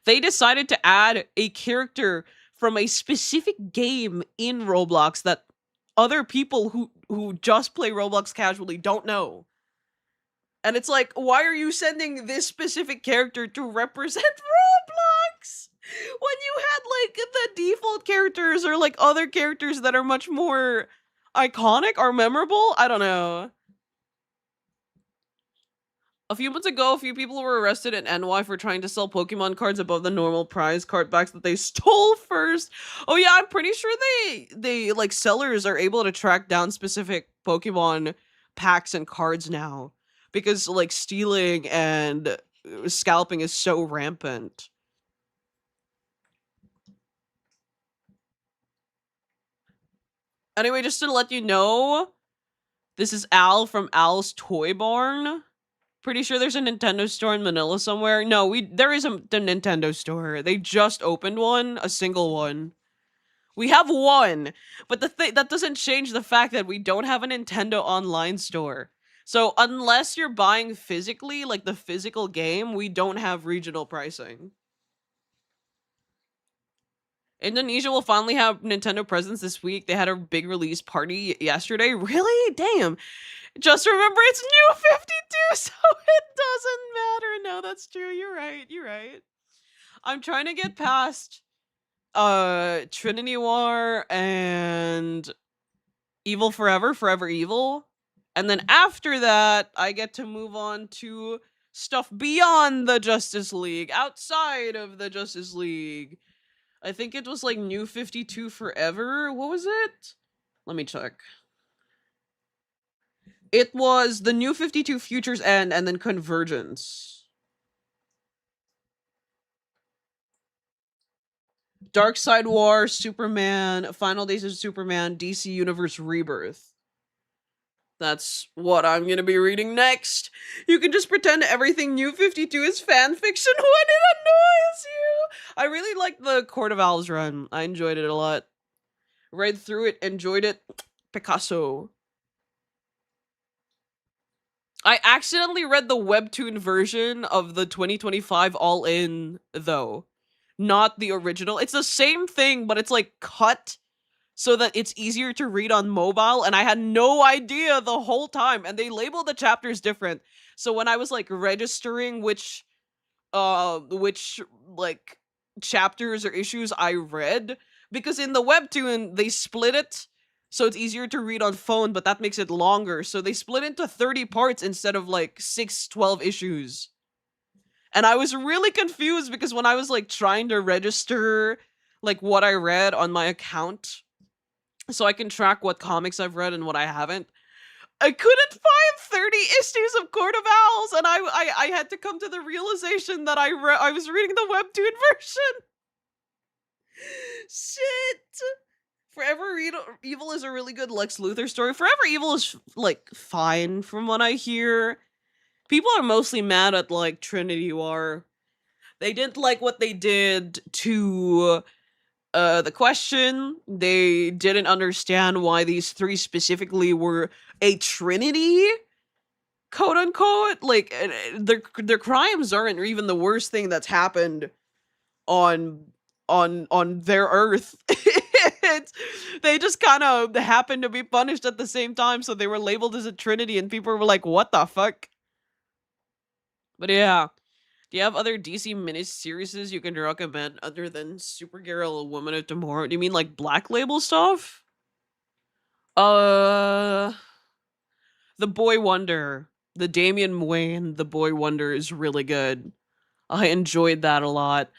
They decided to add a character from a specific game in Roblox that other people who just play Roblox casually don't know. And it's like, why are you sending this specific character to represent Roblox? When you had like the default characters or like other characters that are much more iconic or memorable? I don't know. A few months ago, a few people were arrested in NY for trying to sell Pokemon cards above the normal prize card backs that they stole first. Oh yeah, I'm pretty sure they like sellers are able to track down specific Pokemon packs and cards now because like stealing and scalping is so rampant. Anyway, just to let you know, this is Al from Al's Toy Barn. Pretty sure there's a Nintendo store in Manila somewhere. No, there is the Nintendo store. They just opened one, a single one. We have one, but that doesn't change the fact that we don't have a Nintendo online store. So unless you're buying physically, like the physical game, we don't have regional pricing. Indonesia will finally have Nintendo presents this week. They had a big release party yesterday. Really? Damn. Just remember it's new 52, so it doesn't matter. No, that's true. You're right. You're right. I'm trying to get past Trinity War and Evil Forever, Forever Evil. And then after that, I get to move on to stuff beyond the Justice League, outside of the Justice League. I think it was like New 52 Forever. What was it? Let me check. It was the New 52 Futures End and then Convergence. Dark Side War, Superman, Final Days of Superman, DC Universe Rebirth. That's what I'm gonna be reading next. You can just pretend everything New 52 is fan fiction when it annoys you. I really liked the Court of Owls run. I enjoyed it a lot. Read through it, enjoyed it. Picasso. I accidentally read the webtoon version of the 2025 All In, though. Not the original. It's the same thing, but it's like cut so that it's easier to read on mobile, and I had no idea the whole time, and they labeled the chapters different. So when I was like registering which like chapters or issues I read, because in the webtoon they split it so it's easier to read on phone, but that makes it longer. So they split into 30 parts instead of like 12 issues. And I was really confused because when I was like trying to register like what I read on my account so I can track what comics I've read and what I haven't, I couldn't find 30 issues of Court of Owls, and I had to come to the realization that I was reading the webtoon version. Shit. Forever Evil is a really good Lex Luthor story. Forever Evil is like fine from what I hear. People are mostly mad at like Trinity War. They didn't like what they did to the question. They didn't understand why these three specifically were a trinity, quote unquote. Like their crimes aren't even the worst thing that's happened on their earth. They just kind of happened to be punished at the same time, so they were labeled as a trinity, and people were like, what the fuck? But yeah. Do you have other DC miniseries you can recommend other than Supergirl, Woman of Tomorrow? Do you mean like Black Label stuff? The Boy Wonder. The Damian Wayne, The Boy Wonder is really good. I enjoyed that a lot.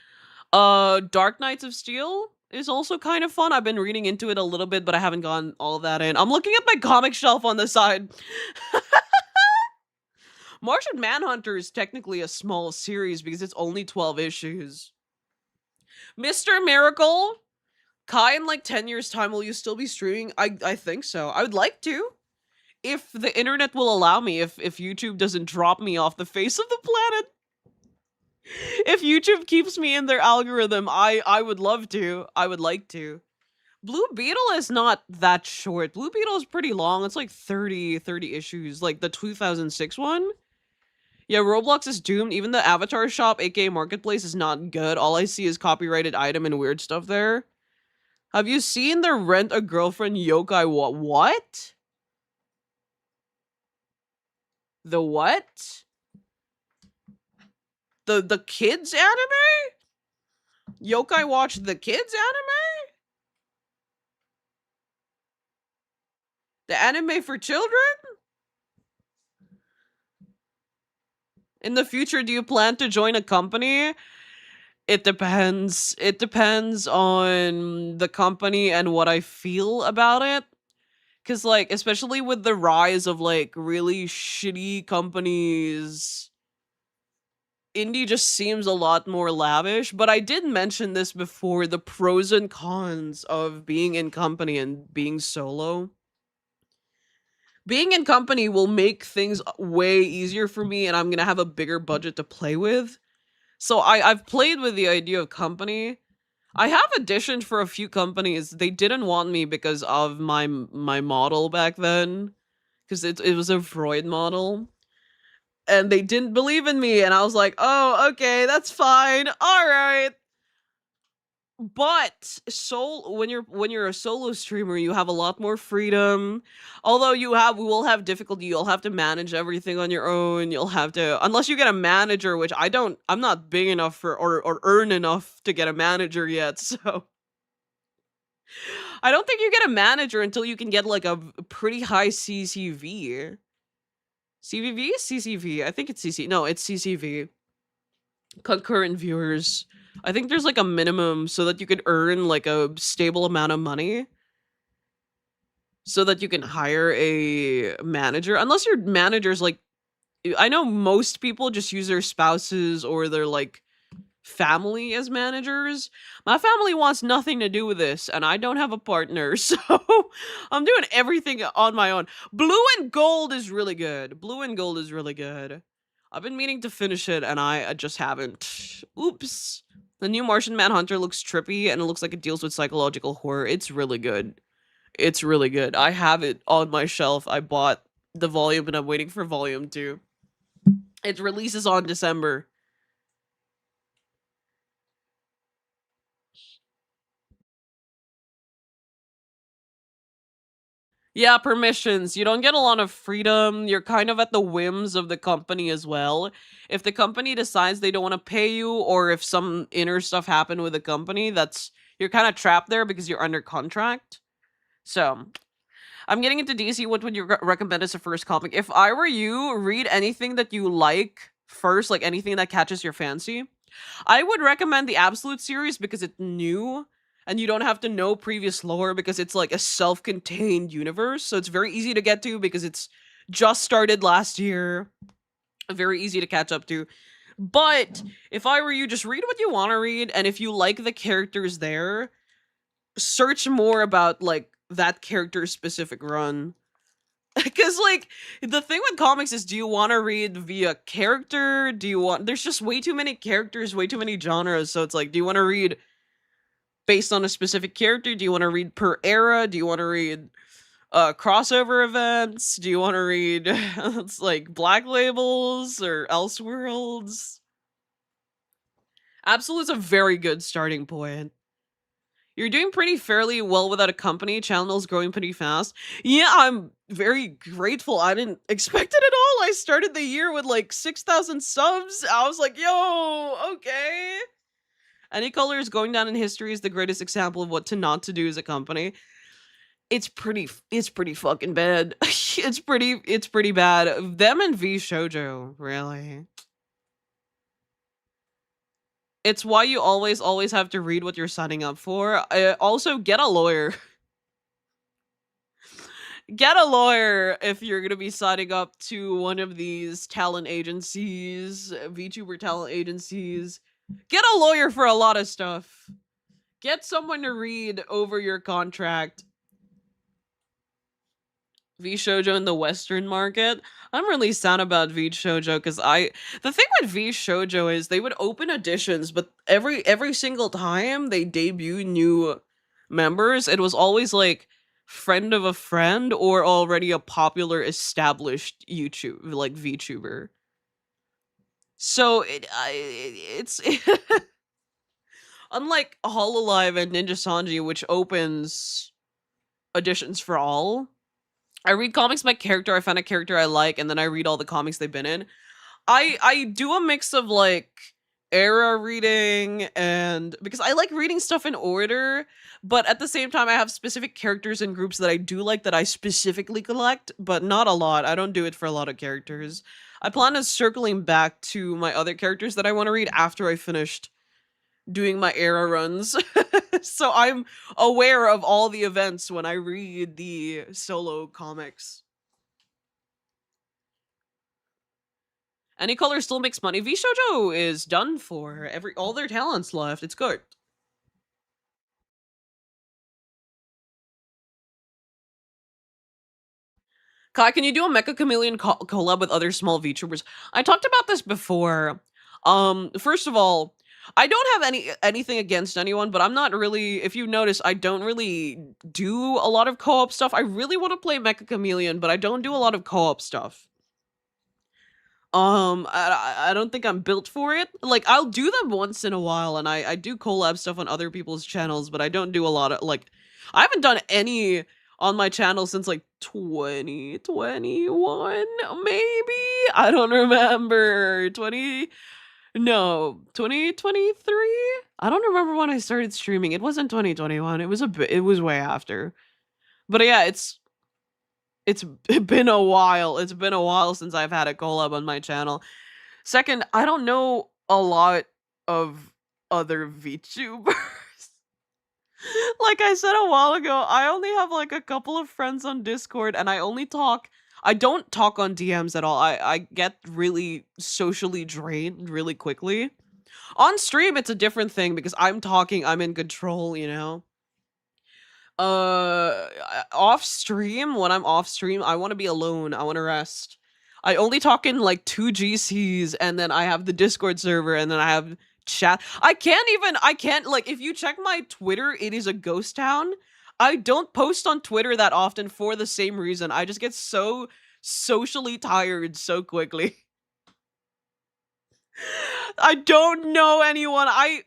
Dark Knights of Steel is also kind of fun. I've been reading into it a little bit, but I haven't gotten all that in. I'm looking at my comic shelf on the side. Martian Manhunter is technically a small series because it's only 12 issues. Mr. Miracle? Kai, in like 10 years' time, will you still be streaming? I think so. I would like to. If the internet will allow me, if YouTube doesn't drop me off the face of the planet. If YouTube keeps me in their algorithm, I would love to. I would like to. Blue Beetle is not that short. Blue Beetle is pretty long. It's like 30 issues. Like the 2006 one. Yeah, Roblox is doomed. Even the avatar shop, aka Marketplace, is not good. All I see is copyrighted item and weird stuff there. Have you seen the Rent a Girlfriend yokai what? The what? The kids anime? Yokai Watch the kids anime? The anime for children? In the future, do you plan to join a company? It depends. It depends on the company and what I feel about it. Cause like, especially with the rise of like really shitty companies, indie just seems a lot more lavish. But I did mention this before, the pros and cons of being in company and being solo. Being in company will make things way easier for me, and I'm gonna have a bigger budget to play with. So I've played with the idea of company. I have auditioned for a few companies. They didn't want me because of my model back then, because it was a Freud model, and they didn't believe in me. And I was like, oh, okay, that's fine, all right. But when you're a solo streamer, you have a lot more freedom. Although we will have difficulty. You'll have to manage everything on your own. You'll have to, unless you get a manager, which I'm not big enough for, or earn enough to get a manager yet. So I don't think you get a manager until you can get like a pretty high CCV. CVV? CCV. I think it's CC. No, it's CCV. Concurrent viewers. I think there's like a minimum so that you could earn like a stable amount of money so that you can hire a manager. Unless your manager's like, I know most people just use their spouses or their like family as managers. My family wants nothing to do with this, and I don't have a partner, so I'm doing everything on my own. Blue and Gold is really good. Blue and Gold is really good. I've been meaning to finish it, and I just haven't. Oops. The new Martian Manhunter looks trippy, and it looks like it deals with psychological horror. It's really good. It's really good. I have it on my shelf. I bought the volume, and I'm waiting for volume 2. It releases on December. Yeah, permissions. You don't get a lot of freedom. You're kind of at the whims of the company as well. If the company decides they don't want to pay you, or if some inner stuff happened with the company, you're kind of trapped there because you're under contract. So, I'm getting into DC. What would you recommend as a first comic? If I were you, read anything that you like first, like anything that catches your fancy. I would recommend the Absolute series because it's new and you don't have to know previous lore because it's like a self-contained universe. So it's very easy to get to because it's just started last year. Very easy to catch up to. But if I were you, just read what you want to read, and if you like the characters there, search more about like that character's specific run. Because like the thing with comics is, do you want to read via character? There's just way too many characters, way too many genres. So it's like, do you want to read based on a specific character? Do you want to read per era? Do you want to read crossover events? Do you want to read it's like Black Labels or Elseworlds? Absolute's a very good starting point. You're doing pretty fairly well without a company. Channel's growing pretty fast. Yeah, I'm very grateful. I didn't expect it at all. I started the year with like 6,000 subs. I was like, yo, okay. Any Color is going down in history as the greatest example of what to not to do as a company. It's pretty fucking bad. It's pretty bad. Them and V Shoujo, really. It's why you always have to read what you're signing up for. Also, get a lawyer. Get a lawyer if you're gonna be signing up to one of these talent agencies, VTuber talent agencies. Get a lawyer for a lot of stuff. Get someone to read over your contract. V Shoujo in the Western market. I'm really sad about V Shoujo because the thing with V Shoujo is they would open editions, but every single time they debut new members, it was always like friend of a friend or already a popular established YouTube like VTuber. So it's unlike Hololive and Ninja Sanji, which opens editions for all. I read comics by character. I find a character I like, and then I read all the comics they've been in. I do a mix of like era reading and because I like reading stuff in order, but at the same time I have specific characters and groups that I do like that I specifically collect, but not a lot. I don't do it for a lot of characters. I plan on circling back to my other characters that I want to read after I finished doing my era runs. So I'm aware of all the events when I read the solo comics. Any color still makes money. V Shoujo is done for. All their talents left. It's good. Kai, can you do a Mecha Chameleon collab with other small VTubers? I talked about this before. First of all, I don't have anything against anyone, but I'm not really. If you notice, I don't really do a lot of co-op stuff. I really want to play Mecha Chameleon, but I don't do a lot of co-op stuff. I don't think I'm built for it. Like, I'll do them once in a while, and I do collab stuff on other people's channels, but I don't do a lot of, like, I haven't done any on my channel since, like, 2021, maybe? I don't remember. 2023? I don't remember when I started streaming. It wasn't 2021. It was way after. But yeah, it's been a while. It's been a while since I've had a collab on my channel. Second, I don't know a lot of other VTubers. Like I said a while ago, I only have like a couple of friends on Discord and I don't talk on DMs at all. I get really socially drained really quickly. On stream, it's a different thing because I'm talking, I'm in control, you know? Off stream, when I'm off stream, I want to be alone. I want to rest. I only talk in like 2 GCs and then I have the Discord server and then I have chat. I can't like if you check my Twitter, it is a ghost town. I don't post on Twitter that often for the same reason. I just get so socially tired so quickly. I don't know anyone. I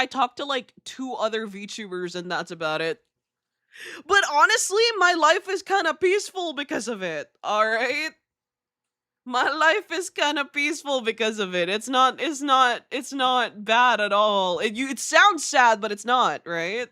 talk to like 2 other VTubers and that's about it. But honestly, my life is kind of peaceful because of it. All right? My life is kind of peaceful because of it. It's not bad at all. It sounds sad, but it's not, right?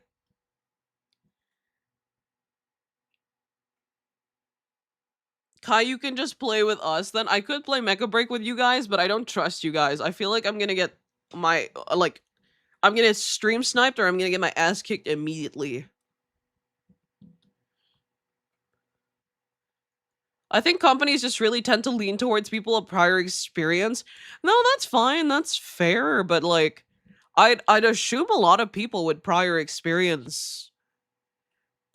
Kai, you can just play with us. Then I could play Mecha Break with you guys, but I don't trust you guys. I feel like I'm going to get my I'm going to stream sniped or I'm going to get my ass kicked immediately. I think companies just really tend to lean towards people of prior experience. No, that's fine. That's fair. But like, I'd assume a lot of people with prior experience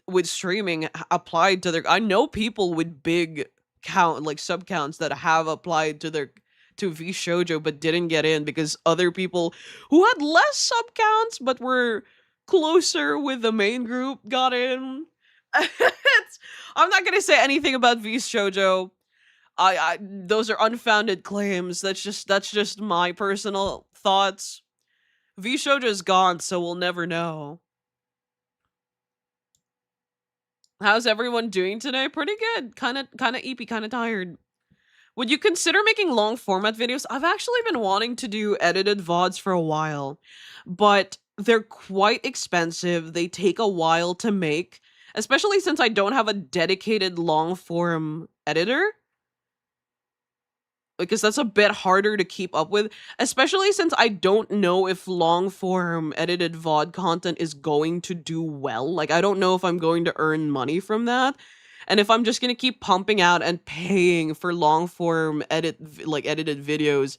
with streaming applied to their. I know people with big sub counts that have applied to V Shoujo but didn't get in because other people who had less sub counts but were closer with the main group got in. I'm not gonna say anything about V Shoujo. Those are unfounded claims. That's just my personal thoughts. V Shoujo's gone, so we'll never know. How's everyone doing today? Pretty good. Kind of eepy, kind of tired. Would you consider making long format videos? I've actually been wanting to do edited VODs for a while, but they're quite expensive. They take a while to make, especially since I don't have a dedicated long form editor. Because that's a bit harder to keep up with, especially since I don't know if long form edited VOD content is going to do well. Like, I don't know if I'm going to earn money from that. And if I'm just going to keep pumping out and paying for long form edited videos,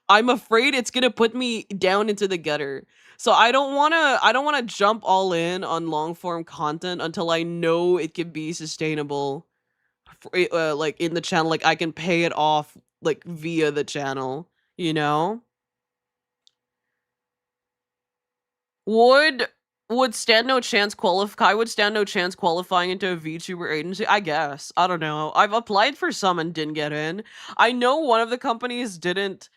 I'm afraid it's going to put me down into the gutter. So I don't want to jump all in on long form content until I know it can be sustainable like in the channel, like I can pay it off like via the channel, you know? Would stand no chance qualify would stand no chance qualifying into a VTuber agency? I guess. I don't know. I've applied for some and didn't get in. I know one of the companies didn't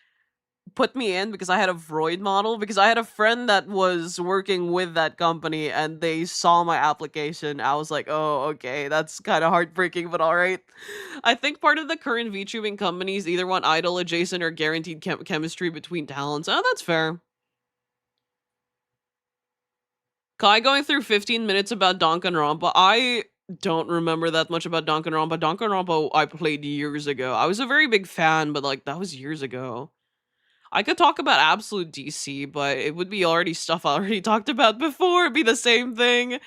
put me in because I had a Vroid model, because I had a friend that was working with that company and they saw my application. I was like, oh, okay, that's kind of heartbreaking, but all right. I think part of the current VTubing companies either want idol adjacent or guaranteed chemistry between talents. Oh, that's fair. Kai going through 15 minutes about Danganronpa. I don't remember that much about Danganronpa. Danganronpa I played years ago. I was a very big fan, but like that was years ago. I could talk about Absolute DC, but it would be already stuff I already talked about before. It'd be the same thing.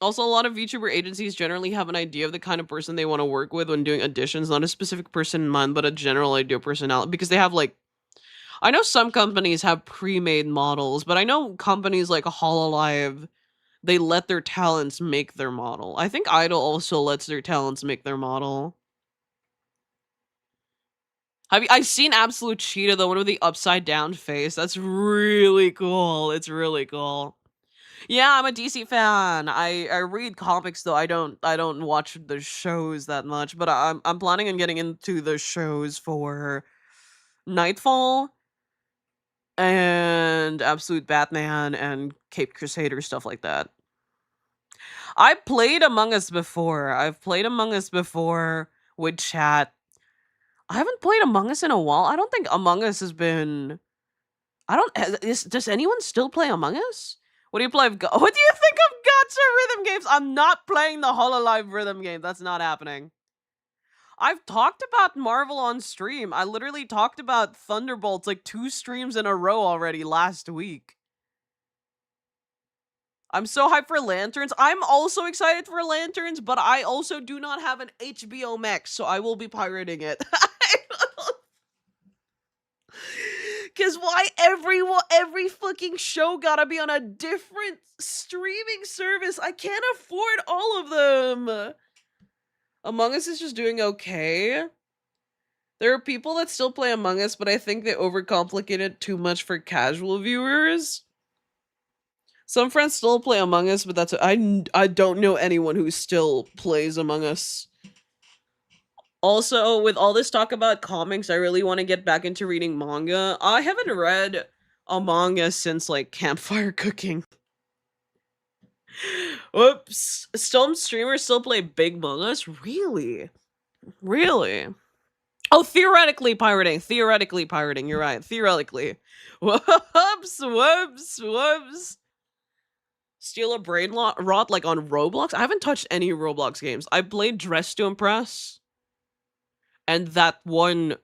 Also, a lot of VTuber agencies generally have an idea of the kind of person they want to work with when doing auditions, not a specific person in mind, but a general idea of personality. Because they have like, I know some companies have pre-made models, but I know companies like Hololive, they let their talents make their model. I think Idol also lets their talents make their model. I've seen Absolute Cheetah, the one with the upside down face. That's really cool. It's really cool. Yeah, I'm a DC fan. I read comics though. I don't watch the shows that much, but I'm planning on getting into the shows for Nightfall and Absolute Batman and Cape Crusader, stuff like that. I played Among Us before. I've played Among Us before with chat. I haven't played Among Us in a while. I don't think Among Us has been. I don't. Does anyone still play Among Us? What do you play? What do you think of gacha rhythm games? I'm not playing the Hololive rhythm game. That's not happening. I've talked about Marvel on stream. I literally talked about Thunderbolts like 2 streams in a row already last week. I'm so hyped for Lanterns. I'm also excited for Lanterns, but I also do not have an HBO Max, so I will be pirating it. Cause why every fucking show gotta be on a different streaming service? I can't afford all of them. Among Us is just doing okay. There are people that still play Among Us, but I think they overcomplicate it too much for casual viewers. Some friends still play Among Us, but I don't know anyone who still plays Among Us. Also, with all this talk about comics, I really want to get back into reading manga. I haven't read a manga since like Campfire Cooking. Whoops. Some streamers still play Big Mangas? Really? Really? Oh, theoretically pirating. Theoretically pirating. You're right. Theoretically. Whoops. Whoops. Whoops. Steal a brain rot like on Roblox? I haven't touched any Roblox games. I played Dress to Impress. And that one,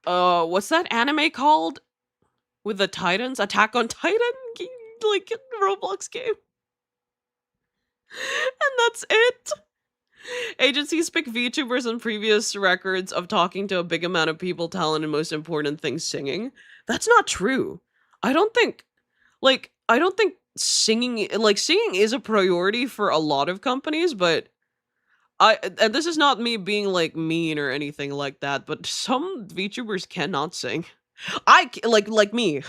what's that anime called? With the Titans? Attack on Titan? Like, Roblox game. And that's it. Agencies pick VTubers on previous records of talking to a big amount of people, talent, and most important thing, singing. That's not true. I don't think singing is a priority for a lot of companies, but and this is not me being like mean or anything like that, but some VTubers cannot sing. Like me.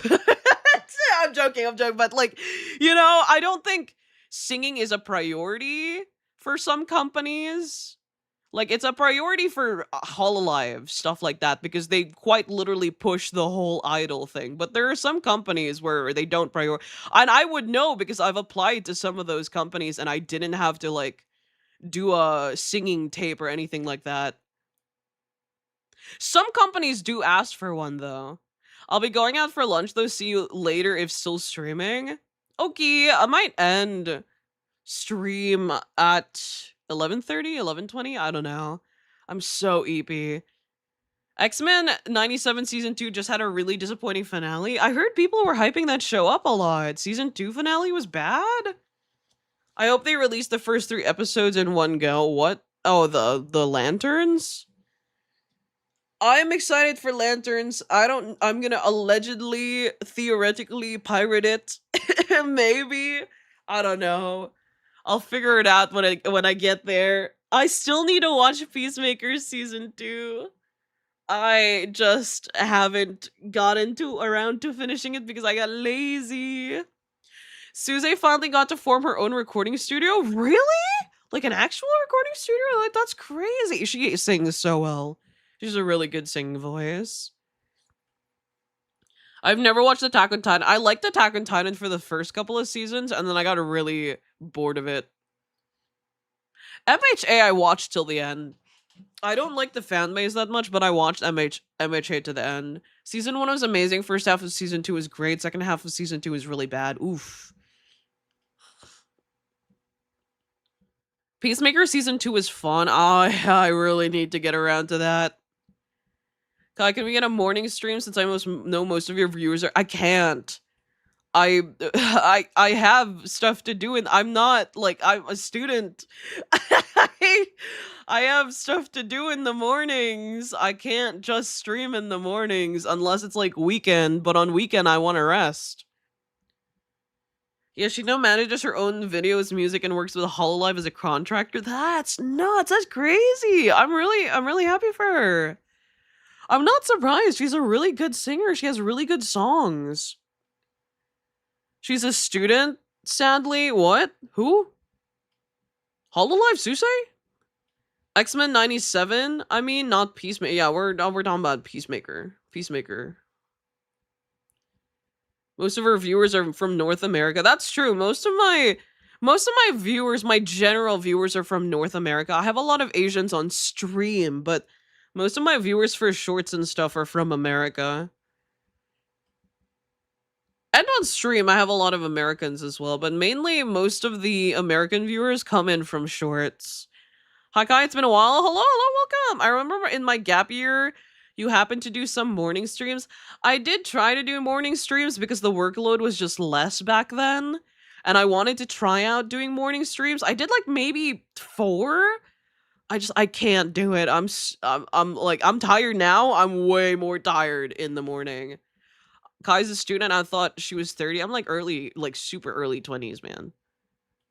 I'm joking, but like, I don't think singing is a priority for some companies. Like, it's a priority for Hololive, stuff like that, because they quite literally push the whole idol thing. But there are some companies where they don't prioritize. And I would know because I've applied to some of those companies and I didn't have to, like, do a singing tape or anything like that. Some companies do ask for one, though. I'll be going out for lunch, though. See you later if still streaming. Okay, I might end stream at 11:30, 11:20. I don't know. I'm so eepy. X-Men 97 Season 2 just had a really disappointing finale. I heard people were hyping that show up a lot. Season 2 finale was bad? I hope they released the first 3 episodes in one go. What? Oh, the Lanterns? I'm excited for Lanterns. I'm gonna allegedly, theoretically pirate it. Maybe. I don't know. I'll figure it out when I get there. I still need to watch Peacemaker Season 2. I just haven't gotten around to finishing it because I got lazy. Suze finally got to form her own recording studio? Really? Like an actual recording studio? Like, that's crazy. She sings so well. She's a really good singing voice. I've never watched Attack on Titan. I liked Attack on Titan for the first couple of seasons, and then I got really bored of it. MHA I watched till the end. I don't like the fan base that much, but I watched MHA to the end. Season 1 was amazing. First half of season 2 was great. Second half of season 2 was really bad. Oof. Peacemaker season 2 was fun. I really need to get around to that. Kai, can we get a morning stream since I know most of your viewers are? I can't. I I have stuff to do and I'm not like I'm a student. I have stuff to do in the mornings. I can't just stream in the mornings unless it's like weekend, but on weekend I want to rest. Yeah, she now manages her own videos, music, and works with Hololive as a contractor. That's nuts. That's crazy. I'm really happy for her. I'm not surprised. She's a really good singer. She has really good songs. She's a student, sadly. What? Who? Hololive Susei? X-Men 97? I mean, not Peacemaker. Yeah, we're talking about Peacemaker. Peacemaker. Most of her viewers are from North America. That's true. Most of my viewers, my general viewers are from North America. I have a lot of Asians on stream, but most of my viewers for shorts and stuff are from America. And on stream, I have a lot of Americans as well, but mainly most of the American viewers come in from shorts. Hi Kai, it's been a while. Hello, welcome. I remember in my gap year, you happened to do some morning streams. I did try to do morning streams because the workload was just less back then. And I wanted to try out doing morning streams. I did like maybe 4. I can't do it. I'm tired now. I'm way more tired in the morning. Kai's a student. I thought she was 30. I'm like early, like super early 20s, man.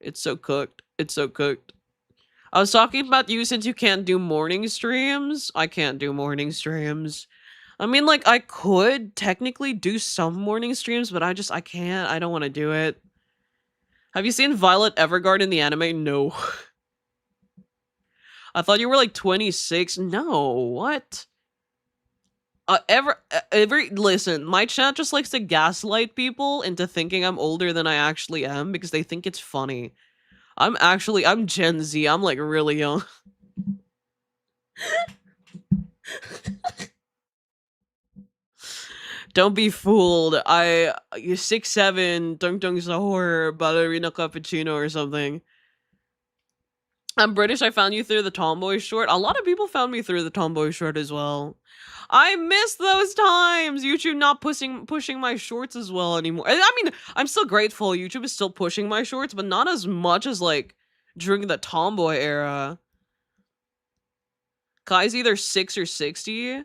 It's so cooked. It's so cooked. I was talking about you since you can't do morning streams. I can't do morning streams. I mean, like, I could technically do some morning streams, but I can't. I don't want to do it. Have you seen Violet Evergarden in the anime? No. I thought you were like 26. No, what? Listen, my chat just likes to gaslight people into thinking I'm older than I actually am because they think it's funny. I'm Gen Z. I'm like really young. Don't be fooled. You're 6'7", Dung Dung Sahur, ballerina cappuccino or something. I'm British. I found you through the Tomboy short. A lot of people found me through the Tomboy short as well. I miss those times. YouTube not pushing my shorts as well anymore. I mean, I'm still grateful YouTube is still pushing my shorts, but not as much as like during the Tomboy era. Kai's either 6 or 60. Do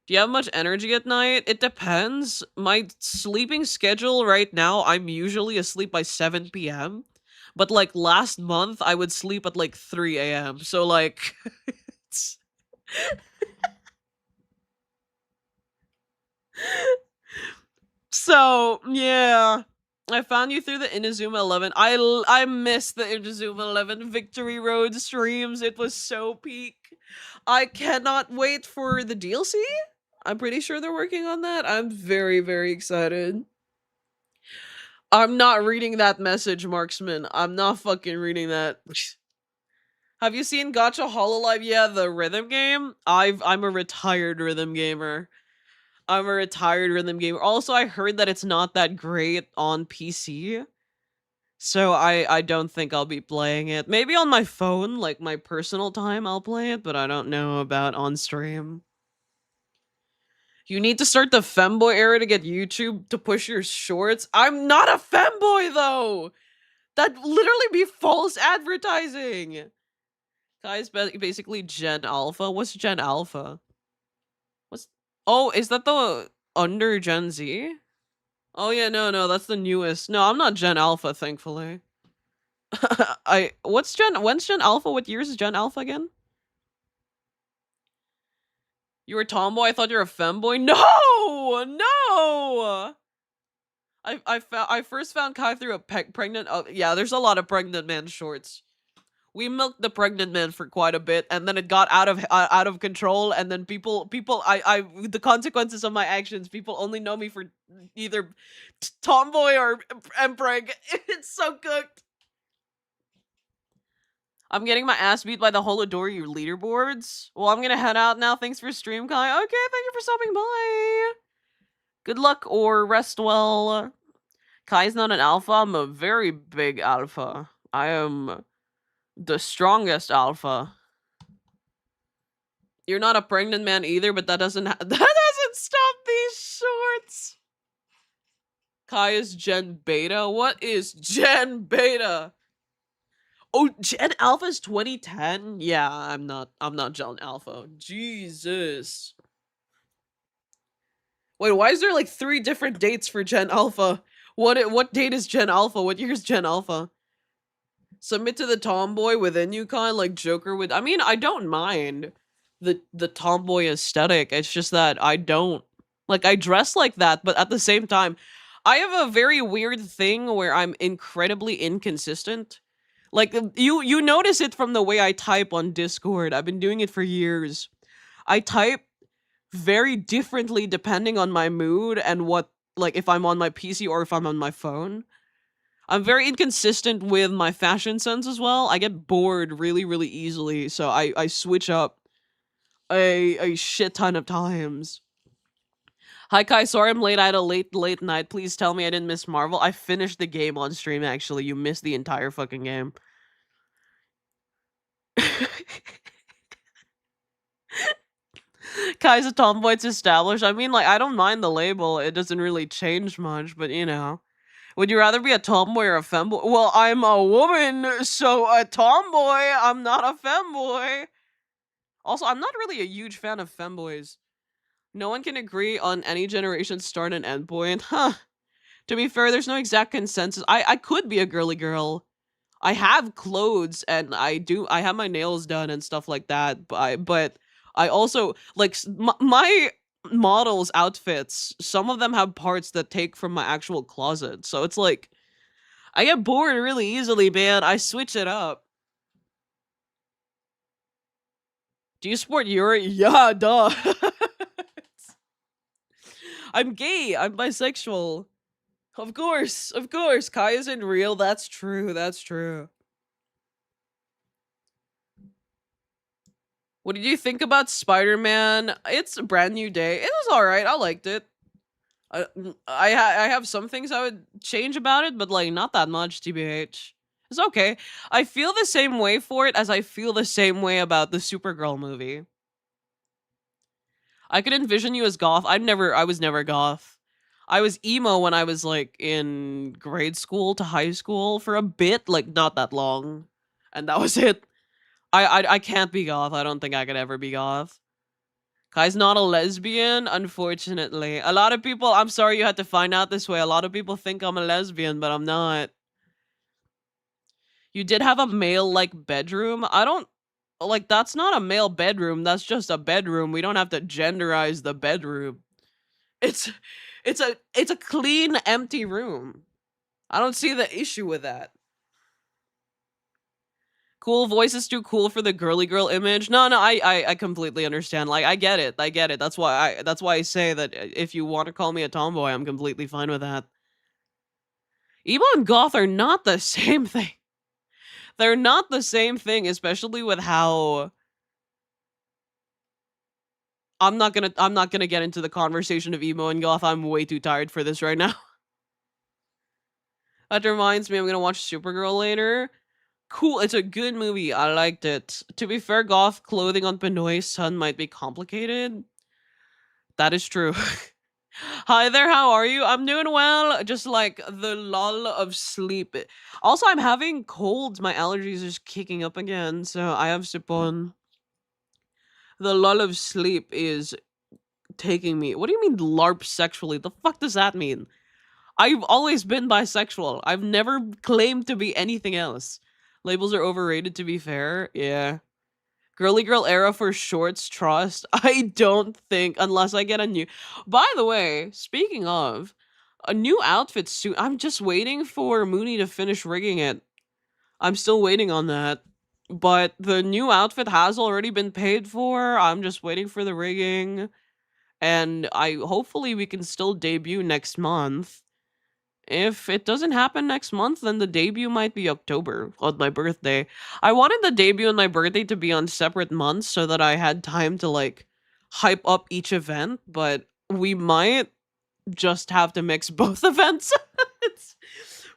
you have much energy at night? It depends. My sleeping schedule right now, I'm usually asleep by 7 p.m. But like last month, I would sleep at like 3 a.m. So like, so yeah. I found you through the Inazuma 11. I missed the Inazuma 11 Victory Road streams. It was so peak. I cannot wait for the DLC. I'm pretty sure they're working on that. I'm very, very excited. I'm not reading that message, Marksman. I'm not fucking reading that. Have you seen Gacha Hololive? Yeah, the rhythm game. I'm a retired rhythm gamer. Also, I heard that it's not that great on PC. So I don't think I'll be playing it. Maybe on my phone, like my personal time, I'll play it, but I don't know about on stream. You need to start the femboy era to get YouTube to push your shorts. I'm not a femboy though. That'd literally be false advertising. Guys, basically Gen Alpha. What's Gen Alpha? Oh, is that the under Gen Z? Oh yeah, no, that's the newest. No, I'm not Gen Alpha, thankfully. When's Gen Alpha? What years is Gen Alpha again? You were a tomboy? I thought you were a femboy? No! I first found Kai through a pregnant. Oh, yeah, there's a lot of pregnant man shorts. We milked the pregnant man for quite a bit, and then it got out of control. And then the consequences of my actions. People only know me for either tomboy or empreg. It's so cooked. I'm getting my ass beat by the Holodori leaderboards. Well, I'm gonna head out now. Thanks for stream, Kai. Okay, thank you for stopping by. Good luck or rest well. Kai's not an alpha. I'm a very big alpha. I am the strongest alpha. You're not a pregnant man either, but that doesn't that doesn't stop these shorts. Kai is Gen Beta. What is Gen Beta? Oh, Gen Alpha is 2010. Yeah, I'm not Gen Alpha. Jesus. Wait, why is there like 3 different dates for Gen Alpha? What date is Gen Alpha? What year is Gen Alpha? Submit to the tomboy within you, Kai, like Joker would. I mean, I don't mind the tomboy aesthetic. It's just that I don't like I dress like that, but at the same time, I have a very weird thing where I'm incredibly inconsistent. Like you notice it from the way I type on Discord. I've been doing it for years. I type very differently depending on my mood and what like if I'm on my PC or if I'm on my phone. I'm very inconsistent with my fashion sense as well. I get bored really, really easily, so I switch up a shit ton of times. Hi Kai, sorry I'm late. I had a late night. Please tell me I didn't miss Marvel. I finished the game on stream actually. You missed the entire fucking game. Kai's a tomboy, it's established. I mean, like, I don't mind the label. It doesn't really change much, but you know. Would you rather be a tomboy or a femboy? Well, I'm a woman, so a tomboy. I'm not a femboy. Also, I'm not really a huge fan of femboys. No one can agree on any generation's start and end point. Huh. To be fair, there's no exact consensus. I could be a girly girl. I have clothes and I have my nails done and stuff like that, but I also like my models outfits, some of them have parts that take from my actual closet. So it's like I get bored really easily, man. I switch it up. Do you support Yuri? Yeah, duh. I'm gay. I'm bisexual. Of course. Of course. Kai isn't real. That's true. That's true. What did you think about Spider-Man? It's a brand new day. It was alright. I liked it. I have some things I would change about it, but like not that much, TBH. It's okay. I feel the same way for it as I feel the same way about the Supergirl movie. I could envision you as goth. I was never goth. I was emo when I was like in grade school to high school for a bit, like not that long. And that was it. I can't be goth. I don't think I could ever be goth. Kai's not a lesbian, unfortunately. A lot of people, I'm sorry you had to find out this way. A lot of people think I'm a lesbian, but I'm not. You did have a male-like bedroom. I don't, like, that's not a male bedroom. That's just a bedroom. We don't have to genderize the bedroom. It's a clean, empty room. I don't see the issue with that. Cool voice is too cool for the girly girl image. No, I completely understand. Like, I get it. That's why I say that if you want to call me a tomboy, I'm completely fine with that. Emo and goth are not the same thing. They're not the same thing, especially with how I'm not gonna get into the conversation of emo and goth. I'm way too tired for this right now. That reminds me, I'm gonna watch Supergirl later. Cool, it's a good movie. I liked it. To be fair, goth clothing on Pinoy's son might be complicated. That is true. Hi there, how are you? I'm doing well. Just like the lull of sleep. Also, I'm having colds. My allergies are just kicking up again, so I have sipon. The lull of sleep is taking me. What do you mean LARP sexually? The fuck does that mean? I've always been bisexual. I've never claimed to be anything else. Labels are overrated, to be fair. Yeah. Girly girl era for shorts, trust. I don't think, unless I get a new... By the way, speaking of, a new outfit soon. I'm just waiting for Mooney to finish rigging it. I'm still waiting on that. but the new outfit has already been paid for. I'm just waiting for the rigging, and I hopefully we can still debut next month. If it doesn't happen next month, then the debut might be October on my birthday. I wanted the debut and my birthday to be on separate months so that I had time to like hype up each event, but we might just have to mix both events. It's,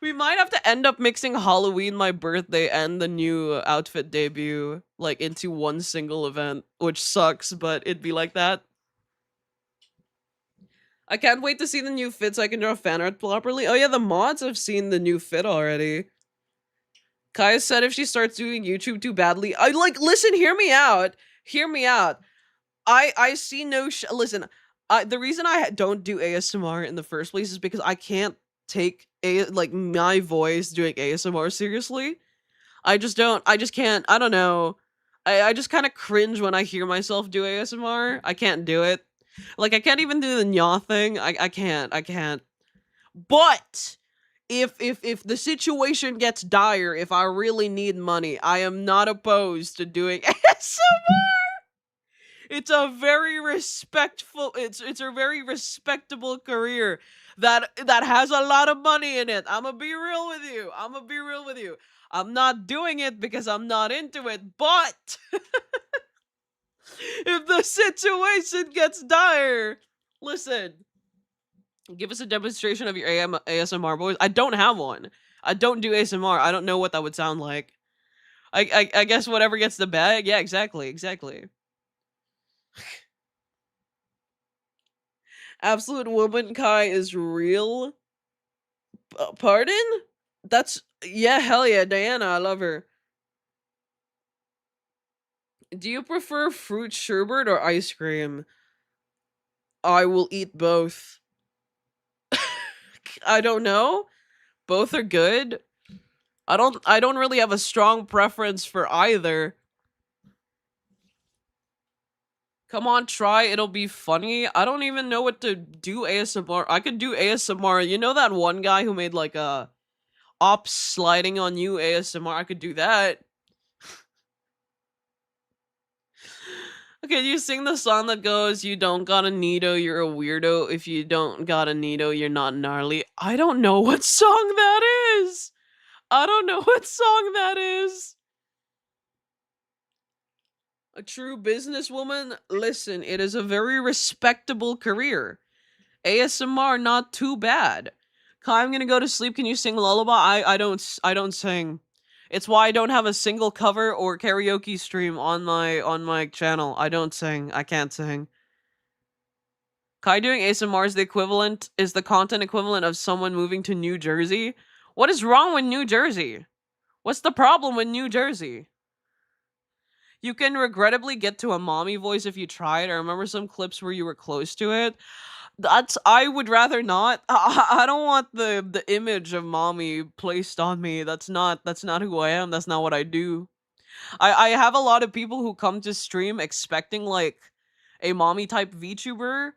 we might have to end up mixing Halloween, my birthday, and the new outfit debut like into one single event, which sucks, but it'd be like that. I can't wait to see the new fit so I can draw fan art properly. Oh yeah, the mods have seen the new fit already. Kaya said if she starts doing YouTube too badly, I like listen, hear me out. Hear me out. I see no listen. The reason I don't do ASMR in the first place is because I can't take like my voice doing ASMR seriously. I just don't. I just can't. I don't know. I just kind of cringe when I hear myself do ASMR. I can't do it. Like I can't even do the nya thing. I can't. I can't. But if the situation gets dire, if I really need money, I am not opposed to doing ASMR. It's a very respectful. It's a very respectable career that has a lot of money in it. I'm gonna be real with you. I'm gonna be real with you. I'm not doing it because I'm not into it, but if the situation gets dire, listen, give us a demonstration of your ASMR voice. I don't have one. I don't do ASMR. I don't know what that would sound like. I guess whatever gets the bag. Yeah, exactly, exactly. Absolute Woman Kai is real. Pardon? That's yeah, hell yeah, Diana, I love her. Do you prefer fruit sherbet or ice cream? I will eat both. I don't know. Both are good. I don't really have a strong preference for either. Come on, try. It'll be funny. I don't even know what to do ASMR. I could do ASMR. You know that one guy who made like a ops sliding on you ASMR? I could do that. Okay, do you sing the song that goes, "You don't got a neato, you're a weirdo. If you don't got a neato, you're not gnarly"? I don't know what song that is. I don't know what song that is. A true businesswoman? Listen, it is a very respectable career. ASMR not too bad. Kai, I'm gonna go to sleep. Can you sing lullaby? I don't sing. It's why I don't have a single cover or karaoke stream on my channel. I don't sing. I can't sing. Kai doing ASMR is the content equivalent of someone moving to New Jersey. What is wrong with New Jersey? What's the problem with New Jersey? You can regrettably get to a mommy voice if you try it. I remember some clips where you were close to it. I would rather not. I don't want the image of mommy placed on me. That's not who I am. That's not what I do. I have a lot of people who come to stream expecting like a mommy type VTuber,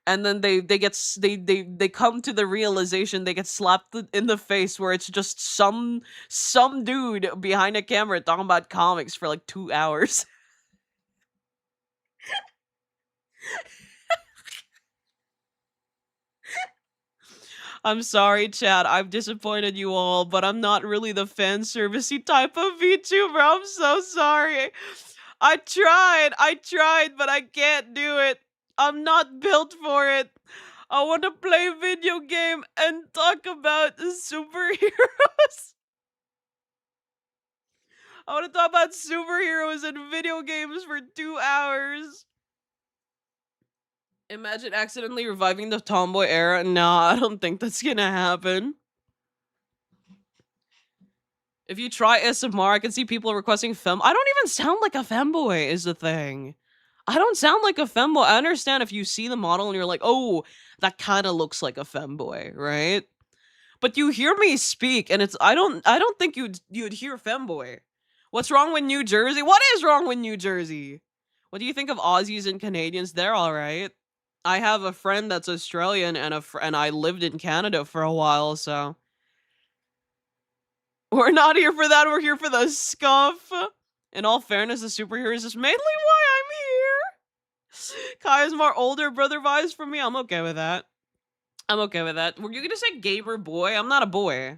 and then they come to the realization they get slapped in the face where it's just some dude behind a camera talking about comics for like 2 hours. I'm sorry, Chad. I've disappointed you all, but I'm not really the fan servicey type of VTuber. I'm so sorry. I tried, but I can't do it. I'm not built for it. I want to play video game and talk about superheroes. I want to talk about superheroes and video games for 2 hours. Imagine accidentally reviving the tomboy era. Nah, I don't think that's gonna happen. If you try SMR, I can see people requesting fem. I don't even sound like a femboy, is the thing. I don't sound like a femboy. I understand if you see the model and you're like, oh, that kind of looks like a femboy, right? But you hear me speak, and I don't think you'd hear femboy. What's wrong with New Jersey? What is wrong with New Jersey? What do you think of Aussies and Canadians? They're all right. I have a friend that's Australian and I lived in Canada for a while, so we're not here for that. We're here for the scuff. In all fairness, the superheroes is mainly why I'm here. Kaya's more older brother vibes from me. I'm okay with that. I'm okay with that. Were you gonna say gamer boy? I'm not a boy.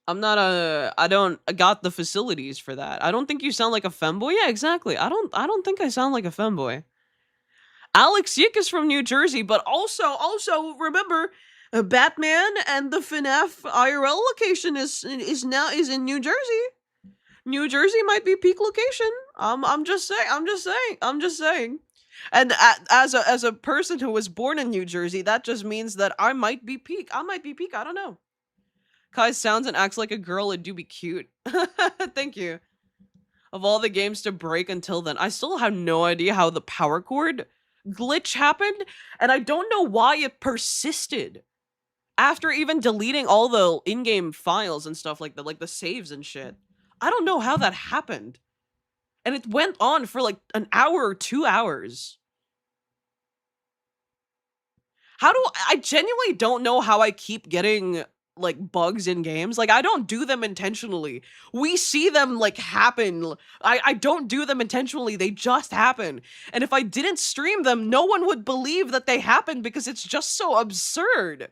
I don't got the facilities for that. I don't think you sound like a femboy. Yeah, exactly. I don't think I sound like a femboy. Alex Yick is from New Jersey, but also remember, Batman and the FNAF IRL location is in New Jersey. New Jersey might be peak location. I'm just saying. I'm just saying. And as a person who was born in New Jersey, that just means that I might be peak. I don't know. Kai sounds and acts like a girl. It do be cute. Thank you. Of all the games to break until then, I still have no idea how the power cord glitch happened, and I don't know why it persisted after even deleting all the in-game files and stuff like that, like the saves and shit. I don't know how that happened. And it went on for like an hour or 2 hours. I genuinely don't know how I keep getting like bugs in games. Like, I don't do them intentionally. We see them like happen. I don't do them intentionally. They just happen. And if I didn't stream them, no one would believe that they happened because it's just so absurd.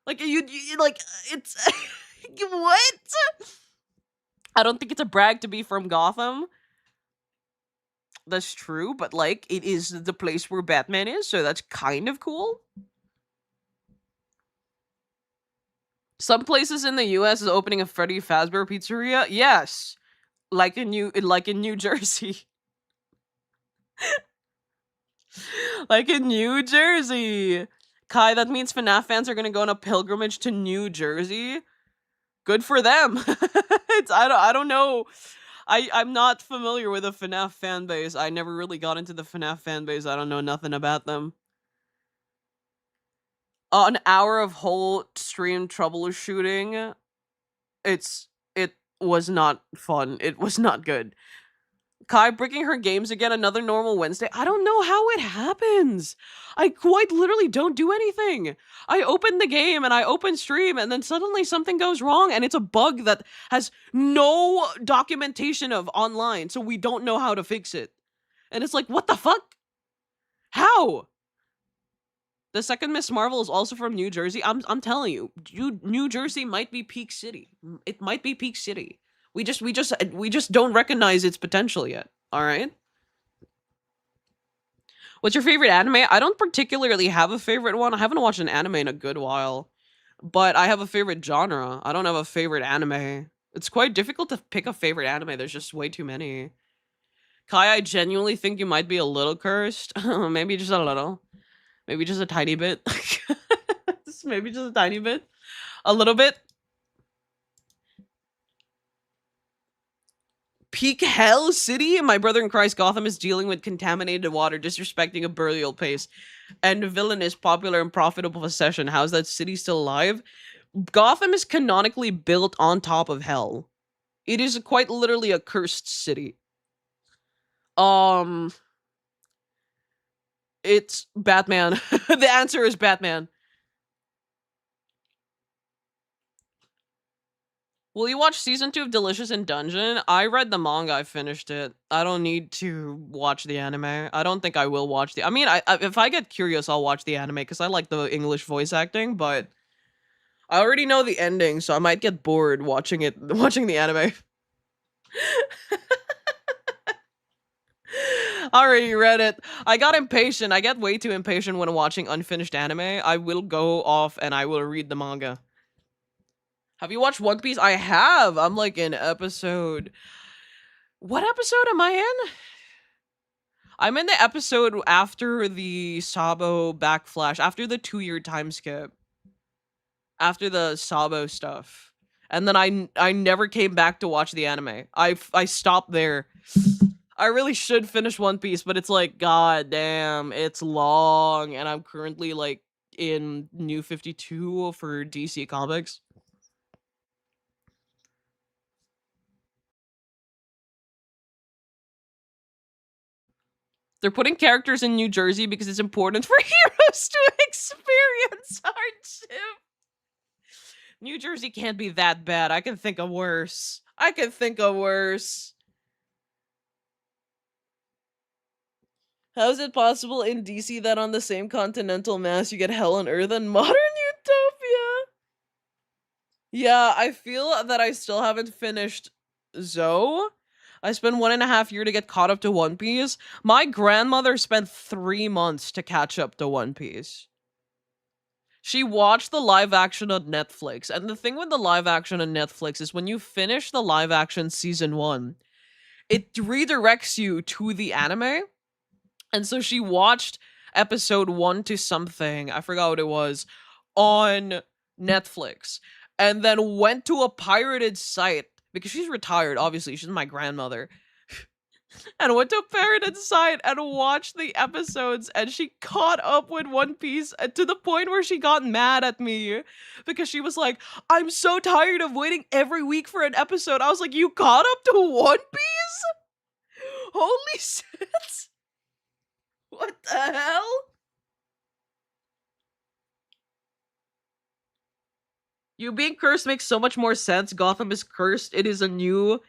Like, you like, it's what? I don't think it's a brag to be from Gotham. That's true, but like, it is the place where Batman is, so that's kind of cool. Some places in the US is opening a Freddy Fazbear pizzeria. Yes. Like in New Jersey. Like in New Jersey. Kai, that means FNAF fans are gonna go on a pilgrimage to New Jersey. Good for them. I don't know. I'm not familiar with the FNAF fan base. I never really got into the FNAF fan base. I don't know nothing about them. An hour of whole stream troubleshooting. It was not fun. It was not good. Kai breaking her games again, another normal Wednesday. I don't know how it happens. I quite literally don't do anything. I open the game and I open stream and then suddenly something goes wrong and it's a bug that has no documentation of online, so we don't know how to fix it. And it's like, what the fuck? How? The second Miss Marvel is also from New Jersey. I'm telling you, New Jersey might be peak city. It might be peak city. We just don't recognize its potential yet. All right. What's your favorite anime? I don't particularly have a favorite one. I haven't watched an anime in a good while, but I have a favorite genre. I don't have a favorite anime. It's quite difficult to pick a favorite anime. There's just way too many. Kai, I genuinely think you might be a little cursed. Maybe just a little. Maybe just a tiny bit. Maybe just a tiny bit. A little bit. Peak Hell City? My brother in Christ Gotham is dealing with contaminated water, disrespecting a burial place, and villainous, popular, and profitable possession. How's that city still alive? Gotham is canonically built on top of hell. It is quite literally a cursed city. It's Batman. The answer is Batman. Will you watch season 2 of Delicious in Dungeon? I read the manga, I finished it. I don't need to watch the anime. I don't think I will watch the... I mean, if I get curious, I'll watch the anime, because I like the English voice acting, but... I already know the ending, so I might get bored watching the anime. Already read it. I got impatient. I get way too impatient when watching unfinished anime. I will go off and I will read the manga. Have you watched One Piece? I have. I'm like in episode... What episode am I in? I'm in the episode after the Sabo backflash, after the 2-year time skip. After the Sabo stuff. And then I never came back to watch the anime. I stopped there. I really should finish One Piece, but it's like, god damn, it's long, and I'm currently like in New 52 for DC Comics. They're putting characters in New Jersey because it's important for heroes to experience hardship. New Jersey can't be that bad. I can think of worse. I can think of worse. How is it possible in DC that on the same continental mass you get hell on Earth and modern utopia? Yeah, I feel that I still haven't finished Zoe. I spent 1.5 years to get caught up to One Piece. My grandmother spent 3 months to catch up to One Piece. She watched the live action on Netflix. And the thing with the live action on Netflix is when you finish the live action season 1, it redirects you to the anime. And so she watched episode 1 to something, I forgot what it was, on Netflix. And then went to a pirated site because she's retired, obviously. She's my grandmother. And went to a pirated site and watched the episodes, and she caught up with One Piece to the point where she got mad at me because she was like, I'm so tired of waiting every week for an episode. I was like, you caught up to One Piece? Holy shit. What the hell? You being cursed makes so much more sense. Gotham is cursed. It is in New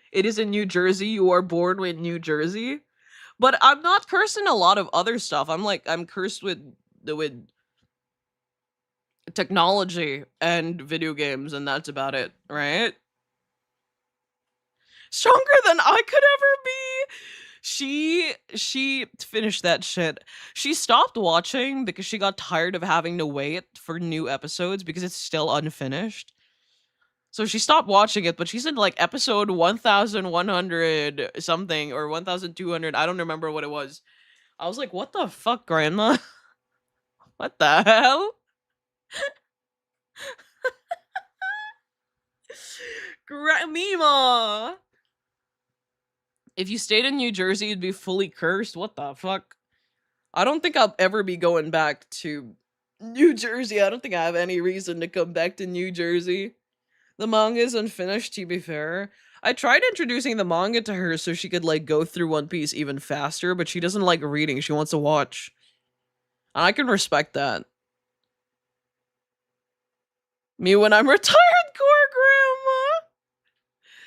Jersey. You are born with New Jersey. But I'm not cursed in a lot of other stuff. I'm cursed with technology and video games, and that's about it, right? Stronger than I could ever be. She finished that shit. She stopped watching because she got tired of having to wait for new episodes because it's still unfinished. So she stopped watching it, but she's in like episode 1100 something or 1200. I don't remember what it was. I was like, what the fuck, grandma? What the hell? Mima! If you stayed in New Jersey, you'd be fully cursed. What the fuck? I don't think I'll ever be going back to New Jersey. I don't think I have any reason to come back to New Jersey. The manga is unfinished, to be fair. I tried introducing the manga to her so she could, like, go through One Piece even faster, but she doesn't like reading. She wants to watch. And I can respect that. Me when I'm retired, core grandma!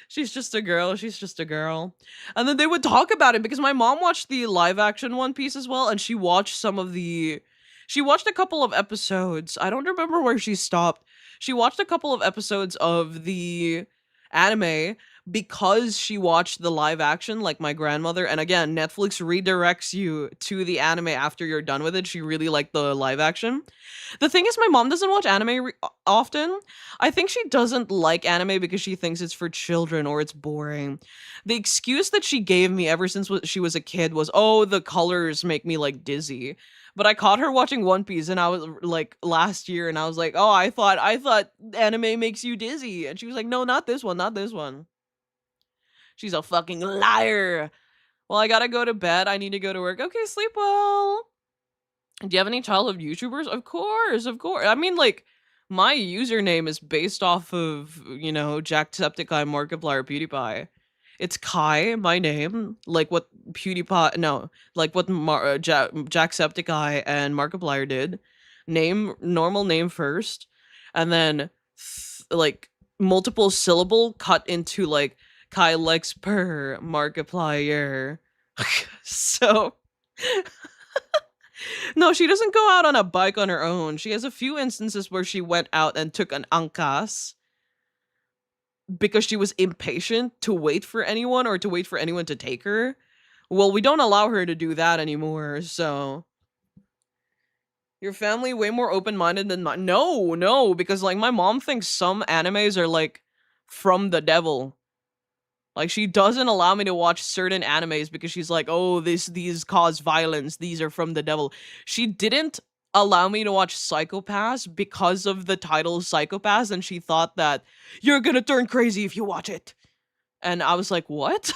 She's just a girl. She's just a girl. And then they would talk about it because my mom watched the live action One Piece as well, and she watched she watched a couple of episodes. I don't remember where she stopped. She watched a couple of episodes of the anime because she watched the live action, like my grandmother. And again, Netflix redirects you to the anime after you're done with it. She really liked the live action. The thing is, my mom doesn't watch anime often. I think she doesn't like anime because she thinks it's for children or it's boring. The excuse that she gave me ever since she was a kid was, oh, the colors make me like dizzy. But I caught her watching One Piece and I was like last year and I was like, oh, I thought anime makes you dizzy. And she was like, no, not this one, not this one. She's a fucking liar. Well, I gotta go to bed. I need to go to work. Okay, sleep well. Do you have any childhood YouTubers? Of course, of course. I mean, like, my username is based off of, you know, Jacksepticeye, Markiplier, PewDiePie. It's Kai, my name, like what PewDiePie, no, like what Jacksepticeye and Markiplier did. Normal name first, and then, like, multiple syllable cut into, like, Kai Lex per Markiplier. So... No, she doesn't go out on a bike on her own. She has a few instances where she went out and took an angkas because she was impatient to wait for anyone or to wait for anyone to take her. Well, we don't allow her to do that anymore, so... Your family way more open-minded than mine. No, because, like, my mom thinks some animes are, like, from the devil. Like, she doesn't allow me to watch certain animes because she's like, oh, these cause violence. These are from the devil. She didn't allow me to watch Psycho-Pass because of the title Psycho-Pass, and she thought that you're gonna turn crazy if you watch it. And I was like, what?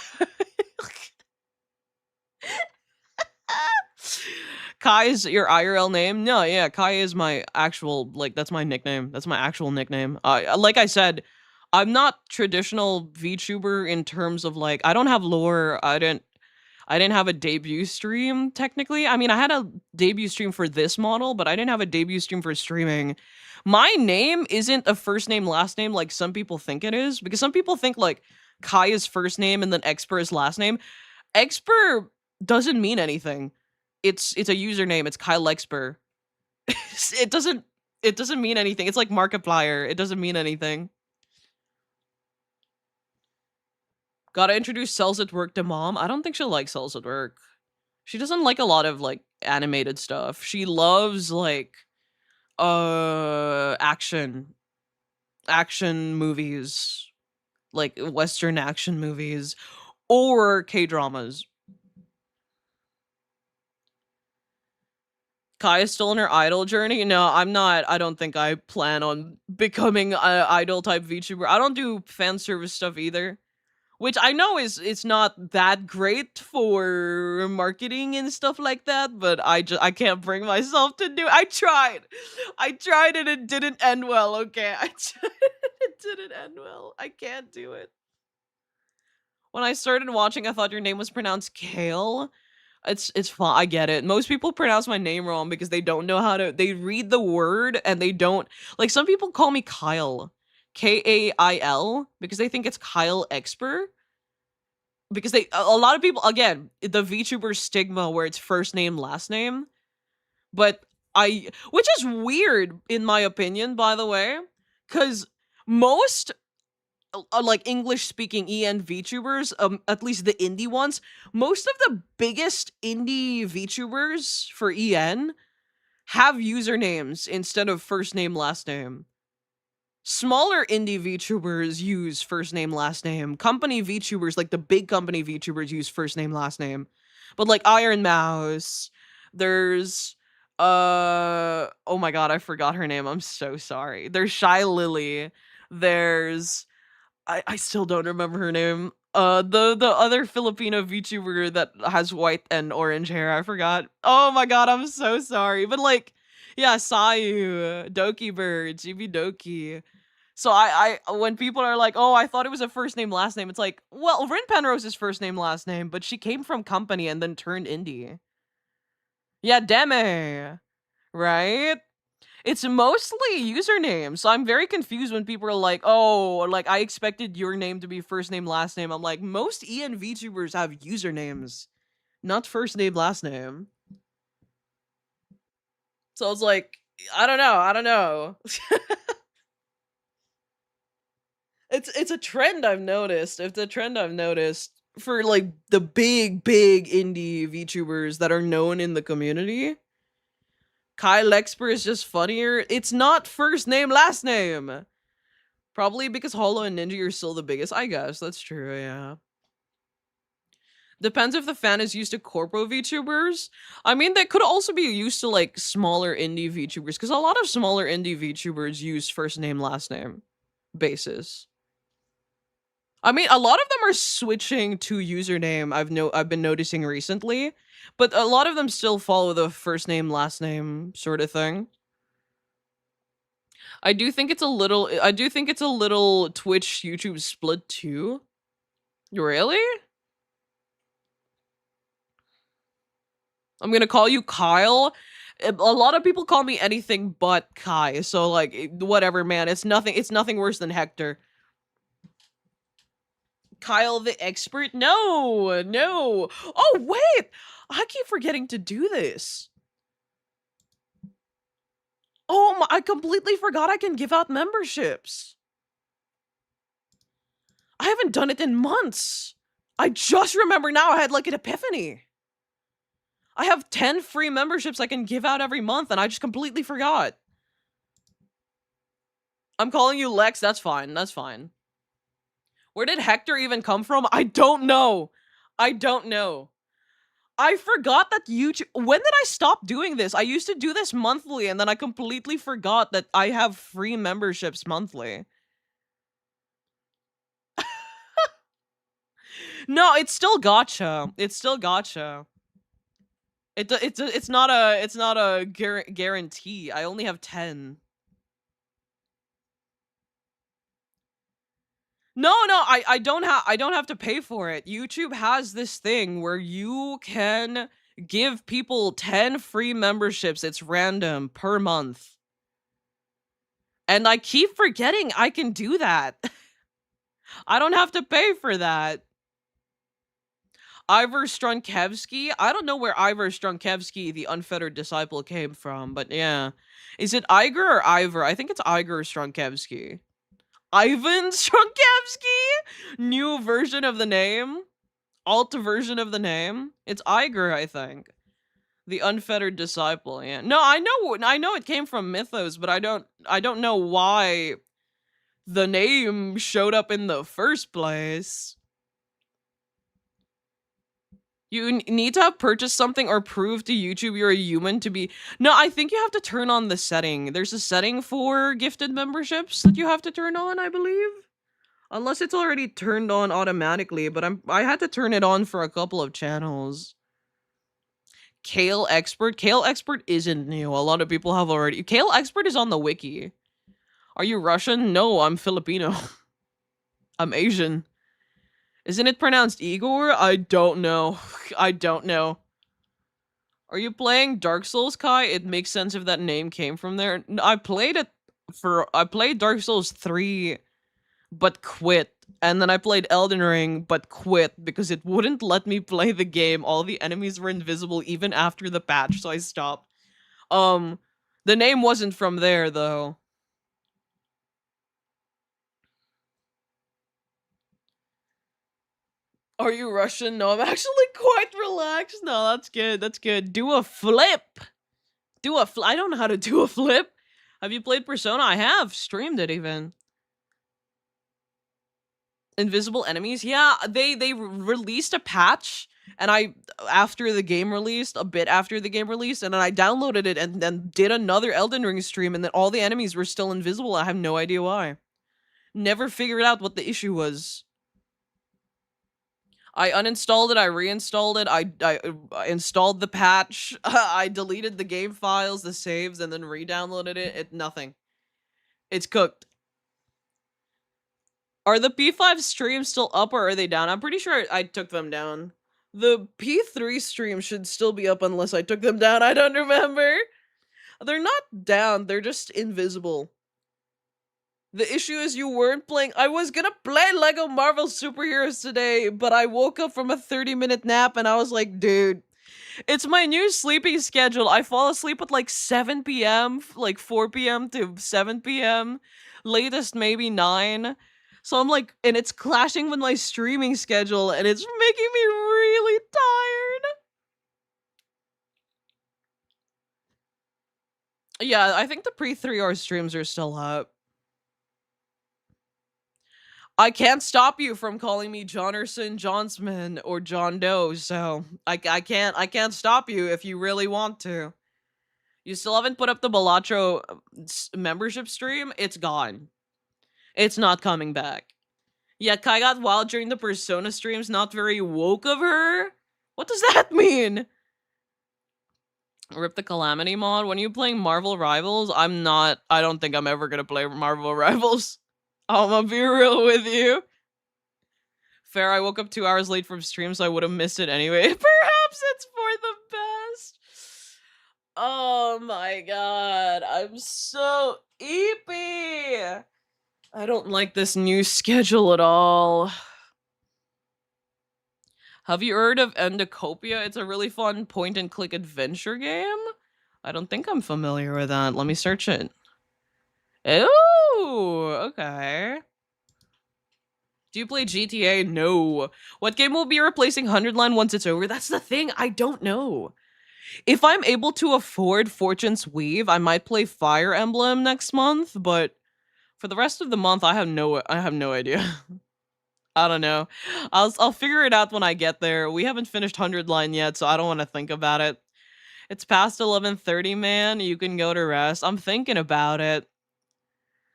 Kai is your IRL name? No, yeah, Kai is my actual, like, that's my nickname. That's my actual nickname. Like I said, I'm not traditional VTuber in terms of, like, I don't have lore. I I didn't have a debut stream technically. I mean, I had a debut stream for this model, but I didn't have a debut stream for streaming. My name isn't a first name last name like some people think it is, because some people think like Kai is first name and then Exper is last name. Exper doesn't mean anything. It's a username. It's Kyle Exper. it doesn't it doesn't mean anything. It's like Markiplier. It doesn't mean anything. Gotta introduce Cells at Work to mom. I don't think she'll like Cells at Work. She doesn't like a lot of like animated stuff. She loves like action movies, like Western action movies or K-dramas. Kai is still in her idol journey. No, I'm not. I don't think I plan on becoming an idol type VTuber. I don't do fan service stuff either, which I know is it's not that great for marketing and stuff like that. But I can't bring myself to do. I tried and it didn't end well. Okay, I tried, it didn't end well. I can't do it. When I started watching, I thought your name was pronounced Kale. It's fine. I get it. Most people pronounce my name wrong because they don't know how to. They read the word and they don't like. Some people call me Kyle, Kail, because they think it's Kyle Exper. Because a lot of people, again, the VTuber stigma where it's first name last name, but which is weird in my opinion, by the way, because most like English speaking EN VTubers, at least the indie ones, most of the biggest indie VTubers for EN have usernames instead of first name last name. Smaller indie VTubers use first name last name. Company VTubers, like the big company VTubers, use first name last name. But like Iron Mouse, there's oh my god, I forgot her name. I'm so sorry. There's Shy Lily. There's I still don't remember her name. The other Filipino VTuber that has white and orange hair, I forgot. Oh my god, I'm so sorry. But like, yeah, Sayu, Doki Bird, GB Doki. So I when people are like, oh, I thought it was a first name last name, it's like, well, Rin Penrose is first name last name, but she came from company and then turned indie. Yeah, Deme, right? It's mostly usernames, so I'm very confused when people are like, "Oh, like I expected your name to be first name last name." I'm like, most EN VTubers have usernames, not first name last name. So I was like, I don't know. It's a trend I've noticed. It's a trend I've noticed for like the big indie VTubers that are known in the community. Kai Lexper is just funnier. It's not first name, last name. Probably because Hollow and Ninja are still the biggest. I guess that's true, yeah. Depends if the fan is used to corpo VTubers. I mean, they could also be used to like smaller indie VTubers, because a lot of smaller indie VTubers use first name, last name basis. I mean, a lot of them are switching to username. I've been noticing recently, but a lot of them still follow the first name, last name sort of thing. I do think it's a little Twitch YouTube split too. Really? I'm gonna call you Kyle. A lot of people call me anything but Kai, so like whatever, man. It's nothing worse than Hector. Kyle the expert? No, no. Oh wait, I keep forgetting to do this. Oh my, I completely forgot I can give out memberships. I haven't done it in months. I just remember now. I had like an epiphany. I have 10 free memberships I can give out every month, and I just completely forgot. I'm calling you Lex. That's fine. That's fine. Where did Hector even come from? I don't know. I don't know. I forgot that YouTube... When did I stop doing this? I used to do this monthly, and then I completely forgot that I have free memberships monthly. No, it's still gotcha. It's still gotcha. It's not a guarantee. I only have 10. No, I don't have to pay for it. YouTube has this thing where you can give people 10 free memberships. It's random per month. And I keep forgetting I can do that. I don't have to pay for that. Ivor Strunkevsky. I don't know where Ivor Strunkevsky, the unfettered disciple, came from, but yeah. Is it Iger or Ivor? I think it's Iger Strunkevsky. Ivan Strunkevsky? New version of the name? Alt version of the name? It's Iger, I think. The unfettered disciple, yeah. No, I know it came from Mythos, but I don't know why the name showed up in the first place. You need to have purchased something or prove to YouTube you're a human to be... No, I think you have to turn on the setting. There's a setting for gifted memberships that you have to turn on, I believe. Unless it's already turned on automatically, but I had to turn it on for a couple of channels. Kale Expert? Kale Expert isn't new. A lot of people have already... Kale Expert is on the wiki. Are you Russian? No, I'm Filipino. I'm Asian. Isn't it pronounced Igor? I don't know. I don't know. Are you playing Dark Souls, Kai? It makes sense if that name came from there. I played Dark Souls 3, but quit. And then I played Elden Ring, but quit because it wouldn't let me play the game. All the enemies were invisible even after the patch, so I stopped. The name wasn't from there, though. Are you Russian? No, I'm actually quite relaxed. No, that's good. That's good. Do a flip. I don't know how to do a flip. Have you played Persona? I have. Streamed it even. Invisible enemies? Yeah, they released a patch, and after the game released, a bit after the game released, and then I downloaded it and then did another Elden Ring stream, and then all the enemies were still invisible. I have no idea why. Never figured out what the issue was. I uninstalled it, I reinstalled it, I installed the patch, I deleted the game files, the saves, and then re-downloaded it. Nothing. It's cooked. Are the P5 streams still up or are they down? I'm pretty sure I took them down. The P3 stream should still be up unless I took them down. I don't remember. They're not down, they're just invisible. The issue is you weren't playing. I was gonna play Lego Marvel Superheroes today, but I woke up from a 30-minute nap and I was like, dude, it's my new sleeping schedule. I fall asleep at like 7 p.m., like 4 p.m. to 7 p.m., latest maybe 9. So I'm like, and it's clashing with my streaming schedule and it's making me really tired. Yeah, I think the pre-3 hour streams are still up. I can't stop you from calling me Jonerson, Johnsman, or John Doe, so I can't stop you if you really want to. You still haven't put up the Balatro membership stream? It's gone. It's not coming back. Yeah, Kai got wild during the Persona streams, not very woke of her? What does that mean? Rip the Calamity mod? When are you playing Marvel Rivals? I don't think I'm ever gonna play Marvel Rivals. I'm gonna be real with you. Fair, I woke up 2 hours late from stream, so I would have missed it anyway. Perhaps it's for the best. Oh my god, I'm so eepy. I don't like this new schedule at all. Have you heard of Endocopia? It's a really fun point-and-click adventure game. I don't think I'm familiar with that. Let me search it. Ooh, okay. Do you play GTA? No. What game will be replacing 100 Line once it's over? That's the thing, I don't know. If I'm able to afford Fortune's Weave, I might play Fire Emblem next month, but for the rest of the month, I have no idea. I don't know. I'll figure it out when I get there. We haven't finished 100 Line yet, so I don't want to think about it. It's past 11:30, man. You can go to rest. I'm thinking about it.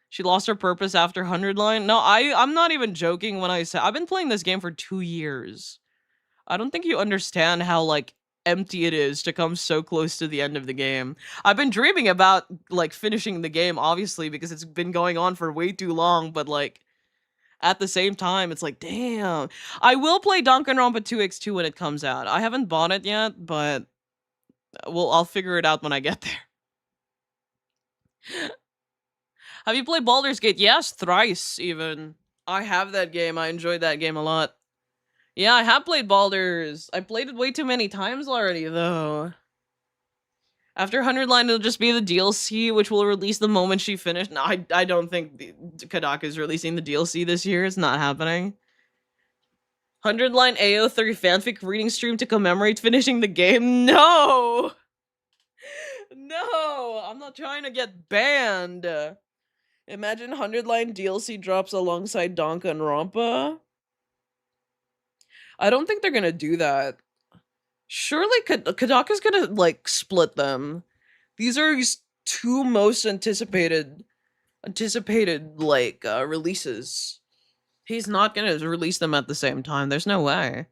She lost her purpose after 100 Line. No, I'm not even joking when I say I've been playing this game for 2 years. I don't think you understand how, like, empty it is to come so close to the end of the game. I've been dreaming about, like, finishing the game, obviously, because it's been going on for way too long, but, like, at the same time. It's like, damn. I will play Danganronpa 2x2 when it comes out. I haven't bought it yet, but I'll figure it out when I get there. Have you played Baldur's Gate? Yes, thrice even. I have that game. I enjoyed that game a lot. Yeah, I have played Baldur's. I played it way too many times already, though. After 100 Line, it'll just be the DLC, which will release the moment she finished. No, I don't think Kadaka's releasing the DLC this year. It's not happening. 100 Line AO3 fanfic reading stream to commemorate finishing the game? No! No! I'm not trying to get banned. Imagine 100 Line DLC drops alongside Danganronpa. I don't think they're gonna do that. Surely Kadaka's gonna, like, split them. These are his two most anticipated, like, releases. He's not gonna release them at the same time. There's no way.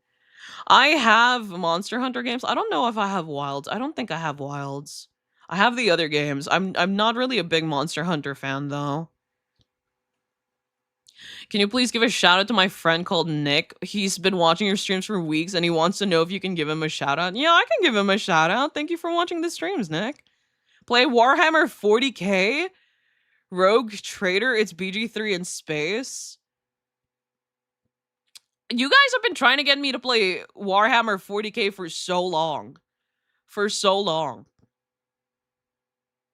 I have Monster Hunter games. I don't know if I have Wilds. I don't think I have Wilds. I have the other games. I'm not really a big Monster Hunter fan, though. Can you please give a shout out to my friend called Nick? He's been watching your streams for weeks and he wants to know if you can give him a shout out. Yeah, I can give him a shout out. Thank you for watching the streams, Nick. Play Warhammer 40k? Rogue Trader, it's BG3 in space. You guys have been trying to get me to play Warhammer 40k for so long. For so long.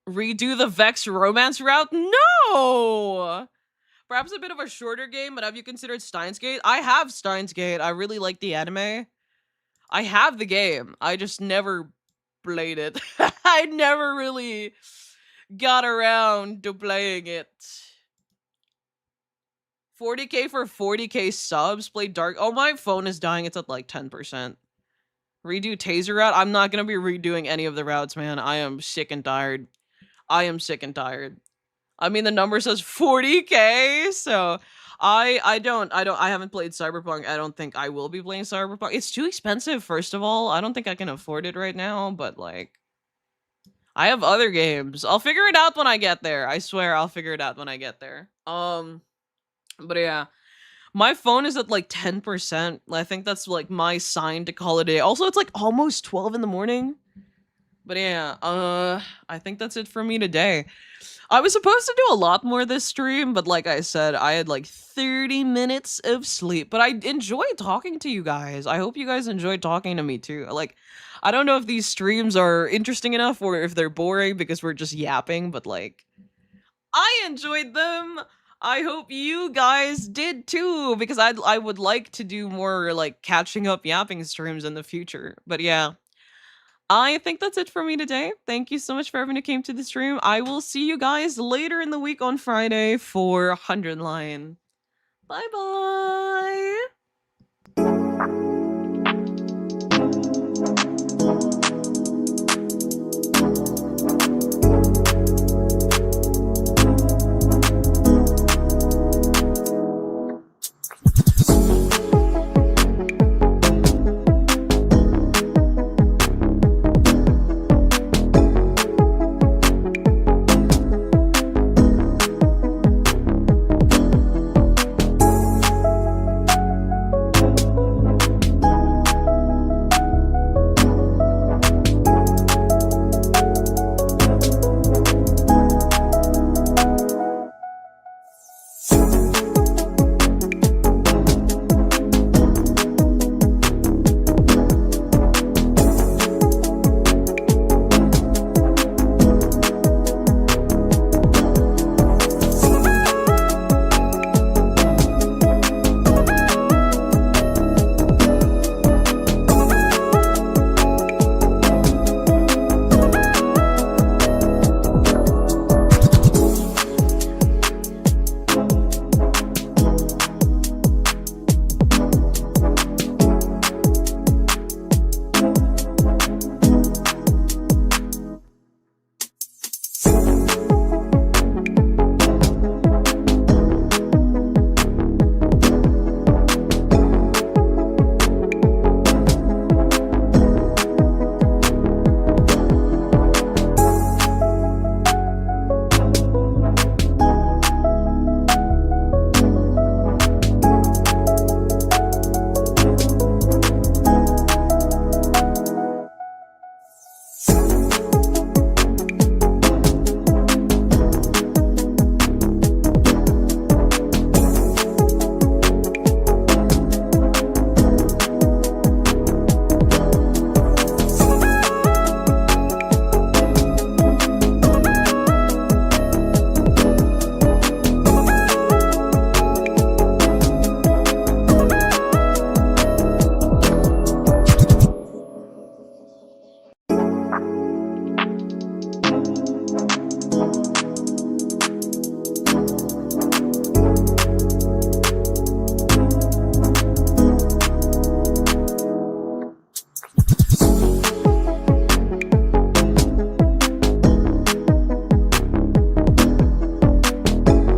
Redo the Vex romance route? No! Perhaps a bit of a shorter game, but have you considered Steins Gate? I have Steins Gate. I really like the anime. I have the game. I just never played it. I never really got around to playing it. 40k for 40k subs. Play Dark. Oh, my phone is dying. It's at like 10%. Redo Taser route. I'm not going to be redoing any of the routes, man. I am sick and tired. I am sick and tired. I mean, the number says 40k, so I haven't played Cyberpunk. I don't think I will be playing Cyberpunk. It's too expensive, first of all. I don't think I can afford it right now, but like, I have other games. I'll figure it out when I get there. I swear I'll figure it out when I get there. But yeah. My phone is at like 10%. I think that's like my sign to call it a day. Also, it's like almost 12 in the morning. But yeah, I think that's it for me today. I was supposed to do a lot more this stream, but like I said, I had like 30 minutes of sleep. But I enjoyed talking to you guys. I hope you guys enjoyed talking to me too. Like, I don't know if these streams are interesting enough or if they're boring because we're just yapping, but like, I enjoyed them. I hope you guys did too, because I would like to do more like catching up yapping streams in the future. But yeah. I think that's it for me today. Thank you so much for everyone who came to the stream. I will see you guys later in the week on Friday for 100 Line. Bye-bye.